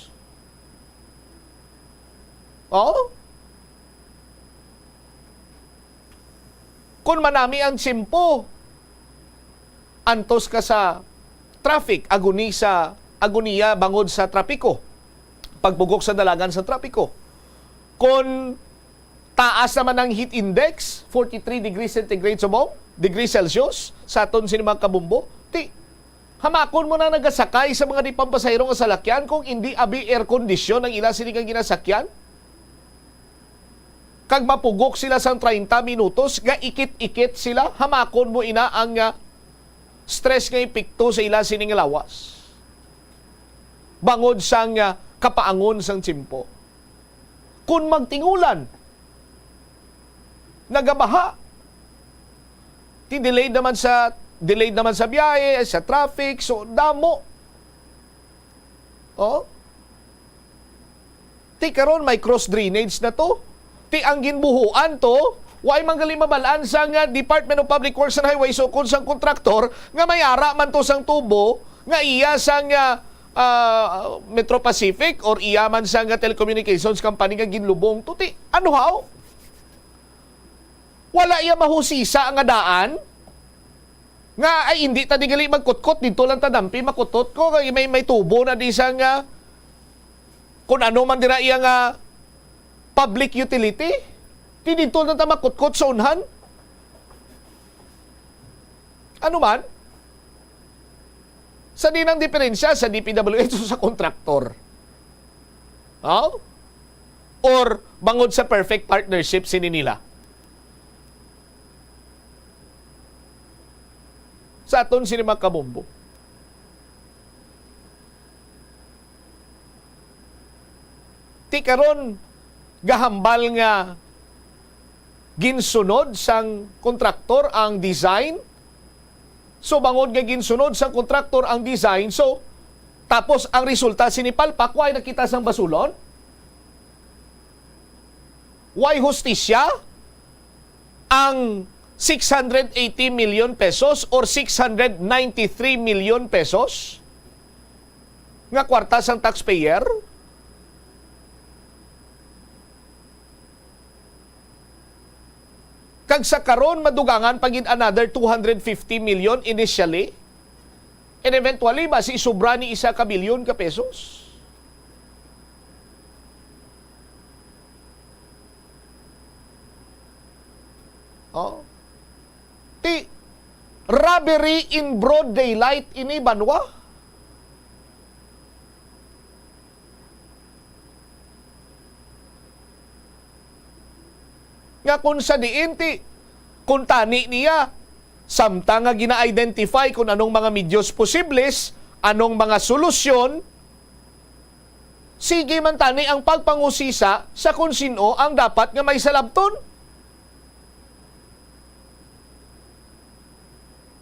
Kung manami ang simpo, antos ka sa traffic, agoniya bangod sa trapiko, pagbugok sa dalagan sa trapiko. Kung taas naman ang heat index, 43 degrees centigrade degrees Celsius, sa aton sinimang kabumbo, hamakon mo na nagasakay sa mga di pampasahero nga salakyan kung hindi abi air condition ang ila sinigang ginasakyan. Kag mapugok sila sa 30 minutos, ga ikit-ikit sila, hamakon mo ina ang stress nga epekto sa ila sining lawas. Bangod sang kapaangon sang tsimpo. Kung magtingulan, nagabaha, delayed naman sa biyahe, sa traffic, so damo. Karon may cross drainage na to. Ang ginbuhuan to, why manggali mabalaan sa Department of Public Works and Highways o kung sang kontraktor nga may ara man to sang tubo nga iya sang Metro Pacific or iya man sang telecommunications company nga ginlubong to. Ano haw? Wala iya mahusisa ang daan nga ay hindi ta digali magkutkot dito lang tadampi makutot ko kay may tubo na di sang kung ano man dira iya nga public utility, dito na ta makutkot sa unhan. Ano man? Sa dinang diferensya sa DPWH o sa kontraktor. Or bangod sa perfect partnership sini nila. Sa aton sinima kabumbo. Karon gahambal nga ginsunod sang kontraktor ang design. So bangod nga ginsunod sang kontraktor ang design, so tapos ang resulta sinipalpak, why nakita sang basulon? Why hustisya ang 680 million pesos or 693 million pesos nga kwarta sang taxpayer? Kag sa karon madugangan pagin another 250 million initially, and eventually basi sobra ni 1 bilyon ka pesos. Robbery in broad daylight ini banwa. Nga kung sa diin kung tani niya samtang nga gina-identify kung anong mga medyos posibles, anong mga solusyon, sige man tani ang pagpangusisa sa kung sino ang dapat nga may salabton.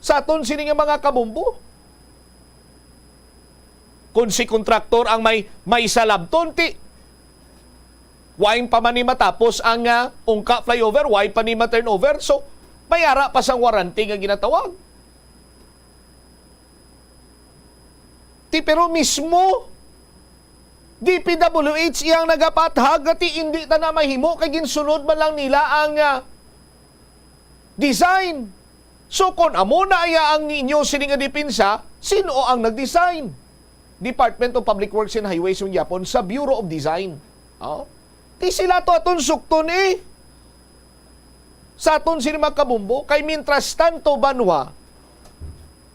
Sa aton sini nga mga kabumbo, kung si kontraktor ang may salabton, why pa man ni matapos ang ungka flyover, why pa ni ma-turnover, so may ara pa sang warranty nga ginatawag. Pero mismo DPWH iyang nagapathag nga hindi ta na mahimo kay ginsunod man lang nila ang design. So kung amo na iya ang inyo sining nga depensa, sino ang nag-design? Department of Public Works and Highways yung Japon sa Bureau of Design. Di sila to aton sukton sa aton sini mga kabumbo, kay mintras tanto banwa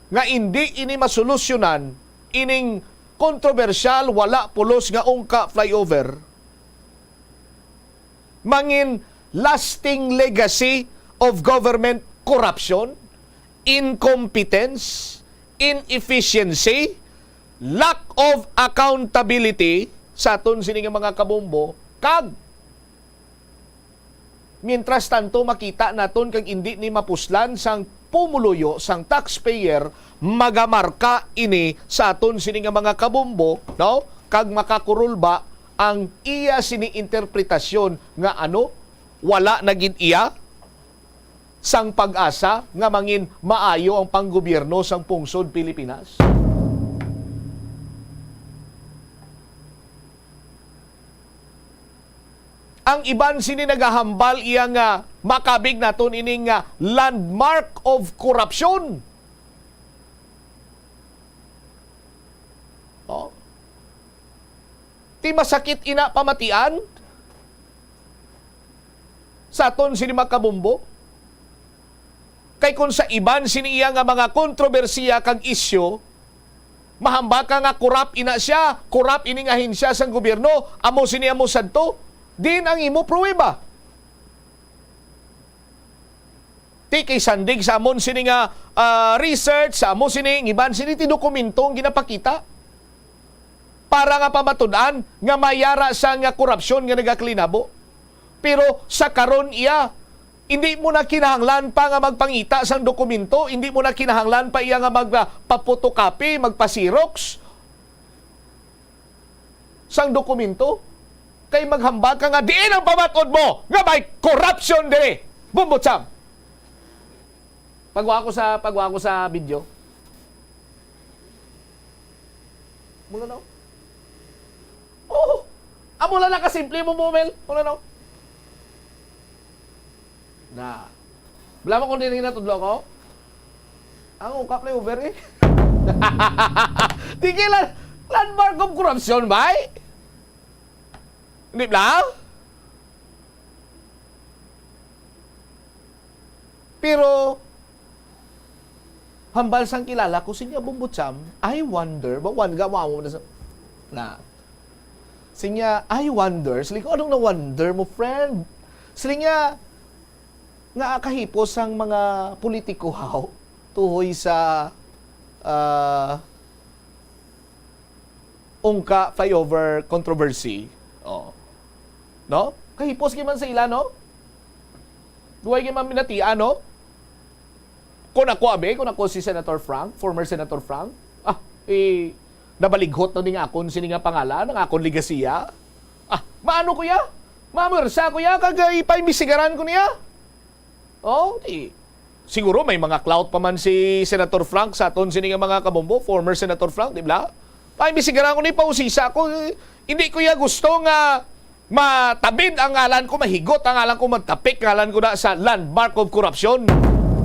nga hindi ini masolusyonan ining kontrobersyal wala pulos nga ungka flyover, mangin lasting legacy of government corruption, incompetence, inefficiency, lack of accountability sa aton sini nga mga kabumbo, kag mientras tanto makita naton kag hindi ni mapuslan sang pumuluyo sang taxpayer, magamarka ini sa aton sini nga mga kabumbo, no? Kag makakurulba ang iya sini interpretasyon nga ano, wala naging iya sang pag-asa nga mangin maayo ang panggobyerno sang pungsod Pilipinas. Ang iban sini nagahambal iya nga makabig naton ining nga landmark of corruption. Oh. Ti masakit ina pamatian sa aton sini makabumbo. Kay kun sa iban sini iya nga mga kontrobersiya kag isyu, mahamba ka nga kurap ina siya, kurap ining ahensya sang gobyerno, amo sini amo sadto. Din ang imo pruweba. Ti kay sandig sa amon sini nga research, sa amon sini iban sini ti dokumentong ginapakita para nga pamatud-an nga mayara sa nga korupsyon nga nagaklinabo. Pero sa karon iya, hindi mo na kinahanglan pa nga magpangita sang dokumento, hindi mo na kinahanglan pa iya nga magpapotocopy, magpa-xerox sang dokumento. Kay maghambag ka nga diin ang pamatod mo nga may corruption dire. Bumbutsam. Pagwa ko sa video. Mula na. Oh, amula na kasimple mo mumel. Mula na. Na. Wala mo kung dinig na tudlo ko. Ang ungkap na over eh. Di kailan landmark of corruption ba eh? Hindi ba? Pero hambal sang kilala ko sinya Bumbutsam, I wonder, ba wan ga mo na sinya I wonder, sili ko anong na wonder mo friend? Sili nga kahipos sang mga politiko haw tuhoy sa ungka flyover controversy. Oh. No? Kahipos giman sa ila, no? Duway giman minatian, no? Kung ako si Senator Frank, former Senator Frank, nabalighot na ni nga akon sini nga pangalan, ng akon ligasiya. Maano kuya? Mamursa kuya, kagay paimisigaran ko niya. Oh, siguro may mga clout pa man si Senator Frank sa aton sini nga mga kabombo, former Senator Frank, di ba? Paimisigaran ko ni pausisa ko, hindi ko ya gusto nga matabid ang ngalan ko, mahigot ang ngalan ko, magtapik ang ngalan ko na sa landmark of corruption.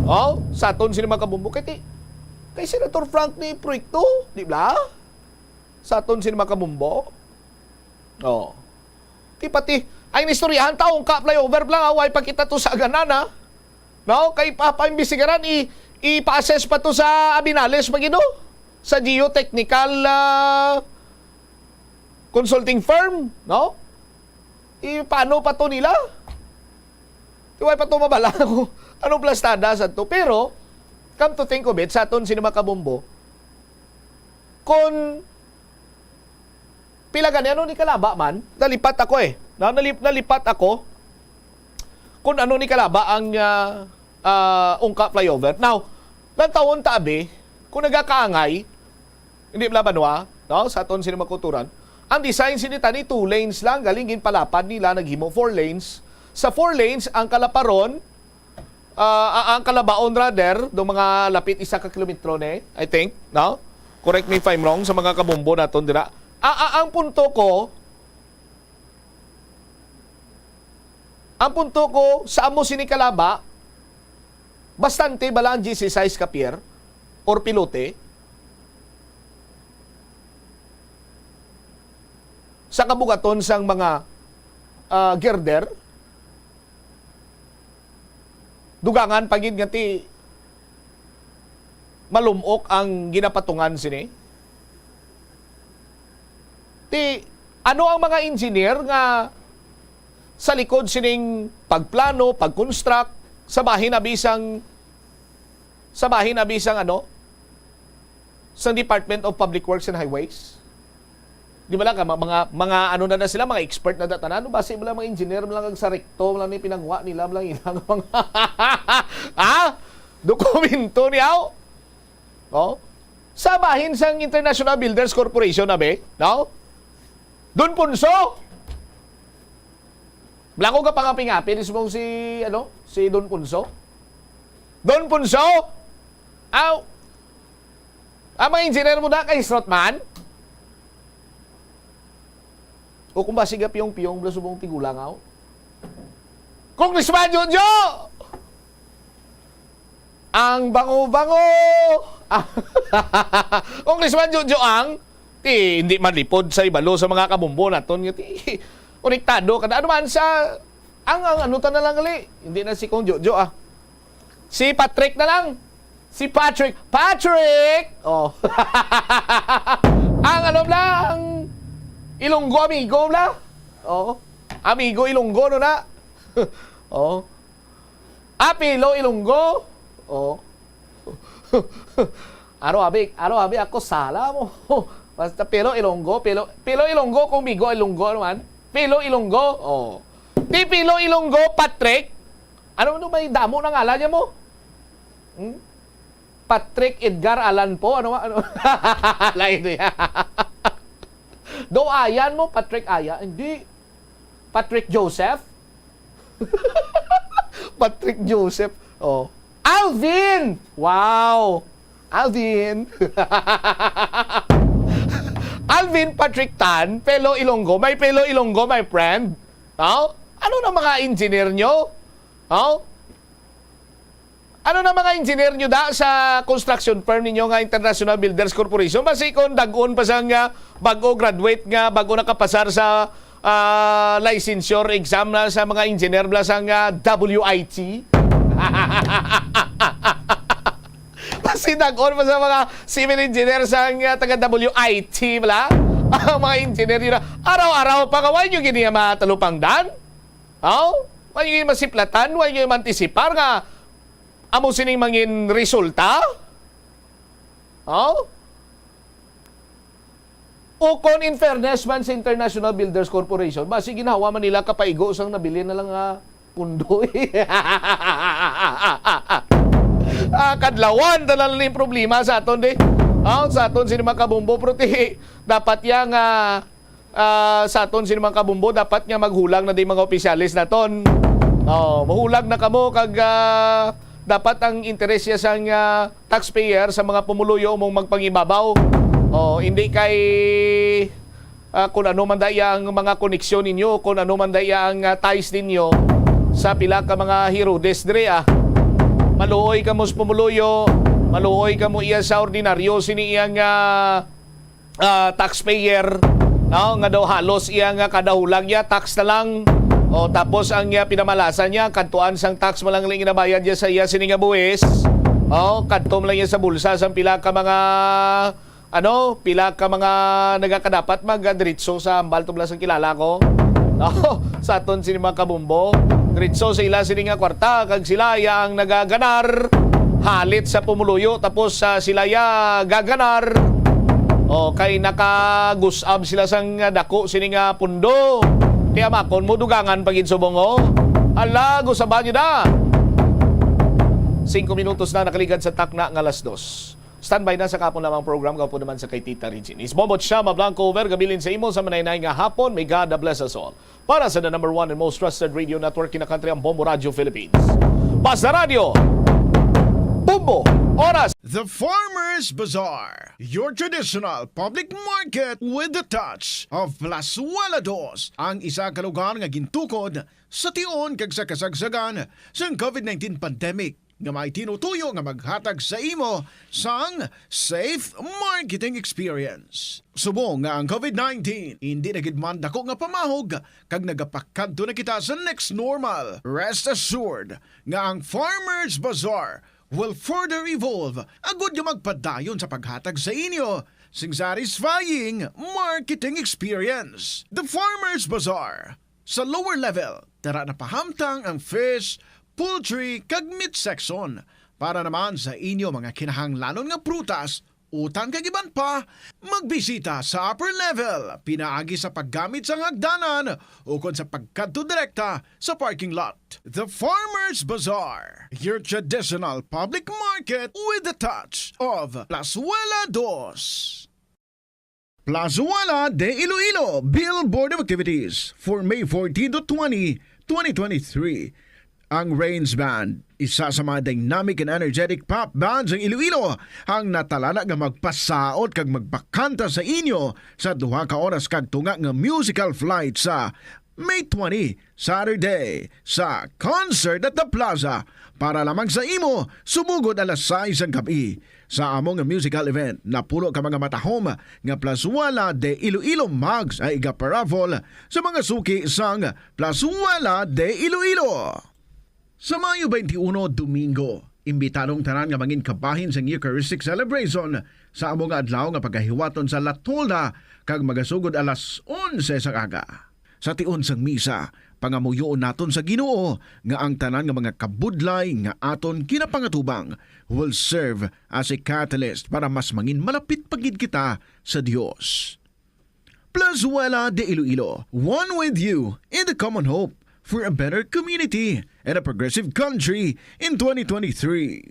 Oh, sa aton sini mga kabumbo. Kay Senator Frank ni proyekto, di ba? Sa aton sini mga kabumbo. Oh. Di pati, ay nistoryahan taong ka-flyover lang, away pa kita to sa ganana. No? Kay papaimbisigaran, ipa-assess pa to sa Abinales, magino? Sa geotechnical consulting firm, no? Paano pa to nila? Iway pa to mabala ko. Anong plastada sa to? Pero, come to think of it, sa aton sini makabumbo, kung pila ganyan, ano ni kalaba man, nalipat ako eh. Nalipat ako kung ano ni kalaba ang ungka flyover. Now, lang taon tabi, kung nagakaangay, hindi blabanwa, no? Sa aton sini makuturan, ang design sinita ni 2 lanes lang, galingin palapad nila, naghimo 4 lanes. Sa 4 lanes, ang kalaparon, ang kalabaon rather, do mga lapit 1 kilometro ne, I think, no? Correct me if I'm wrong, sa mga kabumbo naton dira. Ang punto ko, sa amo sini kalaba, bastante bala ang GC size kapier, or pilote, sa kabugaton sang mga girder, dugangan pagid nga ti malumok ang ginapatungan sini. Ti ano ang mga engineer nga sa likod sining pagplano, pagconstruct sa bahin abisang ano sa Department of Public Works and Highways. Di ba lang mga ano na sila, mga expert na data. Ano ba sila mga engineer lang sa recto lang ni pinangwa nila lang ilang mga dokumento niyaw. Oh. Sa bahin sang International Builders Corporation na be, no? Don punso. Blanco ka pangapi-ngapi si Don Punso. Don Punso? Aw. Ang mga engineer mo na kay Strotman? O kung ba siga piyong-piyong bla subong tigulangaw? Congressman Jojo! Ang bango-bango! Congressman Jojo hindi malipod sa ibalo sa mga kabumbo naton. Konektado kada ano man sa ang ano ta na lang gali. Hindi na si Kong Jojo Si Patrick na lang. Si Patrick. Oh. Ang ano lang Ilonggo amigo la. Oh. Amigo Ilonggo no na. Oh. Apilo Ilonggo. Oh. Aro abi ako sala mo. Basta Pilo Ilonggo kung Migo Ilonggo naman. Pilo Ilonggo. Oh. Di Pilo Ilonggo Patrick. Ano may damo ng ala niya mo? Patrick Edgar Alan po. Ano? Lain niya. Do ayan mo, Patrick Aya. Hindi. Patrick Joseph. Patrick Joseph. Oh. Alvin! Wow! Alvin! Alvin Patrick Tan, Pelo Ilonggo. May Pelo Ilonggo, my friend. Oh? Ano na mga engineer nyo? Oh? Ano na mga engineer nyo sa construction firm ninyo nga International Builders Corporation? Basi kung dag-on pa sang bago graduate nga, bago nakapasar sa licensure exam na sa mga engineer bla sang WIT. Basi dag-on pa sa mga civil engineer sang taga WIT bla. Ang mga engineer yun araw-araw pa kaway nyo gini matalupang dan? Oh? Why nyo gini masiplatan? Why nyo mantisipar nga amo sining mangin resulta? Oh? O kon in fairness man sa International Builders Corporation, basi ginawa man nila kapaigo sang nabili na lang pundo. Kadlawan talaga yung problema sa aton di. Sa aton sinimang kabumbo proti dapat yang sa aton sinimang kabumbo dapat nga maghulang na di mga opisyalis naton. Mahulag na kamo kag dapat ang interes niya sang taxpayer sa mga pumuluyo mong magpangibabaw. Hindi kay kung ano man daya ang mga koneksyon ninyo, kung ano man daya ang ties ninyo sa pila ka mga Herodes dire Maluoy ka mo sa pumuluyo, maluoy ka mo iya sa ordinaryo sini iyang taxpayer. Nga daw halos iyang kadahulang ya tax na lang. Tapos ang pinamalasan niya, kantuan sang tax mo lang inabayad niya sa iya sininga buwis. Kantom lang niya sa bulsa sang pila ka mga nagakadapat magdiritso sa ambalto blas ang kilala ko. Sa aton sinimang kabumbo, diritso sa ila sininga kwarta kag sila ya ang nagaganar halit sa pumuluyo tapos sila ya gaganar. Kay nakagusab sila sang dako sininga pundo. Kaya makon mo dugangan pagin subong Ala, gusaban nyo na. 5 minutos na nakaligad sa takna ng alas 2. Standby na sa kapon lamang program. Kaupo naman sa kay Tita Regine. Isbobot siya, mablanco over. Gabilin sa imo sa manaynay nga hapon. May God bless us all. Para sa the number 1 and most trusted radio network in the country, ang Bombo Radio Philippines. Basta Radio. Bombo. Oras. The Farmers Bazaar, your traditional public market with the touch of Plasuelados, ang isa ka lugar nga gintukod sa tion kag sa kasagsagan sa COVID-19 pandemic. nga may tinutuyo nga maghatag sa imo sang safe marketing experience. Subong nga ang COVID-19 hindi na gid man dako nga pamahog kag nagapakadto na kita sa next normal. Rest assured nga ang Farmers Bazaar will further evolve agud nga magpadayon sa paghatag sa inyo sing satisfying marketing experience. The Farmers Bazaar. Sa lower level, tara na pahamtang ang fish, poultry, kag meat section para naman sa inyo mga kinahanglanon nga prutas, utang kag iban pa, magbisita sa upper level, pinaagi sa paggamit sa hagdanan o kon sa pagkadto direkta sa parking lot. The Farmers Bazaar, your traditional public market with a touch of Plazuela Dos. Plazuela de Iloilo Billboard of Activities for May 14 to 20, 2023. Ang Rains Band, isa sa mga dynamic and energetic pop bands ng Iloilo, ang natalala nga magpasaot kag magpakanta sa inyo sa 2 ka oras kag tunga nga musical flight sa May 20, Saturday, sa Concert at the Plaza para lamang sa imo sumugod alas 6 ang gabi. Sa among musical event, napulo ka mga matahom nga Plazuela de Iloilo Mags ay igaparafol sa mga suki sang Plazuela de Iloilo. Sa Mayo 21, Domingo, imbitadong tanan nga mangin kabahin sa Eucharistic Celebration sa among adlaw nga pagkahiwaton sa Latolda kag magasugod alas 11 sa aga. Sa tion sang misa, pangamuyoon naton sa Ginoo nga ang tanan nga mga kabudlay nga aton kinapangatubang will serve as a catalyst para mas mangin malapit pagid kita sa Dios. Plazuela de Iloilo, one with you in the common hope for a better community and a progressive country in 2023.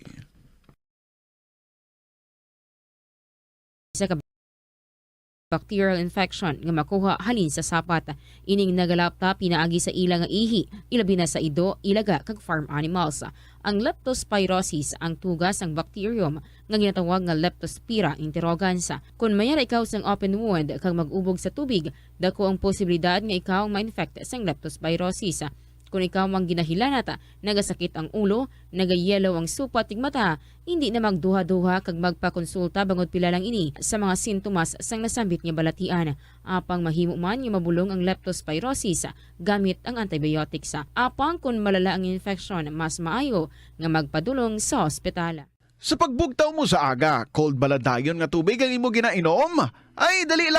Bacterial infection nga makuha halin sa sapat. Ining nagalapta pinaagi sa ila nga ihi, ilabi na sa ido, ilaga kag farm animals. Ang leptospirosis ang tugas ng bacterium nga ginatawag nga Leptospira interrogans. Kung mayara ikaw sang open wound kag mag-ubog sa tubig, dako ang posibilidad nga ikaw ma-infect sang leptospirosis. Kung ikaw mang ginahilanata, nagasakit ang ulo, nagayelo ang supa tig mata, hindi na magduha-duha kag magpakonsulta bangod pila lang ini sa mga sintomas sang nasambit nga balatian. Apang mahimo man nga mabulong ang leptospirosis gamit ang antibiotics. Apang kung malala ang infection, mas maayo nga magpadulong sa ospital. Sa pagbugtaw mo sa aga, cold baladayon nga tubig ang imo ginainom? Ay, dali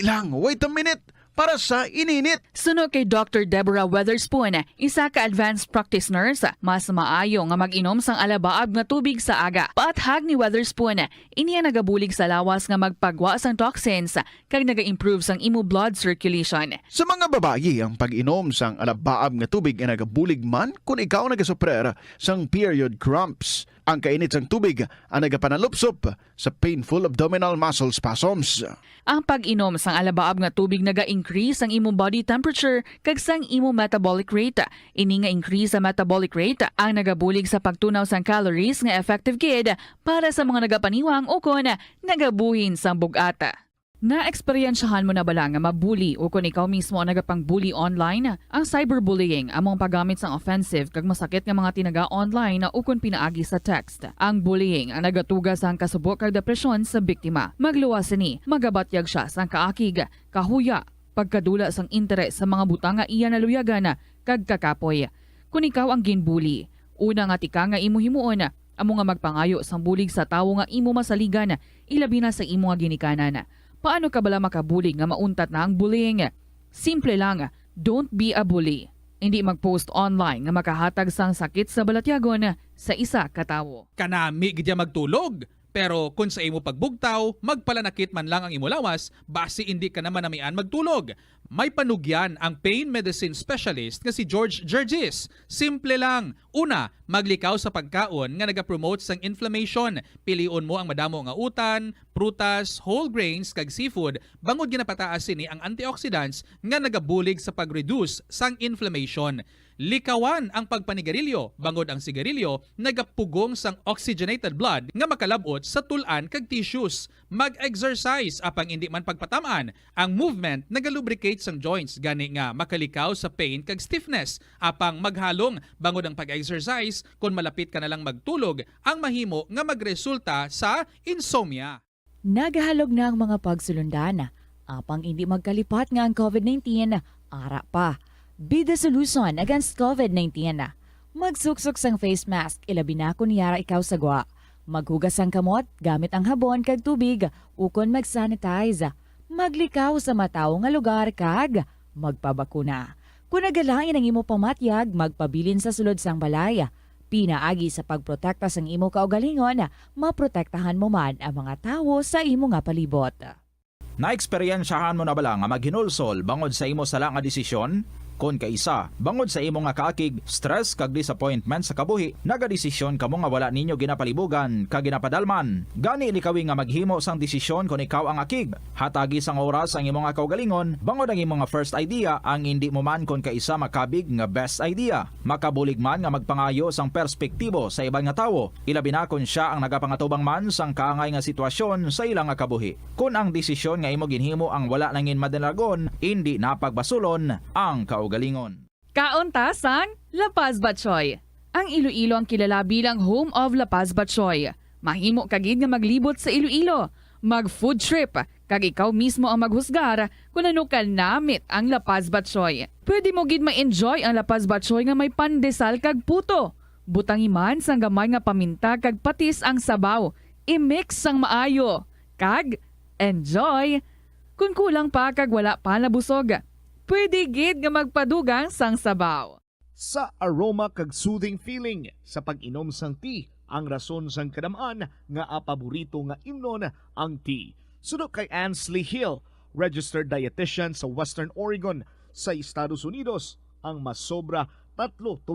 lang, wait a minute. Para sa ininit. Suno kay Dr. Deborah Weatherspoon, isa ka advanced practice nurse, mas maayo nga mag-inom sang alabaab nga tubig sa aga. Paathag ni Weatherspoon, iniya nagabulig sa lawas nga magpagwa sang toxins kag naga-improve sang imo blood circulation. Sa mga babayi, ang pag-inom sang alabaab nga tubig ay nagabulig man kung ikaw nagasuprer sang period cramps. Ang kainit sang tubig ang nagapanalupsop sa painful abdominal muscle spasms. Ang pag-inom sang alabaab nga tubig naga-increase ang imong body temperature kag sang imong metabolic rate. Ini nga increase sa metabolic rate ang nagabulig sa pagtunaw sang calories nga effective gid para sa mga nagapaniwang o kon nagabuhin sang bugata. Na-eksperyensyahan mo na bala nga mabuli o kung ikaw mismo ang nagapang-bully online? Ang cyberbullying among paggamit sang offensive kag masakit nga mga tinaga online na ukon pinaagi sa text. Ang bullying ang nagatuga sang kasubok kag depresyon sa biktima. Magluwas ni, magabatyag siya sang kaakig, kahuya, pagkadula sang interes sa mga butang nga iya naluyagan kag kakapoy. Kung ikaw ang ginbully, una nga tika nga imo himuon, amo nga magpangayo sang bulig sa tawo nga imo masaligan, ilabi na sa imo nga ginikanan. Paano ka bala makabulig nga mauntat na ang bullying? Simple lang, don't be a bully. Hindi mag-post online nga makahatag sang sakit sa balatyagon sa isa ka tawo. Kanami gidya magtulog. Pero kung sa imo pagbugtaw, magpalanakit man lang ang imo lawas, base hindi ka naman namian magtulog. May panugyan ang pain medicine specialist nga si George Gergis. Simple lang. Una, maglikaw sa pagkaon nga nagapromote sang inflammation. Piliun mo ang madamo nga utan, prutas, whole grains kag seafood bangod ginapataas sini ang antioxidants nga nagabulig sa pag-reduce sang inflammation. Likawan ang pagpanigarilyo, bangod ang sigarilyo nagapugong sang oxygenated blood nga makalabot sa tulan kag tissues. Mag-exercise apang hindi man pagpatamaan. Ang movement nagalubricate sang joints gani nga makalikaw sa pain kag stiffness. Apang maghalong bangod ang pag-exercise stress kung malapit ka na lang magtulog ang mahimo nga magresulta sa insomnia. Nagahalog na ang mga pagsulundan. Apang hindi magkalipat nga ang COVID-19, ara pa. Be the solution against COVID-19. Magsuksok sang face mask, ilabi na kung niyara ikaw sagwa. Maghugas ang kamot gamit ang habon kag tubig, ukon mag-sanitize. Maglikaw sa mataw nga lugar kag magpabakuna. Kung nagalain ang imo pamatyag, magpabilin sa sulod sang balay. Pinaagi sa pagprotekta sang imo kaugalingon, maprotektahan mo man ang mga tawo sa imo nga palibot. Na-eksperyensyahan mo na bala nga maghinulsol bangod sa imo sala nga desisyon? Kon kaisa, bangod sa imo nga kaakig, stress kag disappointment sa kabuhi, nagadesisyon kamo nga wala ninyo ginapalibugan kag ginapadalman. Gani likawi nga maghimo sang desisyon kon ikaw ang akig. Hatagi sang oras ang imo nga kaugalingon, bangod ang imo nga first idea ang hindi mo man kon kaisa makabig nga best idea. Makabulig man nga magpangayo sang perspektibo sa ibang nga tawo, ilabi na kon siya ang nagapangatubang man sang kaangay nga sitwasyon sa ilang nga kabuhi. Kun ang desisyon nga imo ginhimo ang wala nangin madalagon, hindi napagbasulon ang kaugalingon. Kauntasan, La Paz Batchoy. Ang Iloilo ang kilala bilang home of La Paz Batchoy. Mahimo kagid nga maglibot sa Iloilo, mag-food trip, kag ikaw mismo ang maghusgar kung ano ka namit ang La Paz Batchoy. Pwede mo gid ma-enjoy ang La Paz Batchoy nga may pandesal kag puto. Butangi man sang gamay nga paminta kag patis ang sabaw. I-mix sang maayo. Kag enjoy. Kung kulang pa kag wala pa nabusog, pwede gid nga magpadugang sang sabaw. Sa aroma kag soothing feeling sa pag-inom sang tea, ang rason sang kadamaan nga paborito nga imnon ang tea. Sunod kay Ansley Hill, registered dietitian sa Western Oregon sa Estados Unidos, ang mas sobra 3-4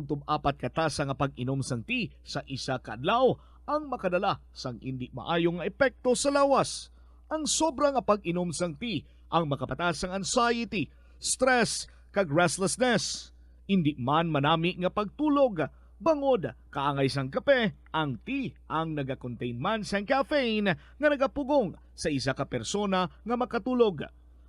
katasa nga pag-inom sang tea sa isa ka adlaw ang makadala sang hindi maayong nga epekto sa lawas. Ang sobra nga pag-inom sang tea ang makapatas sang anxiety, stress kag restlessness. Hindi man manami nga pagtulog, bangod kaangay sang kape, ang tea ang naga-contain man sang caffeine nga nagapugong sa isa ka persona nga makatulog.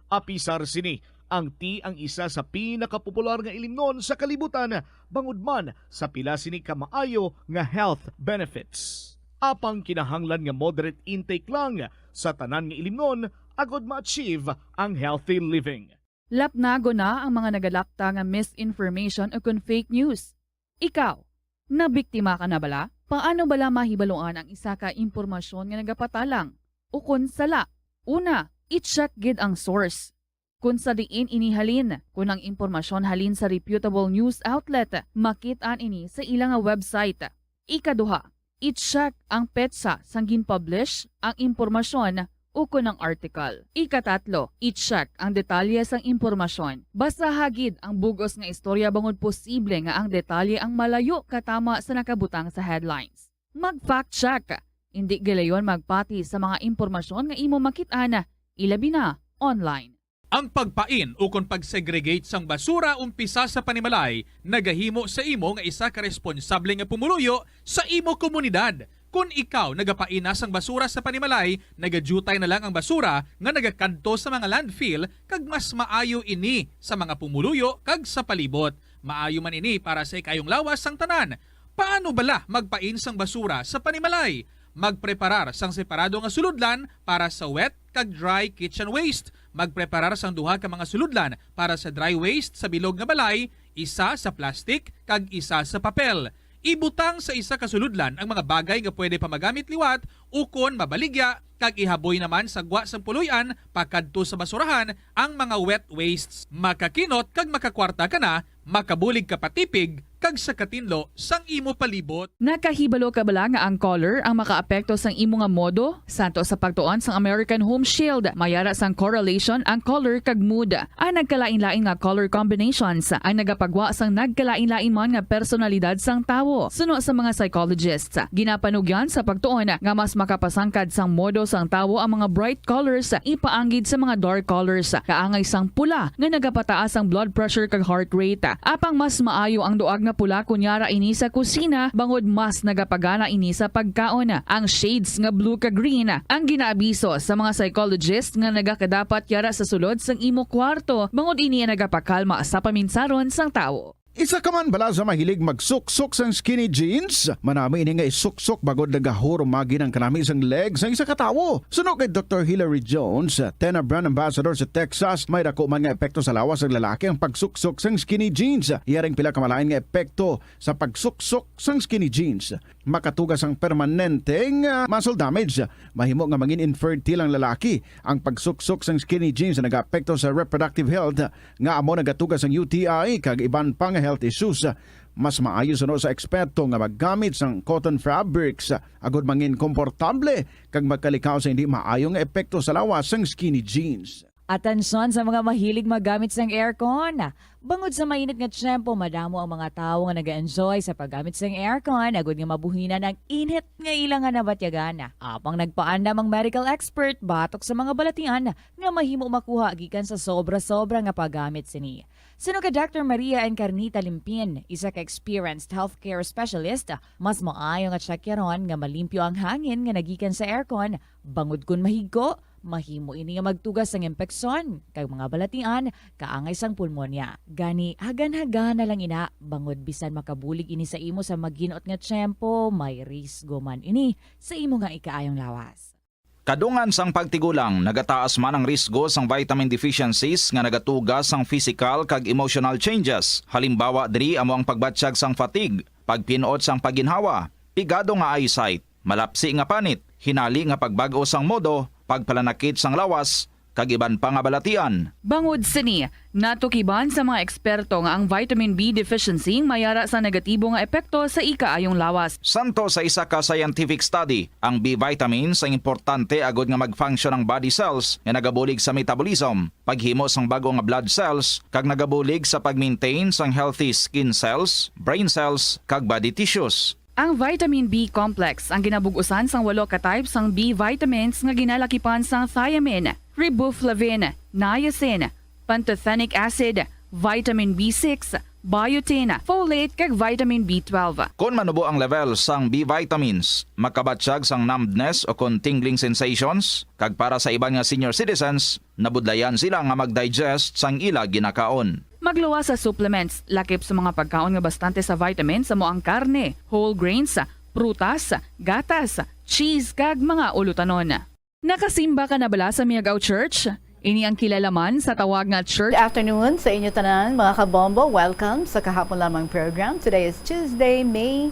Apisar sini, ang tea ang isa sa pinakapopular nga ilimnon sa kalibutan, bangod man sa pila sini ka maayo nga health benefits. Apang kinahanglan nga moderate intake lang sa tanan nga ilimnon agod ma-achieve ang healthy living. Lapnago na ang mga nagalapta nga misinformation o kung fake news. Ikaw, nabiktima ka na bala? Paano bala mahibaluan ang isa ka impormasyon nga nagapatalang? O kung sala? Una, i-check gid ang source. Kung sa diin inihalin, kung ang impormasyon halin sa reputable news outlet, makitaan ini sa ilang website. Ikaduha, i-check ang petsa sang gin-publish ang impormasyon o kung ang article. Ikatatlo, i-check ang detalye sang impormasyon. Basta hagid ang bugos nga istorya bangod posible nga ang detalye ang malayo katama sa nakabutang sa headlines. Mag-fact check. Hindi gilayon magpati sa mga impormasyon nga imo makit-ana, ilabi na online. Ang pagpain o kung pagsegregate sang basura umpisa sa panimalay, nagahimo sa imo nga isa ka responsable nga pumuluyo sa imo komunidad. Kung ikaw nagapainas ang basura sa panimalay, nagadutay na lang ang basura nga nagakanto sa mga landfill kag mas maayo ini sa mga pumuluyo kag sa palibot. Maayo man ini para sa ikayong lawas sang tanan. Paano bala magpain sang basura sa panimalay? Magpreparar sang separado nga suludlan para sa wet kag dry kitchen waste. Magpreparar sang duha ka mga suludlan para sa dry waste sa bilog nga balay, isa sa plastic kag isa sa papel. Ibutang sa isa ka suludlan ang mga bagay nga pwede pa magamit liwat ukon mabaligya kag ihaboy naman sa gwa sang puluyan pakadto sa basurahan ang mga wet wastes. Makakinot kag makakwarta ka na, makabulig ka patipig kag sa katinlo sang imo palibot. Nakahibalo ka bala nga ang color ang makaapekto sang imo nga modo? Santo sa pagtuon sang American Home Shield, mayara sang correlation ang color kag mood. Ang nagkalain-lain nga color combinations ang nagapagwa sang nagkalain-lain man nga personalidad sang tawo. Suno sa mga psychologists, ginapanugyan sa pagtuon nga mas makapasangkad sang modo sang tawo ang mga bright colors ipaanggid sa mga dark colors. Kaangay sang pula nga nagapataas ang blood pressure kag heart rate. Apang mas maayo ang duag nga pula kunyara ini sa kusina bangod mas nagapagana ini sa pagkaon. Ang shades nga blue ka green ang ginaabiso sa mga psychologist nga nagakadapat yara sa sulod sang imo kwarto bangod ini nagapakalma sa paminsaron sang tawo. Isa ka man bala sa mahilig magsuksok sang skinny jeans? Manami ini nga isuksok bagod nagahuro magi ng kanami isang leg sang isa katawo. Suno kay Dr. Hillary Jones, 10 brand ambassador sa Texas, may dako man nga epekto sa lawas ng lalaki ang pagsuksok sang skinny jeans. Iyaring pila kamalain nga epekto sa pagsuksok sang skinny jeans. Makatugas ang permanenteng muscle damage. Mahimo nga mangin infertile ang lalaki. Ang pagsuksok sang skinny jeans nag-apekto sa reproductive health nga amo nagatugas ang UTI kag iban pang health issues. Mas maayo sa eksperto nga maggamit sang cotton fabrics agud mangin komportable kag magkalikaw sa hindi maayong epekto sa lawas sang skinny jeans. Atensyon sa mga mahilig maggamit ng aircon. Bangod sa mainit nga tiyempo, madamo ang mga tao nga nag-enjoy sa paggamit ng aircon agud nga mabuhina ng init nga ilangan na batyagana. Apang nagpaandam ang medical expert batok sa mga balatian nga mahimo makuha gikan sa sobra-sobra nga paggamit sini. Sino ka Dr. Maria Encarnita Limpin, isa ka experienced healthcare specialist, mas maayo nga tsakyaron nga malimpyo ang hangin nga nagikan sa aircon, bangod kun mahigko, mahimo ini nga magtugas ng impeksyon kag mga balatian kaangay sang pulmonya. Gani hagan-hagan na lang ina bangod bisan makabulig ini sa imo sa maghinot nga tiyempo, may risgo man ini sa imo nga ikaayong lawas. Kadungan sang pagtigulang, nagataas man ang risgo sang vitamin deficiencies nga nagatugas sang physical kag emotional changes. Halimbawa diri amo ang pagbatsyag sang fatigue, pagpinuot sang paginhawa, pigado nga eyesight, malapsi nga panit, hinali nga pagbago sang modo, pagpalanakit sang lawas, kag iban pa nga balatian. Bangod sini, natukiban sa mga eksperto nga ang vitamin B deficiency mayara sa negatibo nga epekto sa ikaayong lawas. Santo sa isa ka scientific study, ang B vitamins ang importante agod nga mag-function ang body cells nga nagabulig sa metabolism, paghimo sang bago nga blood cells, kag nagabulig sa pag-maintain sang healthy skin cells, brain cells, kag body tissues. Ang vitamin B complex ang ginabugusan sang 8 ka types sang B vitamins nga ginalakipan sang thiamine, riboflavin, niacin, pantothenic acid, vitamin B6, biotin, folate kag vitamin B12. Kung manubo ang level sang B vitamins, makabatsyag sang numbness o kung tingling sensations, kag para sa iban nga senior citizens, nabudlayan sila nga mag-digest sang ila ginakaon. Magluwas sa supplements, lakip sa mga pagkaon nga bastante sa vitamins sa moang karne, whole grains, prutas, gatas, cheese kag mga ulutanon. Nakasimba ka na bala sa Miagaw Church? Ini ang kilalaman sa tawag nga church. Good afternoon sa inyo tanan mga kabombo. Welcome sa kahapon lamang program. Today is Tuesday, May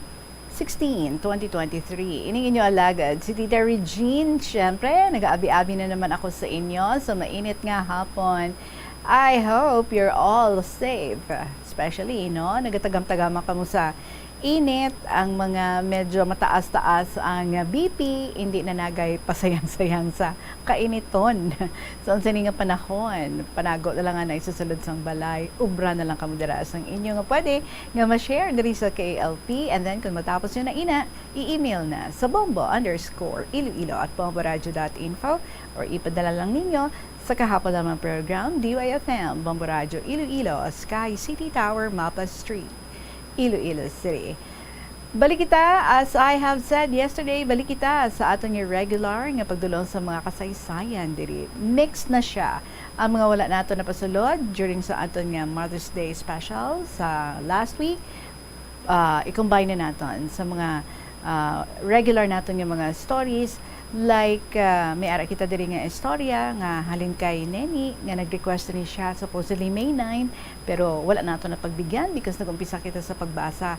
16, 2023. Ining inyo alagad si Tita Regine. Siyempre, nag-aabi-abi na naman ako sa inyo sa mainit nga hapon. I hope you're all safe. Especially, no? Nagatagam-tagama ka mo sa init, ang mga medyo mataas-taas ang BP, hindi na nagay pasayang-sayang sa kainiton. So, ang nga panahon, panago na lang na isusulod sang balay, ubra na lang kamo dira sang inyo nga pwede nga ma-share diri sa KLP, and then kung matapos nyo na ina, i-email na sa bombo_iloilo@bomboradio.info or ipadala lang ninyo sa kahapon lamang program, DYFM, Bombo Radio, Iloilo, Sky City Tower, Mapa Street, Iloilo City. Balik kita, as I have said yesterday, balik kita sa aton yung regular nga pagdulong sa mga kasaysayan diri. Mixed na siya ang mga wala nato na pasulod during sa aton nga Mother's Day special sa last week. I-combine na naton sa mga regular naton yung mga stories. Like, may ara kita diri nga istorya nga halin kay Neni nga nag-request ni siya supposedly May 9, pero wala nato na pagbigyan because nag-umpisa kita sa pagbasa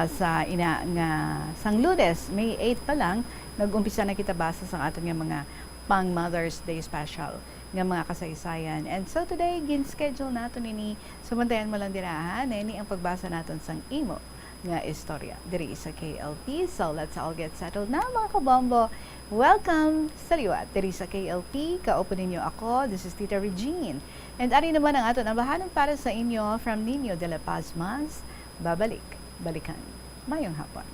sa ina nga sang Lunes, May 8 pa lang, nag-umpisa na kita basa sa aton nga mga pang Mother's Day special nga mga kasaysayan. And so today, gin-schedule nato nini, sumantayan mo lang dira ha, Neni, ang pagbasa naton sang imo nga istorya diri sa KLP. So let's all get settled na mga kabombo. Welcome sa liwat diri sa KLP. Kaupo ninyo ako. This is Tita Regine. And ari naman ang aton ambahanan para sa inyo from Nino de la Paz Mas. Babalik, balikan. Mayong hapon.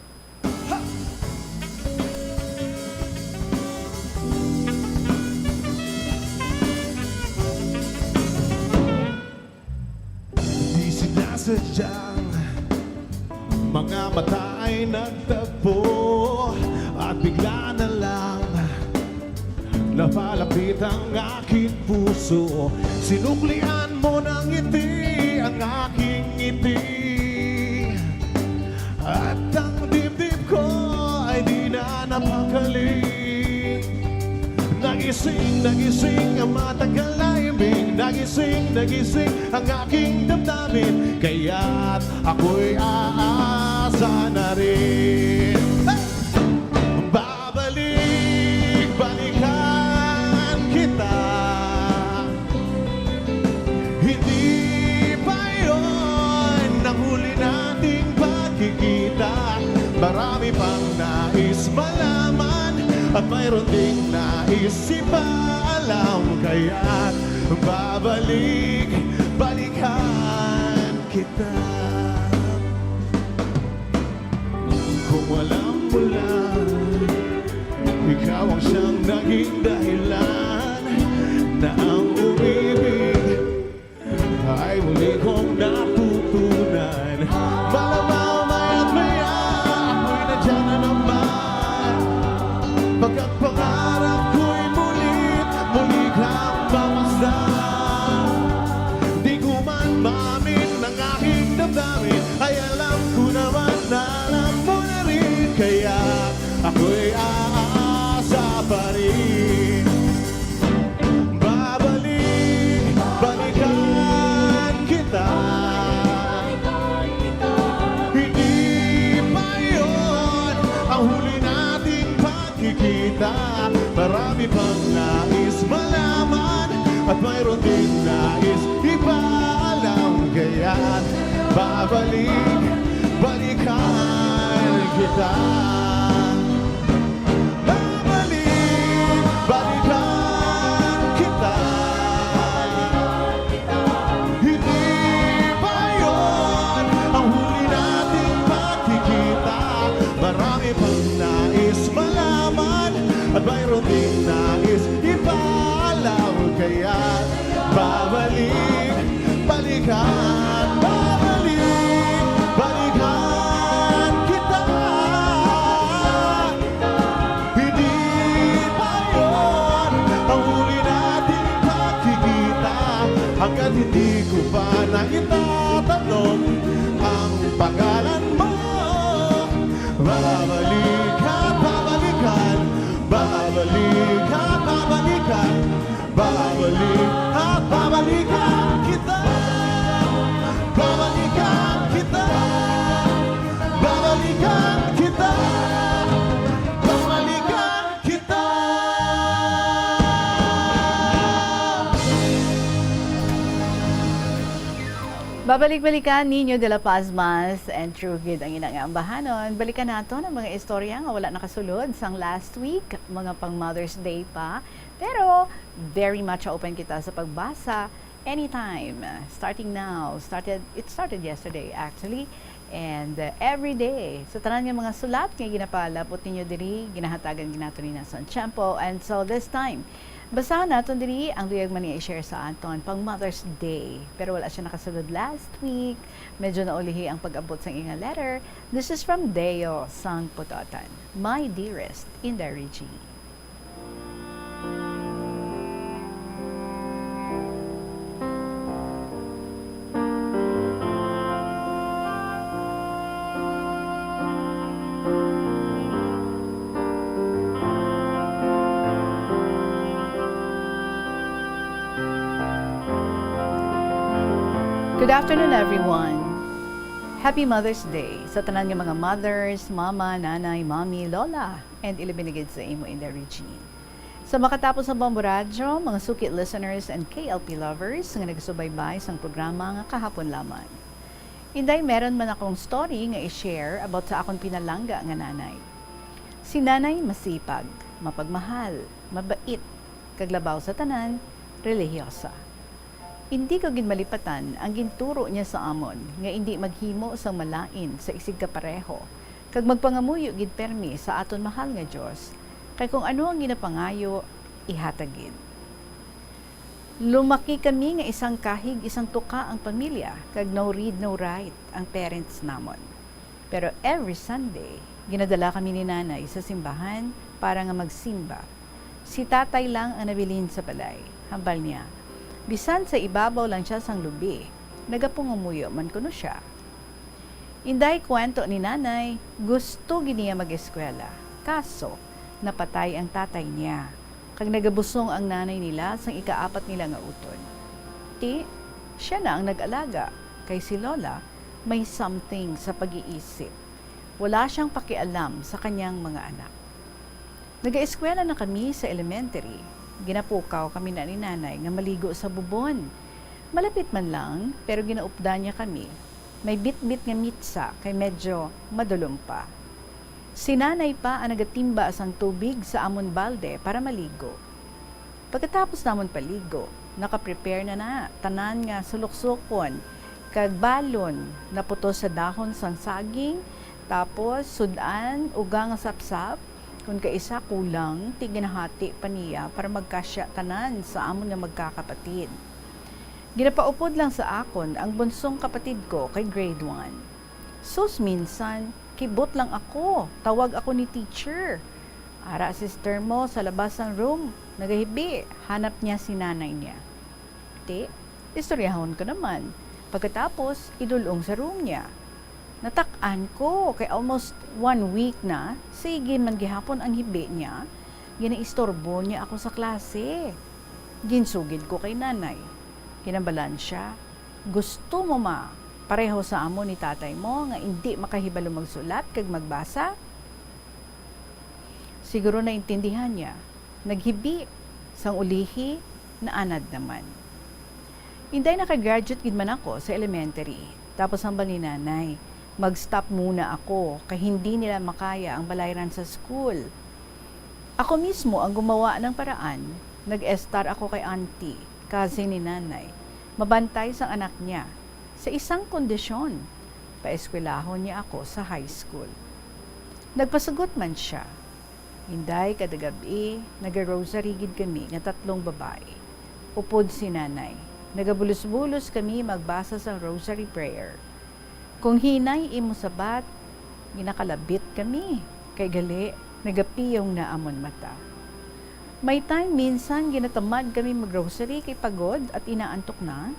Di sinasadyang mga mata ay nagtagpo at bigla na lang napalapit ang aking puso. Sinuklian mo ng ngiti ang aking ngiti. nagising ang matagal na ibig. Nagising ang aking damdamin. Kaya't ako'y aasa na rin. Hey! Balikan kita. Hindi pa yun ang huli nating pagkikita. Marami pang nais malaman at mayroon ding nais ipaalam. Kaya't balikan kita. Kung walang mulan, ikaw ang siyang naging dahilan na ang umibig ay muli kong natutunan. Malamang maya't maya ako'y nandiyan na naman. Pagkat pangarap ko'y muli kang mamasdan. Di ko man maamin ng aking damdamin, ay alam ko naman na alam mo na rin. Kaya ako'y aasa pa rin. Balikan kita. Hindi pa yun ang huli nating pagkikita. Marami pang nais malaman at mayroon din nais ipaalam. Kaya't balikan kita. Balikan kita. Hindi pa yun ang huli nating pagkikita. Marami pang nais malaman at mayroon ding nais ipaalam. Kaya balikan kita. Hindi pa yun ang huli nating pagkikita. Hanggat hindi ko pa naitatanong ang pangalan mo. Babalikan kita. Babalikan kita. Babalikan kita. Babalikan kita. Babalik-balikan Nino de la Pazmas and True Gid ang inangambahanon. Balikan nato ng mga istorya nga wala nakasulod sang last week, mga pang Mother's Day pa. Pero very much open kita sa pagbasa anytime. Starting now. It started yesterday actually. And every day. So tanan nga mga sulat nga ginapalapot ninyo diri, ginahatagan ginato ni sa tiyempo. And so this time, basahan natin diri ang duyag man i-share sa Anton pang Mother's Day. Pero wala siya nakasulod last week. Medyo naulihi ang pag-abot sa inga letter. This is from Deo sang Putotan. My dearest Inday Reggie. Good afternoon, everyone. Happy Mother's Day sa tanan nga mga mothers, mama, nanay, mommy, lola, and ilibinigid sa imo in the Regine. Sa makatapos sa Bombo Radyo, mga sukit listeners and KLP lovers nga nagsubaybay sa programa nga kahapon lamang. Inday, meron man akong story nga i-share about sa akong pinalangga nga nanay. Si nanay masipag, mapagmahal, mabait, kaglabaw sa tanan, relihiyosa. Hindi ko ginmalipatan ang ginturo niya sa amon nga hindi maghimo sang malain sa isig kapareho kag magpangamuyo gid permi sa aton mahal nga Dios kay kung ano ang ginapangayo ihatagid. Lumaki kami nga isang kahig isang tuka ang pamilya kag no read no write ang parents namon. Pero every Sunday ginadala kami ni nanay sa simbahan para nga magsimba. Si tatay lang ang nabilin sa balay. Hambal niya, bisan sa ibabaw lang siya sang lubi, nagapungumuyo man kuno siya. Inday kwento ni nanay, gusto giniya mag-eskwela. Kaso, napatay ang tatay niya. kag nagabusong ang nanay nila sang ikaapat nila nga uton. Ti, siya na ang nag-alaga, kay si Lola may something sa pag-iisip. Wala siyang pakialam sa kanyang mga anak. Nag-eskwela na kami sa elementary. Ginapukaw kami na ni nanay nga maligo sa bubon. Malapit man lang, pero ginaupda niya kami. May bit-bit nga mitsa kay medyo madulom pa. Si nanay pa ang nagatimba sang tubig sa amon balde para maligo. Pagkatapos namon paligo, nakaprepare na tanan nga suluksukon, kag balon na putos sa dahon sang saging, tapos sudan, ugang nga sapsap, kung kaisa kulang, tiginahati pa niya para magkasya tanan sa amon nga magkakapatid. Ginapaupod lang sa akon ang bunsong kapatid ko kay grade 1. Sus minsan, kibot lang ako, tawag ako ni teacher. Ara sister mo sa labas ng room, nagahibi, hanap niya si nanay niya. Ti, istoryahon ko naman. Pagkatapos, idulong sa room niya. Natak-an ko kay almost 1 week na, sige man gihapon ang hibi niya, ginaistorbo niya ako sa klase. Ginsugid ko kay nanay. Kinabalan siya. Gusto mo ma, pareho sa amo ni tatay mo nga hindi makahibalo magsulat kag magbasa? Siguro na intindihan niya. Naghibi sang ulihi na anad naman. Inday nakagraduate gid man ako sa elementary. Tapos ang bali nanay, mag-stop muna ako kay hindi nila makaya ang balayran sa school. Ako mismo ang gumawa ng paraan. Nag-estar ako kay auntie, cousin ni nanay, mabantay sa anak niya sa isang kondisyon. Paeskwelahon niya ako sa high school. Nagpasagot man siya. Inday kada gabi, nag-rosary gid kami nga 3 babae. Upod si nanay. Nagabulos-bulos kami magbasa sa rosary prayer. Kung hinay imo sabat, ginakalabit kami. Kay gali, nagapiyong na amon mata. May time minsan ginatamad kami mag-rosary kay pagod at inaantok na.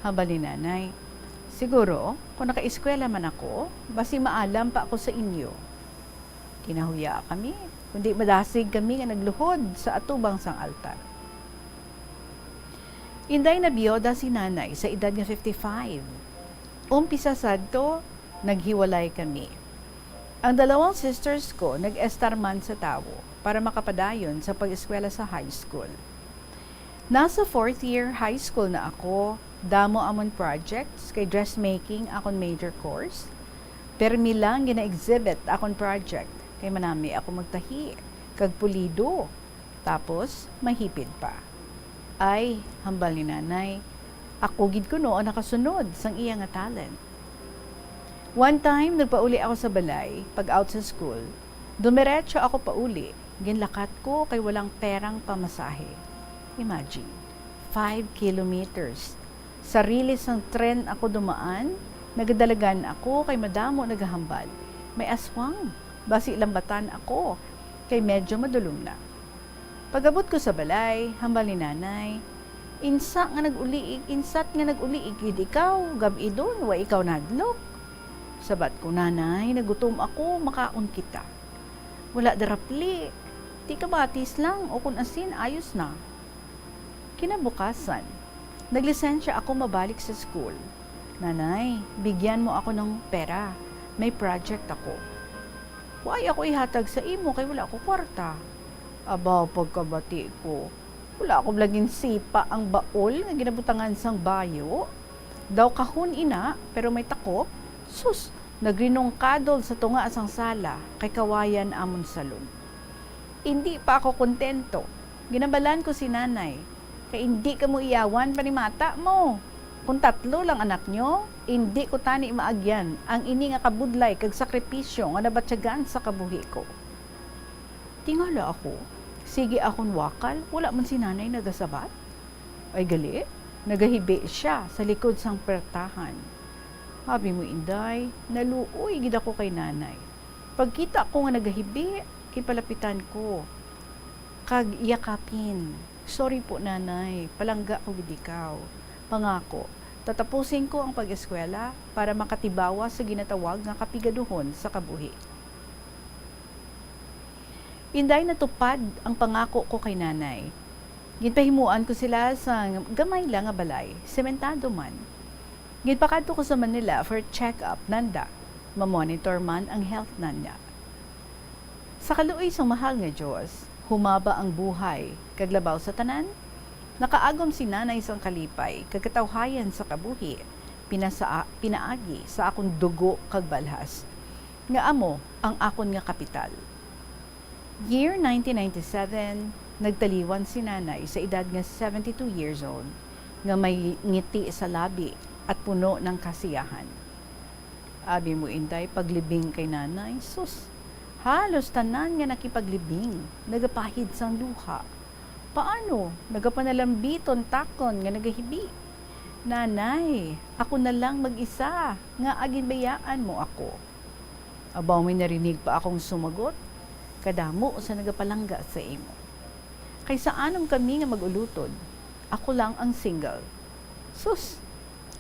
Habang ni nanay, siguro, kung naka-eskwela man ako, basi maalam pa ako sa inyo. Kinahuya kami, kundi madasig kami nga nagluhod sa atubang sang altar. Inday na biyoda si nanay sa edad nga 55. Umpisa sadto, naghiwalay kami. Ang 2 sisters ko nag-estar man sa Tawo para makapadayon sa pag-eskwela sa high school. Nasa 4th year high school na ako, damo amon projects kay dressmaking akong major course. Permi lang gina-exhibit akong project kay manami ako magtahi, kag pulido. Tapos, mahipid pa. Ay, hambal ni nanay, ako gid ko noon nakasunod sang iya nga talent. One time, nagpauli ako sa balay, pag out sa school. Dumiretso ako pauli, ginlakat ko kay walang perang pamasahe. Imagine, 5 kilometers. Sarili sang tren ako dumaan, nagadalagan ako kay madamo nagahambal. May aswang, basi lambatan ako, kay medyo madulong na. Pagabot ko sa balay, hambal ni nanay, insat nga nag-uliig, gid ikaw, gabi doon, wa ikaw nadlok. Sabat ko, nanay, nagutom ako, makaon kita. Wala darapli, ti kabatis lang, o kung asin, ayos na. Kinabukasan, naglisensya ako mabalik sa school. Nanay, bigyan mo ako ng pera, may project ako. Why ako ihatag sa imo, kay wala ako kwarta. Abaw, pagkabati ko, wala ako laging sipa ang baol nga ginabutangan sang bayo. Daw kahun ina, pero may takop. Sus, nagrinong kadol sa tunga sang sala, kay kawayan amon salon. Hindi pa ako kontento. Ginabalan ko si nanay, kay hindi ka mo iyawan panimata mo. Kung 3 lang anak nyo, hindi ko tani maagyan ang ini nga kabudlay kag sakripisyo nga nabatyagan sa kabuhi ko. Tingala ako, sige akong wakal, wala man si nanay nagasabat. Ay gali, nagahibi siya sa likod sang pertahan. Habi mo inday, naluoy gid ako kay nanay. Pagkita ko nga nagahibi, kipalapitan ko. Kag iyakapin. Sorry po nanay, palangga ko gid ikaw. Pangako, tatapusin ko ang pag-eskwela para makatibawa sa ginatawag nga kapigaduhon sa kabuhi. Inday natupad ang pangako ko kay nanay. Ginpahimuan ko sila sa gamay lang nga balay, sementado man. Ginpakadto ko sa Manila for check-up nanda, mamonitor man ang health nanya. Sa kaluoy sa mahal nga Diyos, humaba ang buhay, kaglabaw sa tanan, nakaagom si nanay sang kalipay, kagkatawhayan sa kabuhi, pinaagi sa akong dugo kag balhas, nga amo ang akon nga kapital. Year 1997, nagtaliwan si nanay sa edad nga 72 years old, nga may ngiti sa labi at puno ng kasiyahan. Abi mo inday, paglibing kay nanay, sus, halos tanan nga nakipaglibing, nagapahid sang luha. Paano? Nagapanalambiton takon nga nagahibi. Nanay, ako na lang mag-isa, nga aginbayaan mo ako. Abaw may narinig pa akong sumagot, kadamo sa nagapalangga sa imo. Kaysa anom kami nga magulutod, ako lang ang single. Sus,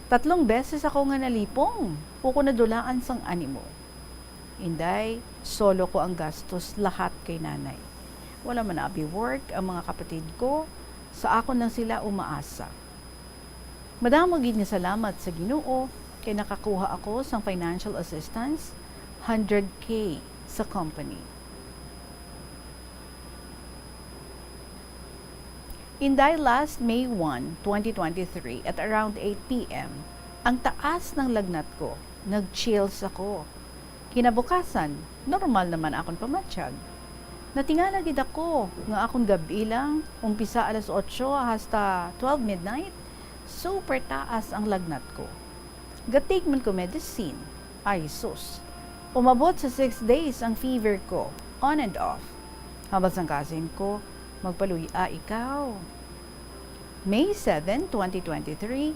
3 beses ako nga nalipong, puko nadulaan sang animo. Inday, solo ko ang gastos lahat kay nanay. Wala man abi work ang mga kapatid ko, sa ako nang sila umaasa. Madamo gid nga salamat sa Ginoo kay nakakuha ako sang financial assistance 100K sa company. Inday, last May 1, 2023 at around 8 p.m., ang taas ng lagnat ko, nag-chills ako. Kinabukasan, normal naman akong pamatsyag. Natingala gid ako nga akong gabi lang, umpisa alas 8 hasta 12 midnight, super taas ang lagnat ko. Gatig man ko medicine, ay sus. Umabot sa 6 days ang fever ko, on and off. Habang sang kasin ko, magpaluya ikaw. May 7, 2023,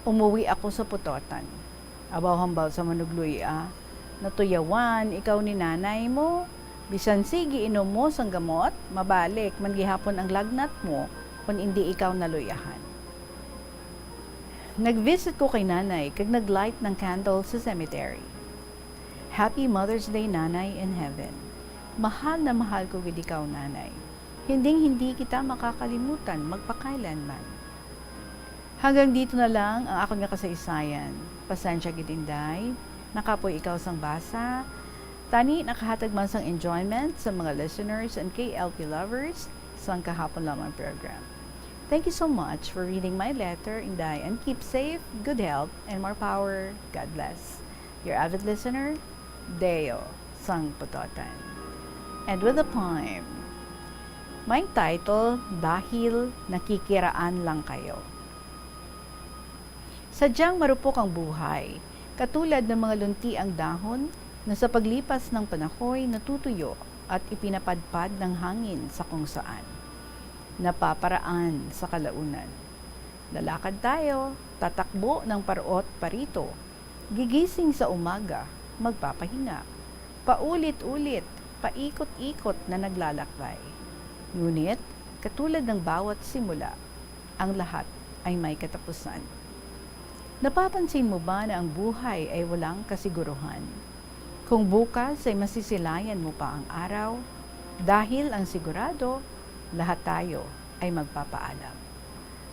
umuwi ako sa Putotan. Abaw hambal sa manugluya, natuyawan ikaw ni nanay mo, bisan sige inom mo sang gamot, mabalik man gihapon ang lagnat mo kung hindi ikaw naluyahan. Nag-visit ko kay nanay kag nag-light ng candle sa cemetery. Happy Mother's Day, nanay in heaven. Mahal na mahal ko gid ikaw, nanay. Hindi kita makakalimutan magpakailanman. Hanggang dito na lang ang akong nga kasaysayan. Pasensya gid inday, nakapoy ikaw sang basa. Tani nakahatag man sang enjoyment sa mga listeners and KLP lovers sang kahapon lamang program. Thank you so much for reading my letter, inday, and keep safe, good health, and more power. God bless. Your avid listener, Deo sang Putotan. And with the poem, may title, Dahil Nakikiraan Lang Kayo. Sadyang marupok ang buhay, katulad ng mga lunti ang dahon na sa paglipas ng panahoy natutuyo at ipinapadpad ng hangin sa kung saan. Napaparaan sa kalaunan. Lalakad tayo, tatakbo ng parot parito, gigising sa umaga, magpapahinga, paulit-ulit, paikot-ikot na naglalakbay. Ngunit, katulad ng bawat simula, ang lahat ay may katapusan. Napapansin mo ba na ang buhay ay walang kasiguruhan? Kung bukas ay masisilayan mo pa ang araw, dahil ang sigurado, lahat tayo ay magpapaalam.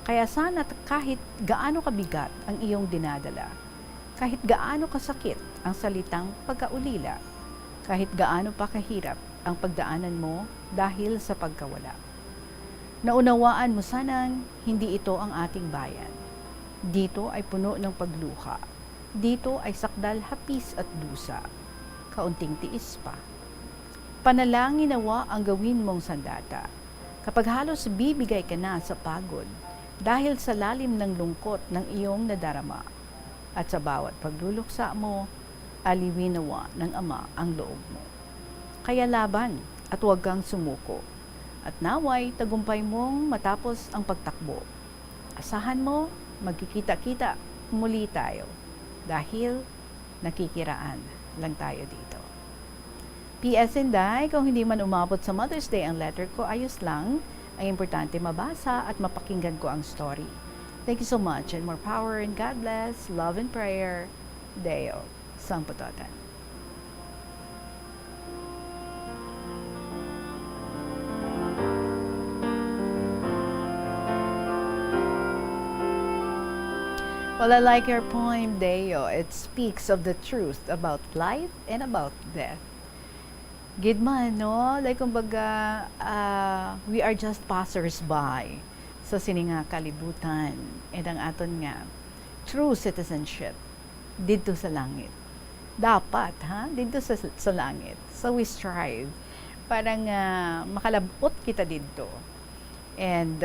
Kaya sana kahit gaano kabigat ang iyong dinadala, kahit gaano kasakit ang salitang pagkaulila, kahit gaano pa kahirap ang pagdaanan mo dahil sa pagkawala. Naunawaan mo sanang hindi ito ang ating bayan. Dito ay puno ng pagluha. Dito ay sakdal hapis at dusa. Kaunting tiis pa. Panalangin nawa ang gawin mong sandata. Kapag halos bibigay ka na sa pagod dahil sa lalim ng lungkot ng iyong nadarama. At sa bawat pagluluksa mo, aliwin nawa ng Ama ang loob mo. Kaya laban at huwag kang sumuko. At naway tagumpay mong matapos ang pagtakbo. Asahan mo, magkikita-kita muli tayo dahil nakikiraan lang tayo dito. P.S. Inday, kung hindi man umabot sa Mother's Day ang letter ko, ayos lang. Ay importante mabasa at mapakinggan ko ang story. Thank you so much and more power and God bless. Love and prayer. Deo, sang Putotan. Well, I like your poem, Deo. It speaks of the truth about life and about death. Gid man, no? Like, kumbaga, we are just passers-by sa sininga kalibutan. And ang aton nga, true citizenship, dito sa langit. Dapat, ha? Dito sa langit. So we strive para nga makalabot kita dito. And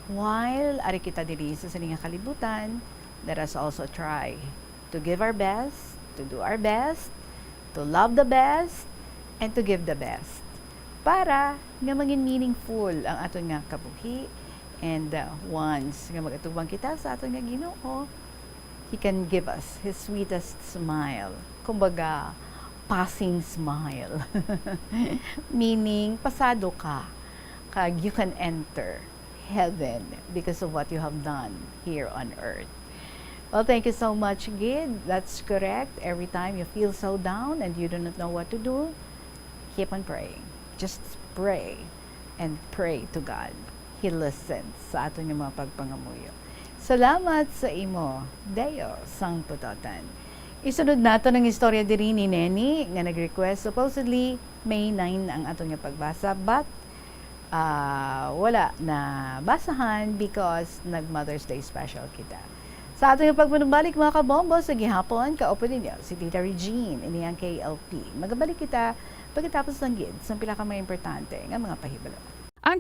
while ari kita diri sa sininga kalibutan, let us also try to give our best, to do our best, to love the best, and to give the best. Para nga maging meaningful ang aton nga kabuhi. And once nga magatubang kita sa aton nga Ginoo, He can give us His sweetest smile. Kumbaga, passing smile. Meaning, pasado ka. Kag you can enter heaven because of what you have done here on earth. Well, thank you so much, Gid. That's correct. Every time you feel so down and you do not know what to do, keep on praying. Just pray and pray to God. He listens sa aton yung mga pagpangamuyo. Salamat sa imo, Deo, sang putotan. Isunod nato ng istorya diri ni Neni nga nag-request. Supposedly, May 9 ang aton nga pagbasa, but wala na basahan because nag-Mother's Day special kita. Sa ato yung pagpanumbalik mga kabombo sa gihapon, kaupo ninyo si Tita Regine, ini ang KLP. Magabalik kita pagkatapos ng gid sa pila ka mga importante nga mga pahibalo.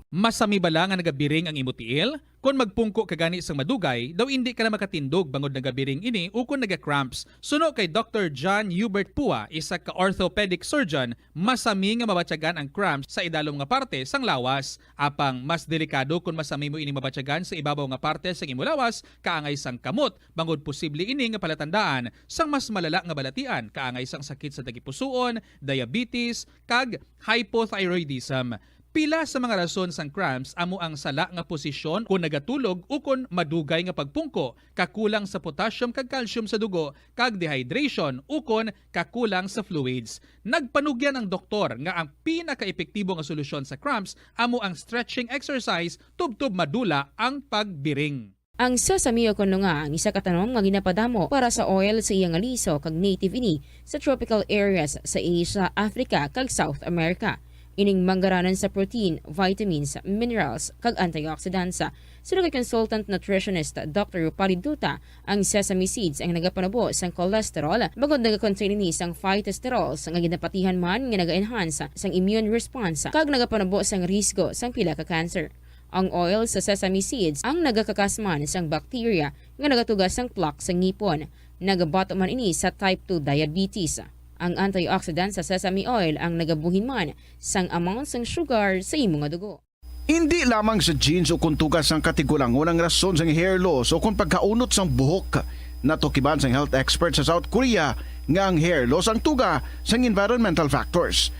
Masami bala nga nagabiring ang imutiil? Kung magpungko ka gani sang madugay, daw hindi ka na makatindog bangod nagabiring ini o kung naga-cramps. Suno kay Dr. John Hubert Pua, isa ka orthopedic surgeon, masami nga mabatyagan ang cramps sa idalom nga parte sang lawas. Apang mas delikado kung masami mo ini mabatyagan sa ibabaw nga parte sang imo lawas, kaangay sang kamot, bangod posible ini nga palatandaan sang mas malala nga balatian, kaangay sang sakit sa tagipusoon, diabetes, kag hypothyroidism. Pila sa mga rason sang cramps amo ang sala nga posisyon kung nagatulog o kung madugay nga pagpungko, kakulang sa potassium kag calcium sa dugo, kag dehydration o kung kakulang sa fluids. Nagpanugyan ang doktor nga ang pinaka-epektibo nga solusyon sa cramps amo ang stretching exercise tubtob madula ang pagbiring. Ang sesame kuno nga ang isa ka tanom nga ginapadamo para sa oil sa iyang aliso kag native ini sa tropical areas sa Asia, Africa kag South America. Ining manggaranan sa protein, vitamins, minerals, kag antioxidants. Sino kay consultant nutritionist Dr. Rupali Duta, ang sesame seeds ang nagapanabo sang cholesterol, bagod nagakontain ini sang phytosterol nga ginapatihan man nga naga-enhance sang immune response, kag nagapanabo sang risgo sang pila ka cancer. Ang oil sa sesame seeds ang nagakakasman sang bacteria nga nagatugas sang plaque sa ngipon. Nagabato man ini sa type 2 diabetes. Ang antioxidant sa sesame oil ang nagabuhin man sang amount sang sugar sa imong dugo. Hindi lamang sa genes o kung tugas ang katigulangon ang rason sang hair loss o kung pagkaunot sang buhok. Natukiban sang health expert sa South Korea nga ang hair loss ang tuga sang environmental factors.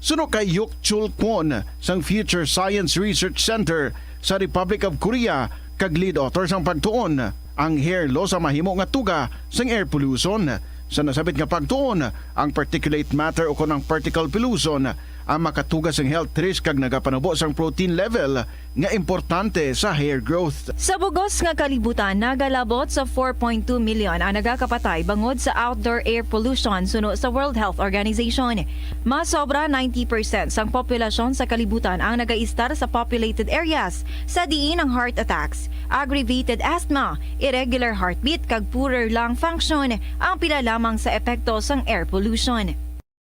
Suno kay Yuk Chul Kwon sang Future Science Research Center sa Republic of Korea kag lead author sang pagtuon ang hair loss ang mahimo nga tuga sang air pollution. Sa nasabit nga pagtuon, ang particulate matter o kung ang particle pollution ang makatugas ng health risk kag nagapanabo sang protein level nga importante sa hair growth. Sa bugos nga kalibutan, nagalabot sa 4.2 million ang nagakapatay bangod sa outdoor air pollution suno sa World Health Organization. Mas sobra 90% sang populasyon sa kalibutan ang nagaistar sa populated areas, sa diin ang heart attacks, aggravated asthma, irregular heartbeat kag poorer lung function ang pila lamang sa epekto sang air pollution.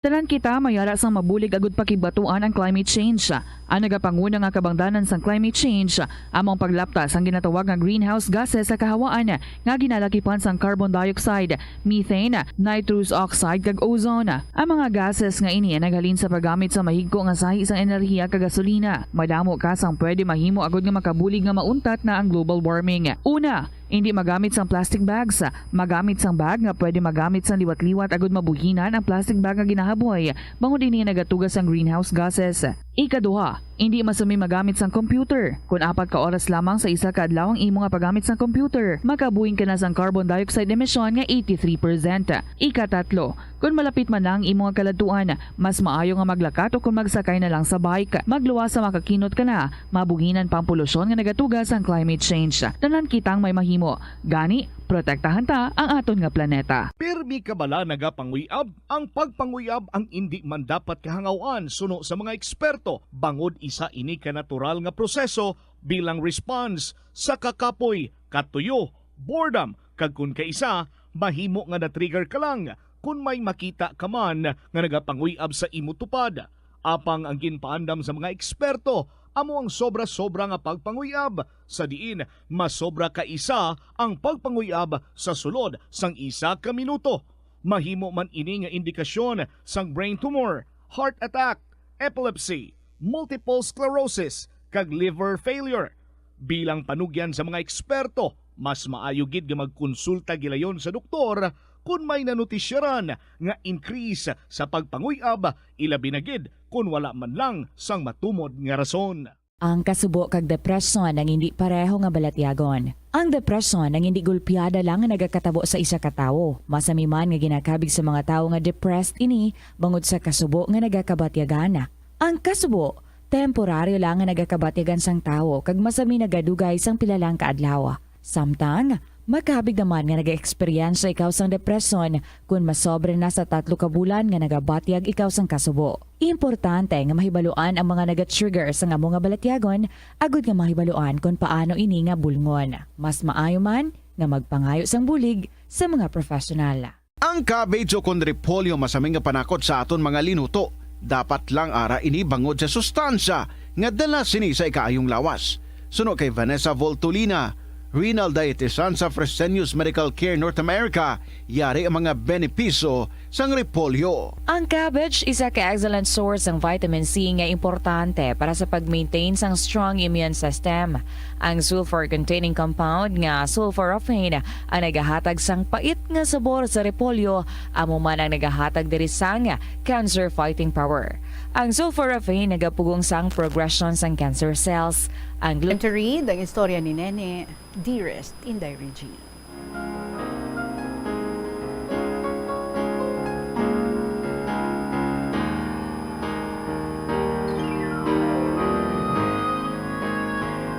Tanan kita mayara sang mabulig agud pakibatuan ang climate change. Ang nagapanguna nga kabangdanan sang climate change among paglaptas ang ginatawag nga greenhouse gases sa kahawaan nga ginalakipan sang carbon dioxide, methane, nitrous oxide kag ozone. Ang mga gases nga ini naghalin sa paggamit sa mahigko nga sahi sang enerhiya kag gasolina. Madamo ka sang pwede mahimo agud nga makabulig nga mauntat na ang global warming. Una, hindi magamit sang plastic bags. Magamit sang bag nga pwede magamit sang liwat-liwat agud mabuhinan ang plastic bag nga ginahaboy bangod ini nagatugas sang greenhouse gases. Ikaduha, hindi masumi magamit sang computer. Kung 4 ka oras lamang sa isa ka adlaw ang imo nga paggamit sang computer, makabuhin ka na sang carbon dioxide emission nga 83%. Ikatatlo, kung malapit man lang imo nga kaladuan, mas maayo nga maglakat o kung magsakay na lang sa bike. Magluwas sa makakinot ka na, mabuhinan pang polusyon nga nagatugas ang climate change. Tanan kitang may mahimo. Gani, Protektahan ta ang aton nga planeta. Pirmi kabala nagapanguyab, ang pagpanguyab ang indi man dapat kahangawan suno sa mga eksperto. Bangod isa ini ka natural nga proseso bilang response sa kakapoy, katuyo, boredom, kag kun kaisa, mahimo nga na-trigger ka lang kung may makita ka man nga nagapanguyab sa imo tupad. Apang ang ginpaandam sa mga eksperto, amo ang sobra-sobra nga pagpanguyab sa diin masobra ka isa ang pagpanguyab sa sulod sang isa ka minuto. Mahimo man ini nga indikasyon sang brain tumor, heart attack, epilepsy, multiple sclerosis kag liver failure. Bilang panugyan sa mga eksperto, mas maayo gid nga magkonsulta gilayon sa doktor kung may nanutisyaran nga increase sa pagpanguyab, ilabi na gid kung wala man lang sang matumod nga rason. Ang kasubo kag depresyon ang hindi pareho nga balatyagon. Ang depresyon ang hindi gulpiyada lang nga nagakatabo sa isa ka tawo. Masami man nga ginakabig sa mga tawo nga depressed ini bangod sa kasubo nga nagakabatyagan. Ang kasubo temporaryo lang nga nagakabatyagan sang tawo kag masami nagadugay sang pilalang kaadlaw. Samtang magkabig naman nga nag-experience ikaw sang depresyon kung masobre na sa 3 ka bulan nga nagabatyag ikaw sang kasubo. Importante nga mahibaluan ang mga naga-trigger sa nga mga balatyagon, agud nga mahibaluan kung paano ini nga bulngon. Mas maayo man nga magpangayo sang bulig sa mga profesional. Ang cabbage o kon repolyo masaming nga panakot sa aton mga linuto. Dapat lang ara ini bangod sa sustansya nga dala sini sa ikaayong lawas. Suno kay Vanessa Voltolina, renal dietitian sa Fresenius Medical Care North America, yari ang mga benepisyo sang repolyo. Ang cabbage isa ka excellent source ng vitamin C nga importante para sa pag-maintain sang strong immune system. Ang sulfur-containing compound nga sulforaphane ang nagahatag sang pait nga sabor sa repolyo, amo man ang nagahatag diri sang cancer-fighting power. Ang sulforaphane nagapugong sang progression sang cancer cells. Ang To read ang istorya ni Nene, Dearest Inday Regine.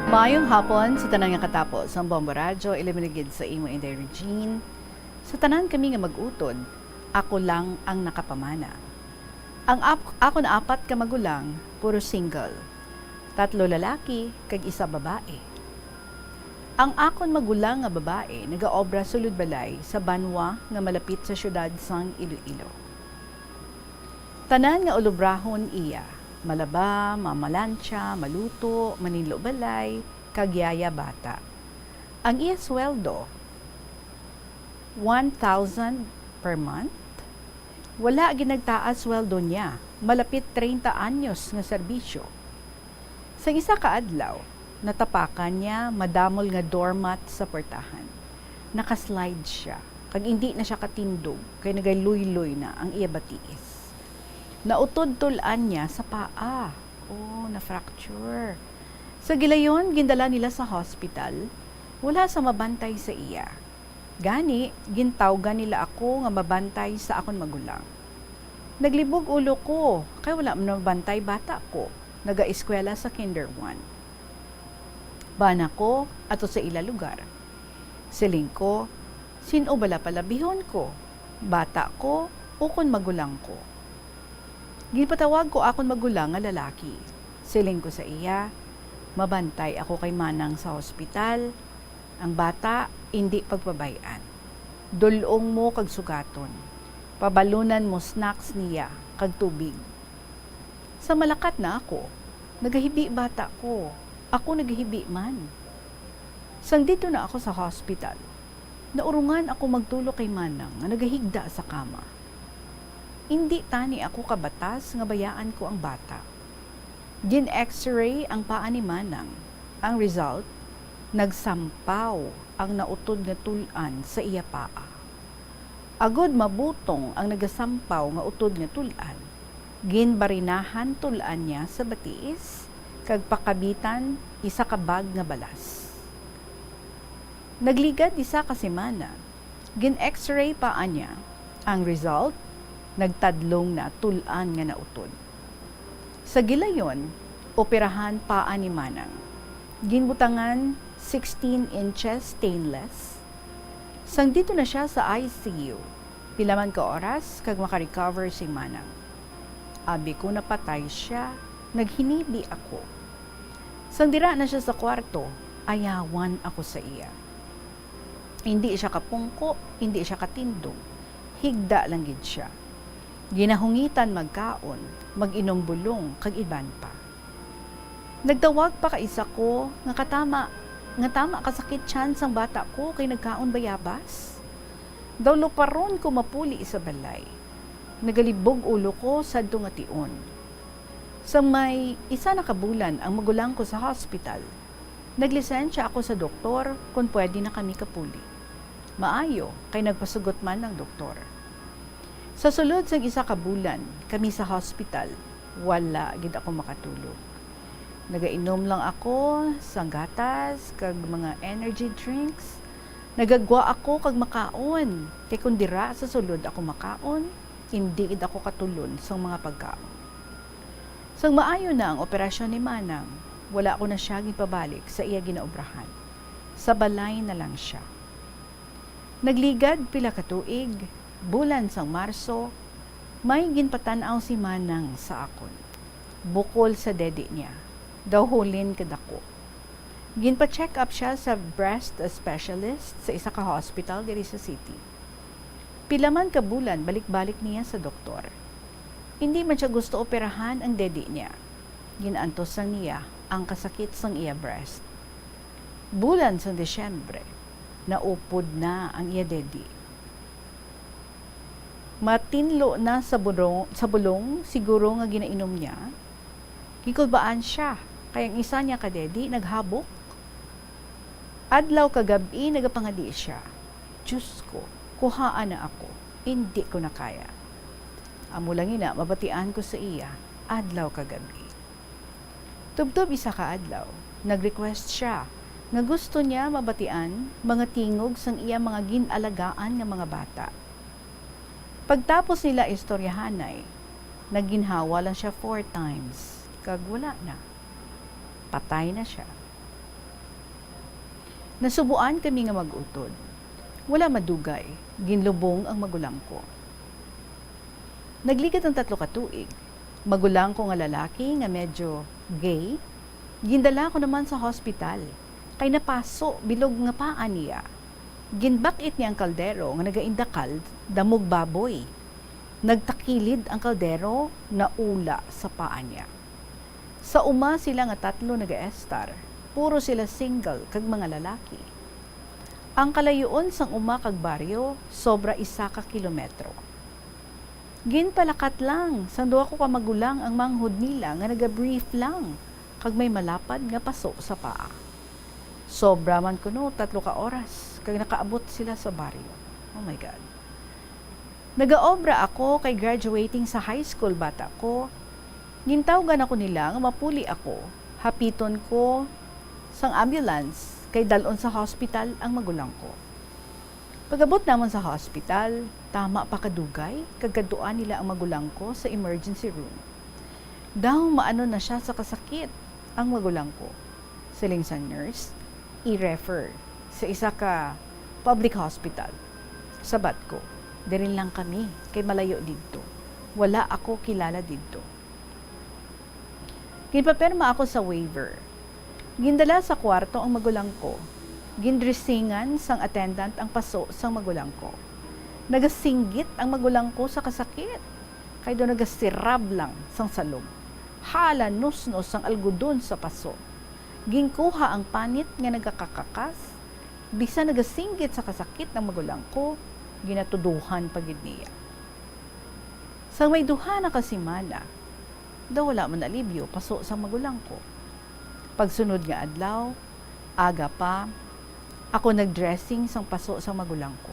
Mayong hapon sa tanang nga katapos ang Bombo Radyo, ilaminagid sa imo Inday Regine. Sa tanan kami nga mag-utod, ako lang ang nakapamana. Ako na 4 ka magulang, puro single. 3 lalaki, kag 1 babae. Ang akon magulang nga babae, nagaobra sulod balay sa Banwa nga malapit sa syudad sang Iloilo. Tanan nga ulubrahon iya, malaba, mamalansya, maluto, maninlo balay, kagyaya bata. Ang iya sweldo, 1,000 per month. Wala ginagtaas sweldo niya, malapit 30 anyos nga serbisyo. Sa isa ka adlaw, natapakan niya madamol nga doormat sa portahan. Nakaslide siya, kag hindi na siya katindog, kay nagayluy-luy na ang iya batiis. Nautod-tulan niya sa paa. Na-fracture. Sa gilayon, gindala nila sa hospital, wala sa mabantay sa iya. Gani, gintawgan nila ako nga mabantay sa akon magulang. Naglibog ulo ko, kay wala man mabantay bata ko. Naga-eskwela sa Kinder 1. Bana ko, ato sa ila lugar. Siling ko, sino bala palabihon ko? Bata ko, ukon magulang ko. Gipatawag ko akon magulang nga lalaki. Siling ko sa iya, mabantay ako kay manang sa hospital. Ang bata, hindi pagpabayan. Dulong mo kag sugaton. Pabalunan mo snacks niya kag tubig. Sa malakat na ako, nagahibi bata ko. Ako nagahibi man. Sang dito na ako sa hospital, naurungan ako magtulo kay manang nga nagahigda sa kama. Hindi tani ako kabatas nga bayaan ko ang bata. Gin-x-ray ang paa ni manang. Ang result, nagsampaw ang nautod nga tulan sa iya paa. Agod mabutong ang nagasampaw nga utod nga tulan. Ginbarinahan tulan niya sa batiis, kag pakabitan isa ka bag nga balas. Nagligad isa ka semana, gin-x-ray paa niya. Ang result, nagtadlong na tulan nga nautod. Sa gilayon, operahan paa ni manang. Ginbutangan 16 inches stainless. Sang dito na siya sa ICU. Pilaman ka oras kag makarecover si Manang. Abi ko napatay siya, naghinibi ako. Sang dira na siya sa kwarto, ayawan ako sa iya. Hindi siya kapungko, hindi siya katindog. Higda lang gid siya. Ginahungitan magkaon, mag-inom bulong, kag iban pa. Nagtawag pa ka isa ko, nga tama kasakit chance ang bata ko kay nagkaon bayabas. Daw luparon ko mapuli sa balay. Nagalibog ulo ko sadto nga tion. Sa may isa na kabulan ang magulang ko sa hospital. Naglisensya ako sa doktor kung pwede na kami kapuli. Maayo kay nagpasugot man ng doktor. Sa sulod sang isa ka bulan, kami sa hospital, wala gid ako makatulog. Nagainom lang ako sang gatas kag mga energy drinks. Nagagwa ako kag makaon. Kay kun dira sa sulod ako makaon, hindi gid ako katulon sang mga pagkaon. Sang maayo na ang operasyon ni Manang, wala ako na siya gipabalik sa iya ginaobrahan. Sa balay na lang siya. Nagligad pila ka tuig, bulan sang Marso, may ginpatan-aw si Manang sa akon. Bukol sa dedi niya. Daw hulin kadako. Ginpa-check up siya sa breast specialist sa isa ka hospital diri sa city. Pilaman ka bulan, balik-balik niya sa doktor. Hindi man siya gusto operahan ang dedi niya. Ginaantos sang niya ang kasakit sang iya breast. Bulan sang Desyembre, naupod na ang iya dedi. Matinlo na sa bulong siguro nga ginainom niya. Gikulbaan siya, kaya ang isa niya kadedi naghabok. Adlaw kagabi nagapangadi siya. Diyos ko, kuhaan na ako, hindi ko na kaya. Amo lang ina, mabatian ko sa iya, adlaw kagabi. Tubtob isa ka adlaw, nag-request siya nga gusto niya mabatian mga tingog sang iya mga ginalagaan nga mga bata. Pagtapos nila istoryahanay, nagginhawa lang siya 4 times, kag wala na. Patay na siya. Nasubuan kami nga mag-utod. Wala madugay, ginlubong ang magulang ko. Nagligat ang 3 ka tuig. Magulang ko nga lalaki nga medyo gay, gindala ko naman sa hospital. Kay napaso, bilog nga paa niya. Ginbakit niya ang kaldero nga nagaindakal, damog baboy. Nagtakilid ang kaldero na ula sa paa niya. Sa uma sila nga 3 naga-estar, puro sila single kag mga lalaki. Ang kalayoon sang uma kag baryo, sobra 1 ka kilometro. Ginpalakat lang, sang 2 ko ka magulang ang manghod nila nga naga-brief lang, kag may malapad nga paso sa paa. Sobra man kuno 3 ka oras, kag nakaabot sila sa baryo. Oh my God. Nagaobra ako kay graduating sa high school bata ko. Gintawgan ako nila nga mapuli ako. Hapiton ko sang ambulance kay dalon sa hospital ang magulang ko. Pagabot namon sa hospital, tama pa kadugay, kagaduan nila ang magulang ko sa emergency room. Daw maano na siya sa kasakit ang magulang ko. Siling sa nurse, i-refer sa isa ka public hospital. Sabat ko, dirin lang kami, kay malayo dito. Wala ako kilala dito. Ginpaperma ako sa waiver. Gindala sa kwarto ang magulang ko. Gindresingan sang attendant ang paso sang magulang ko. Nagasinggit ang magulang ko sa kasakit. Kay do nagasirab lang sang salom. Hala nus-nus ang algodon sa paso. Ginkuha ang panit nga nagakakakas. Bisa nagasinggit sa kasakit ng magulang ko, ginatuduhan pagid niya. Sang may duha na kasimana, daw wala man alibyo paso sa magulang ko. Pagsunod nga adlaw, aga pa, ako nagdressing sang paso sa magulang ko.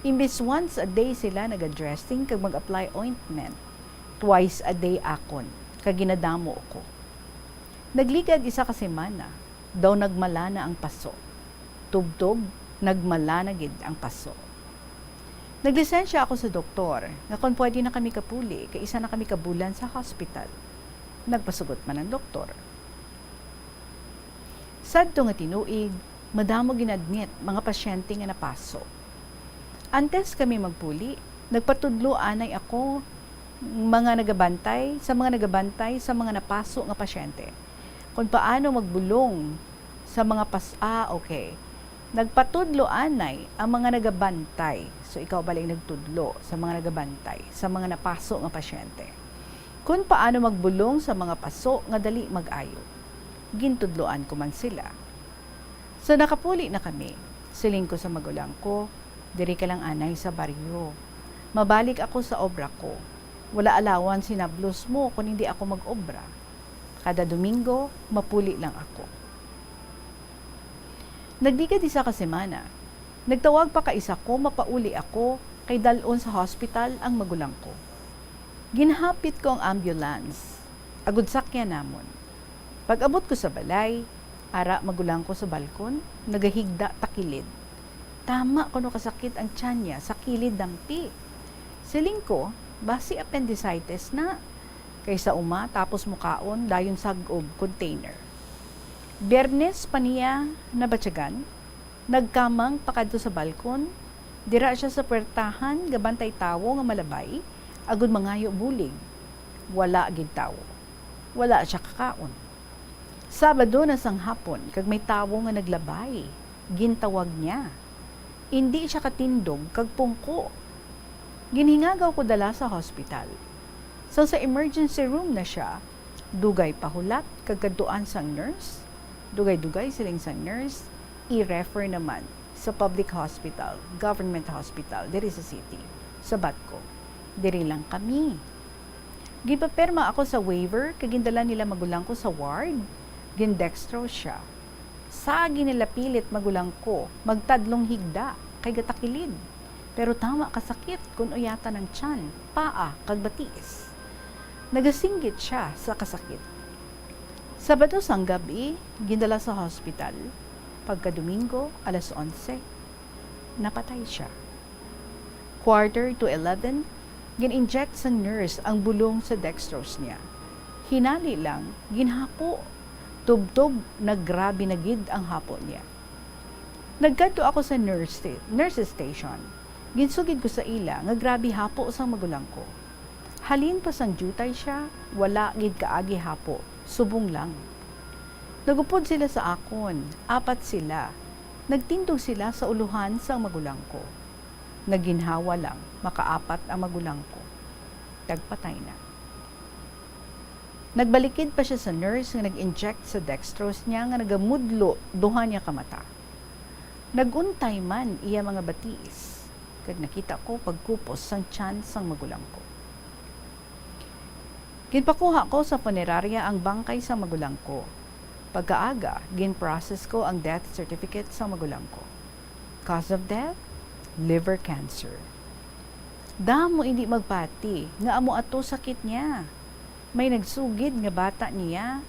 Imbis once a day sila nagadressing kag mag-apply ointment, twice a day akon, kag ginadamo ko. Nagligad isa ka semana, daw nagmala na ang paso. Tubtob, nagmala na gid ang paso. Naglisensya ako sa doktor, nga kung pwede na kami kapuli, kay isa na kami kabulan sa hospital. Nagpasugot man ang doktor. Sadto nga tinuig, madamo ginadmit mga pasyente nga napaso. Antes kami magpuli, nagpatudlo anay ako mga nagabantay sa mga napaso nga pasyente. Kung paano magbulong sa mga okay. Nagpatudlo anay ang mga nagabantay. So ikaw balik nagtudlo sa mga nagabantay sa mga napaso nga pasyente. Kung paano magbulong sa mga paso nga dali mag-ayo. Gintudloan ko man sila. So nakapuli na kami. Siling ko sa magulang ko, diri ka lang anay sa baryo. Mabalik ako sa obra ko. Wala alawan sinablos mo kung hindi ako mag-obra. Kada Domingo, mapuli lang ako. Nagdigad isa ka semana. Nagtawag pa ka isa ko, mapauli ako, kay dalon sa hospital ang magulang ko. Ginhapit ko ang ambulance. Agud sakyan namon. Pag-abot ko sa balay, ara magulang ko sa balkon, nagahigda takilid. Tama kuno kasakit ang tiyan niya sa kilid ng pi. Siling ko, basi appendicitis na. Kaysa tapos mukaon, dayon sagob container. Biyernes pa niya nabatyagan, nagkamang pakadto sa balkon, dira siya sa puwertahan, gabantay tawo nga malabay, agud mangayo bulig. Wala gid tawo. Wala siya kakaon. Sabado na sang hapon, kag may tawo nga naglabay, gintawag niya. Hindi siya katindog kag pungko. Ginhingagaw ko dala sa hospital. So sa emergency room na siya, dugay pahulat kag kaduan sang nurse, dugay-dugay siling sang nurse, i-refer naman sa public hospital, government hospital, diri sa city, sa Batco. Diri lang kami. Gipaperma ako sa waiver, kag gindala nila magulang ko sa ward, gindextrose siya. Sa nila pilit magulang ko, magtadlong higda, kay gatakilid. Pero tama kasakit kung uyata ng tiyan, paa, kag batiis. Nagasinggit siya sa kasakit. Sabado sang gabi, gindala sa hospital. Pagka Domingo, alas 11, napatay siya. 11:15, gin-inject sa nurse ang bulong sa dextrose niya. Hinali lang, ginhapo. Tub-tub, naggrabe na gid ang hapo niya. Nagkadto ako sa nurse station. Ginsugid ko sa ila, nga grabe hapo sa magulang ko. Halin pa sang jutay siya, wala gid kaagi hapo, subong lang. Nagupod sila sa akon, 4 sila. Nagtindog sila sa uluhan sang magulang ko. Naginhawa lang, makaapat ang magulang ko. Tagpatay na. Nagbalikid pa siya sa nurse nga nag-inject sa dextrose niya nga nagamudlo, duha niya kamata. Naguntay man iya mga batiis, kag nakita ko pagkupos sang tiyan sang magulang ko. Ginpakuha ko sa punerarya ang bangkay sa magulang ko. Pagkaaga, ginprocess ko ang death certificate sa magulang ko. Cause of death? Liver cancer. Damo hindi magpati, nga amo ato sakit niya. May nagsugid nga bata niya,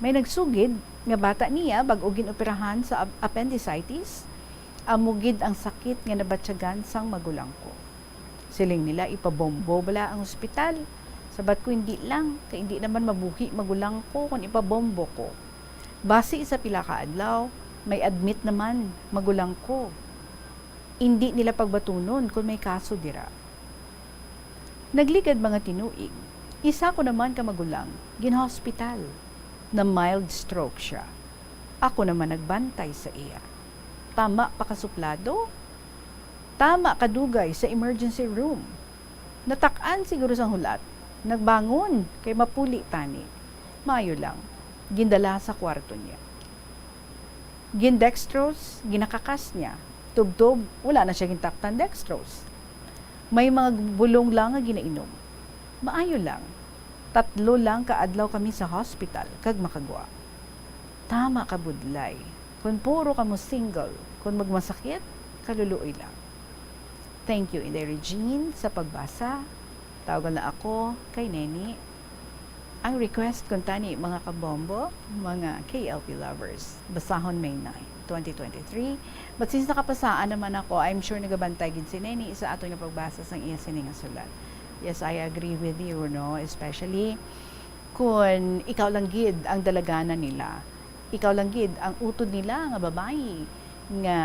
may nagsugid nga bata niya bag-ogin operahan sa appendicitis, amugid ang sakit nga nabatyagan sang magulang ko. Siling nila ipabombo bala ang ospital. Sabat ko hindi lang, kay hindi naman mabuhi magulang ko kung ipabombo ko. Base sa pila ka adlaw, may admit naman magulang ko. Hindi nila pagbatunon kung may kaso dira. Nagligad mga tinuig. Isa ko naman ka magulang, ginhospital, na mild stroke siya. Ako naman nagbantay sa iya. Tama pa kasuplado? Tama kadugay sa emergency room. Natak-an siguro sang hulat. Nagbangon kay mapuli tani. Mayo lang. Gindala sa kwarto niya. Gindextrose, ginakakas niya. Tubtob, wala na siya gintaktan dextrose. May mga bulong lang nga ginainom. Maayo lang. 3 lang kaadlaw kami sa hospital kag makagwa. Tama ka budlay. Kung puro ka mo single, kung magmasakit, kaluluoy lang. Thank you, Inday Regine, sa pagbasa. Tawagan na ako kay Neni. Ang request kung tani mga kabombo, mga KLP lovers, basahon May 9, 2023. But since nakapasaan naman ako, I'm sure nagabantay gid si Neni sa ato nga pagbasa sang iya sining sulat. Yes, I agree with you, no? Especially kung ikaw lang gid ang dalaganan nila. Ikaw lang gid ang utod nila nga babae nga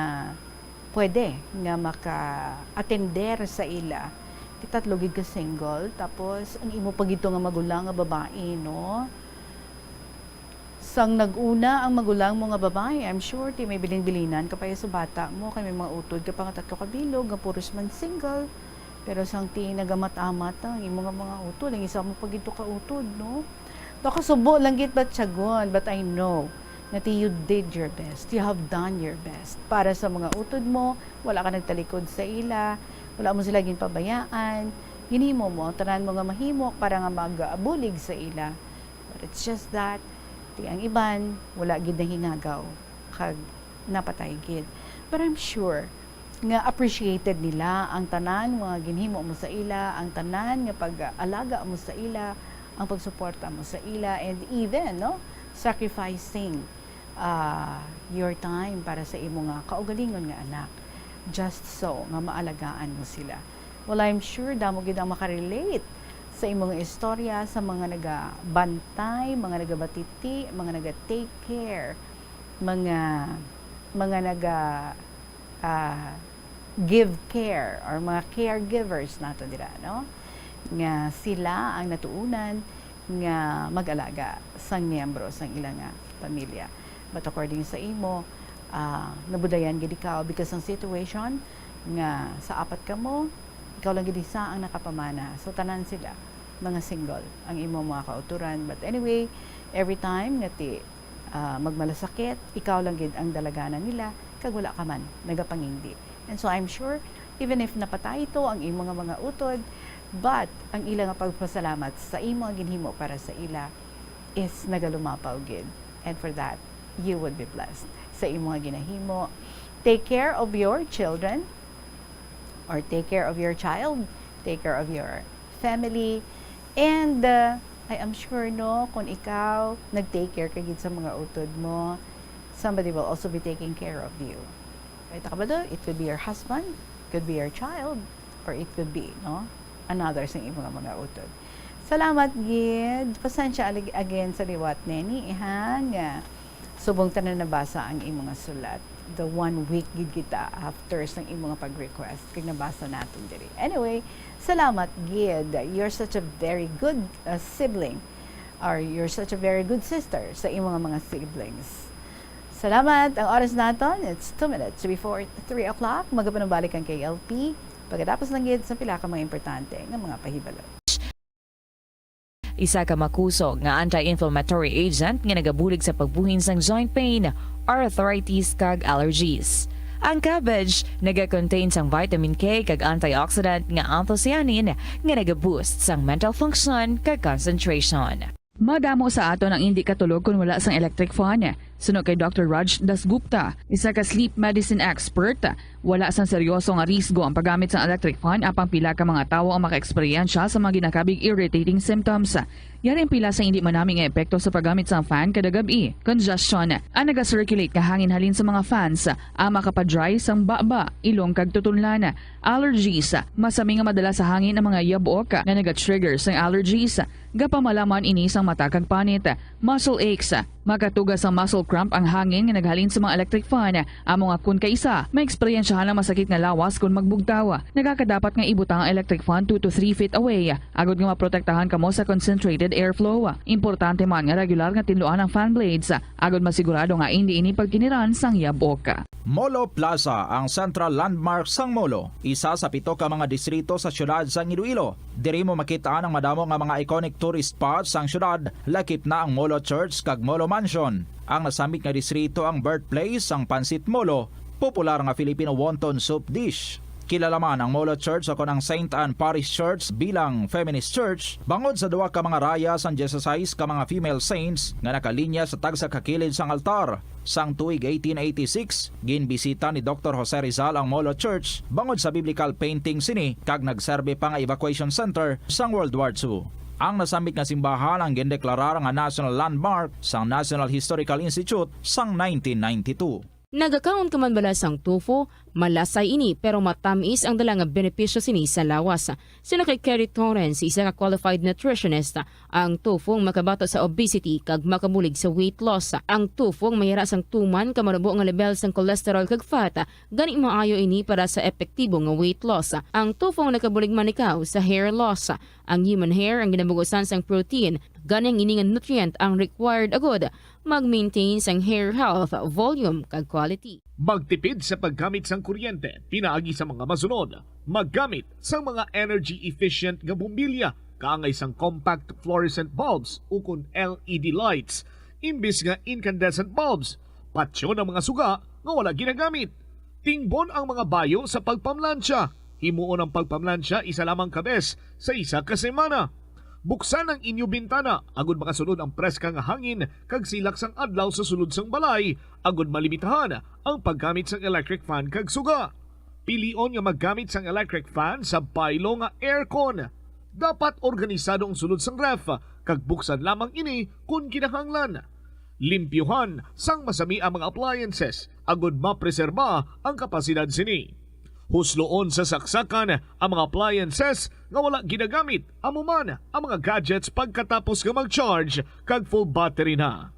pwede nga maka-atender sa ila. Kitatlo gid ka single, tapos ang imo pagito nga magulang nga babae, no? Sang nag-una ang magulang mo nga babae, I'm sure ti may bilin-bilinan ka pa sa bata mo, kay may mga utod ka pa nga tatlo ka bilog, nga puros man single. Pero sang ti nagamat-amat ang imo nga mga utod, ang isa mo pagito ka utod, no? Nakasubo lang git ba't siyagon, but I know that you did your best. You have done your best. Para sa mga utod mo, wala ka nagtalikod sa ila, wala mo sila ginpabayaan, ginhimo mo, tanan mo nga mahimo para nga mag-abulig sa ila. But it's just that, di ang iban, wala gid na hingagaw, kag napatay gid. But I'm sure, nga appreciated nila ang tanan mga ginhimo mo sa ila, ang tanan nga pag-alaga mo sa ila, ang pagsuporta mo sa ila, and even, no, sacrificing your time para sa imo nga kaugalingon nga anak, just so nga maalagaan mo sila. Well, I'm sure damo gid ang makarelate sa imong istorya, sa mga nagabantay, mga nagabatiti, mga naga-take care, mga give care, or mga caregivers nato dira, no? Nga sila ang natuunan nga mag-alaga sang miyembro sang ilang pamilya. But according sa imo, nabudayan gid ikaw because ang situation nga sa apat ka mo, ikaw lang gid isa ang nakapamana. So tanan sila mga single ang imo mga kauturan. But anyway, every time nga ti magmalasakit, ikaw lang gid ang dalaganan nila, kag wala ka man nagapangindi. And so I'm sure even if napatay ito ang imo nga mga utod, but ang ila nga pagpasalamat sa imo nga ginhimo para sa ila is nagalumapaw gid. And for that, you would be blessed sa imo nga ginahimo. Take care of your children, or take care of your child, take care of your family, and I am sure, no, kung ikaw nag-take care ka gid sa mga utod mo, somebody will also be taking care of you. Right, kabado, it could be your husband, could be your child, or it could be, no, another sa imo nga mga utod. Salamat gid. Pasensya again sa liwat neni ihang subong tanan nabasa ang imong nga sulat. The 1 week gid kita after sang imong nga pag-request kag nabasa naton diri. Anyway, salamat gid. You're such a very good sibling, or you're such a very good sister sa imong mga siblings. Salamat. Ang oras naton, it's 2 minutes before 3 o'clock. Magapanubalik ang KLP. Pagkatapos lang gid sa pila ka mga importante nga mga pahibalo. Isa ka makusog nga anti-inflammatory agent nga nagabulig sa pagbuhin sang joint pain, arthritis kag allergies. Ang cabbage naga-contain sang vitamin K kag antioxidant nga anthocyanin nga naga-boost sang mental function kag concentration. Madamo sa aton ang hindi katulog kung wala sang electric fan. Suno kay Dr. Raj Dasgupta, isa ka sleep medicine expert, wala sang seryoso nga risgo ang paggamit sa electric fan apang pila ka mga tawo ang maka-eksperyensya sa mga ginakabig irritating symptoms. Yaring pila sa hindi manaming epekto sa paggamit sa fan kada gabi. Congestion, ang naga-circulate ka hangin halin sa mga fans, ang makapadry sang baba, ilong kag tutunlan. Allergies, masami nga madala sa hangin ang mga yabok na naga-trigger sang allergies. Gapamalaman ini sang mata kag panit. Muscle aches, makatugas ang muscle cramp ang hangin nga naghalin sa mga electric fan. Amo nga kun kaisa, may eksperyensyahan ang masakit nga lawas kung magbugtaw. Nagakadapat nga ibutang ang electric fan 2 to 3 feet away. Agod nga maprotektahan kamo sa concentrated airflow. Importante man nga regular nga tinluan ang fan blades. Agod masigurado nga hindi ini pagkiniran sang yabok. Molo Plaza ang central landmark sang Molo. Isa sa 7 ka mga distrito sa syudad sang Iloilo. Diri mo makitaan ang madamo nga mga iconic tourist spots sang syudad. Lakip na ang Molo Church kag Molo Mansion. Ang nasamit nga distrito ang birthplace sang Pansit Molo, popular nga Filipino wonton soup dish. Kilala man ang Molo Church o ang St. Anne Parish Church bilang feminist church bangod sa duwa ka mga raya sang 16 ka mga female saints nga nakalinya sa tagsa kakilid sang altar. Sang tuig 1886, ginbisita ni Dr. Jose Rizal ang Molo Church bangod sa biblical painting sini kag nagserbe pa nga evacuation center sang World War II. Ang nasamit nga simbahan ang gindeklarar nga national landmark sang National Historical Institute sang 1992. Nagakaon ka man balas ang tofu, malasay ini pero matamis ang dala nga benepisyo sini sa lawas. Sino kay Kerry Torrens, isa ka qualified nutritionist, ang tofu ang makabato sa obesity kag makabulig sa weight loss. Ang tofu ang mayara sang tuman ka manubo nga level sang cholesterol kag fat, gani maayo ini para sa epektibo nga weight loss. Ang tofu ang nakabulig man ikaw sa hair loss. Ang human hair ang ginabugusan sang protein, ganing ini nga nutrient ang required agod mag-maintain sang hair health, volume kag quality. Magtipid sa paggamit sang kuryente, pinaagi sa mga masunod. Maggamit sa mga energy-efficient nga bumbilya, kaangay sang compact fluorescent bulbs ukon LED lights, imbis nga incandescent bulbs. Patsyo ng mga suga nga wala ginagamit. Tingbon ang mga bayo sa pagpamlansya. Himuon ang pagpamlansya isa lamang kabes sa isa ka semana. Buksan ang inyo bintana, agud makasunod ang preska nga hangin kag silak sang adlaw sa sulod sang balay, agud malimitahan ang paggamit sang electric fan kag suga. Pilion nga maggamit sang electric fan sa baylo nga aircon. Dapat organisado ang sulod sang ref, kag buksan lamang ini kung kinahanglan. Limpyuhan sang masami ang mga appliances, agud mapreserba ang kapasidad sini. Husloon sa saksakan ang mga appliances nga wala ginagamit, amuman ang mga gadgets pagkatapos nga mag-charge kag full battery na.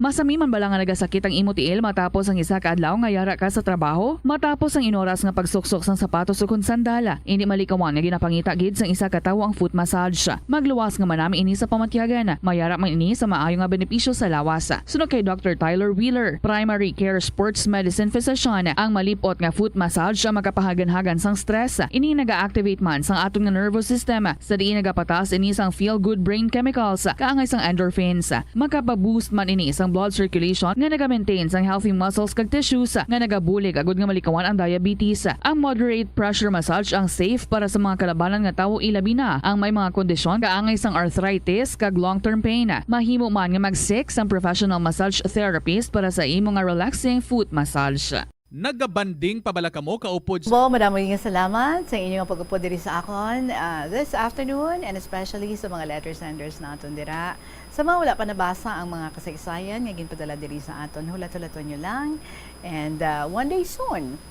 Masami man bala nga nagasakit ang imo tiil matapos ang isa ka adlaw nga yara ka sa trabaho? Matapos ang inoras nga pagsuksok sang sapatos ukon sandala, hindi malikawan nga ginapangita gid sang isa ka tawo ang foot massage. Magluwas nga manami ini sa pamatyagan, mayara man ini sa maayo nga benepisyo sa lawas. Sunod kay Dr. Tyler Wheeler, primary care sports medicine physician, ang malipot nga foot massage ang makapahagan-hagan sang stress. Ini naga-activate man sang atong nga nervous system, sa diin nagapatas ini sang feel good brain chemicals, kaangay sang endorphins. Makapaboost man ini sang blood circulation nga naga-maintain sang healthy muscles kag tissues nga nagabulig agud nga malikawan ang diabetes. Ang moderate pressure massage ang safe para sa mga kalabanan nga tawo ilabi na ang may mga kondisyon kaangay sang arthritis kag long-term pain. Mahimo man nga mag-seek sang professional massage therapist para sa imo nga relaxing foot massage. Nagabanding pabala kamo kaupod Bo, maraming salamat sa inyong pag-upod diri sa akon this afternoon, and especially sa mga letter senders naton dira. Sa mga wala pa nabasa ang mga kasaysayan nga ginpadala diri sa aton, hulat-hulaton nyo lang. And one day soon,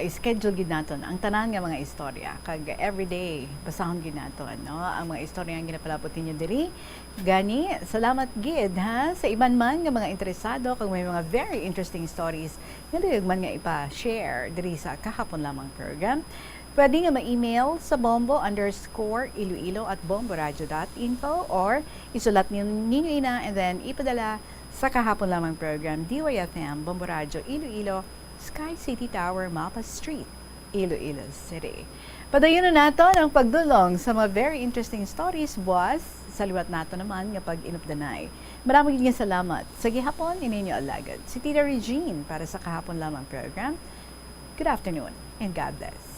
schedule gid naton ang tanan nga mga istorya. Kag everyday, basahon gid naton, no? Ang mga istorya nga ginapalapot ninyo diri. Gani, salamat gid ha sa iban man nga mga interesado kag may mga very interesting stories nga dili man nga ipa-share diri sa kahapon lamang program. Pwede nga ma-email sa bombo_iloilo@bomboradio.info or isulat ninyo ina and then ipadala sa kahapon lamang program DYFM Bombo Radio Iloilo, Sky City Tower, Mapa Street, Iloilo City. Padayon na nato ang pagdulong sa mga very interesting stories, boss. Saliwat nato naman nga pag-inupdanay. Maraming nga salamat. Sa gihapon, ininyo alagad. Si Tita Regine para sa kahapon lamang program. Good afternoon and God bless.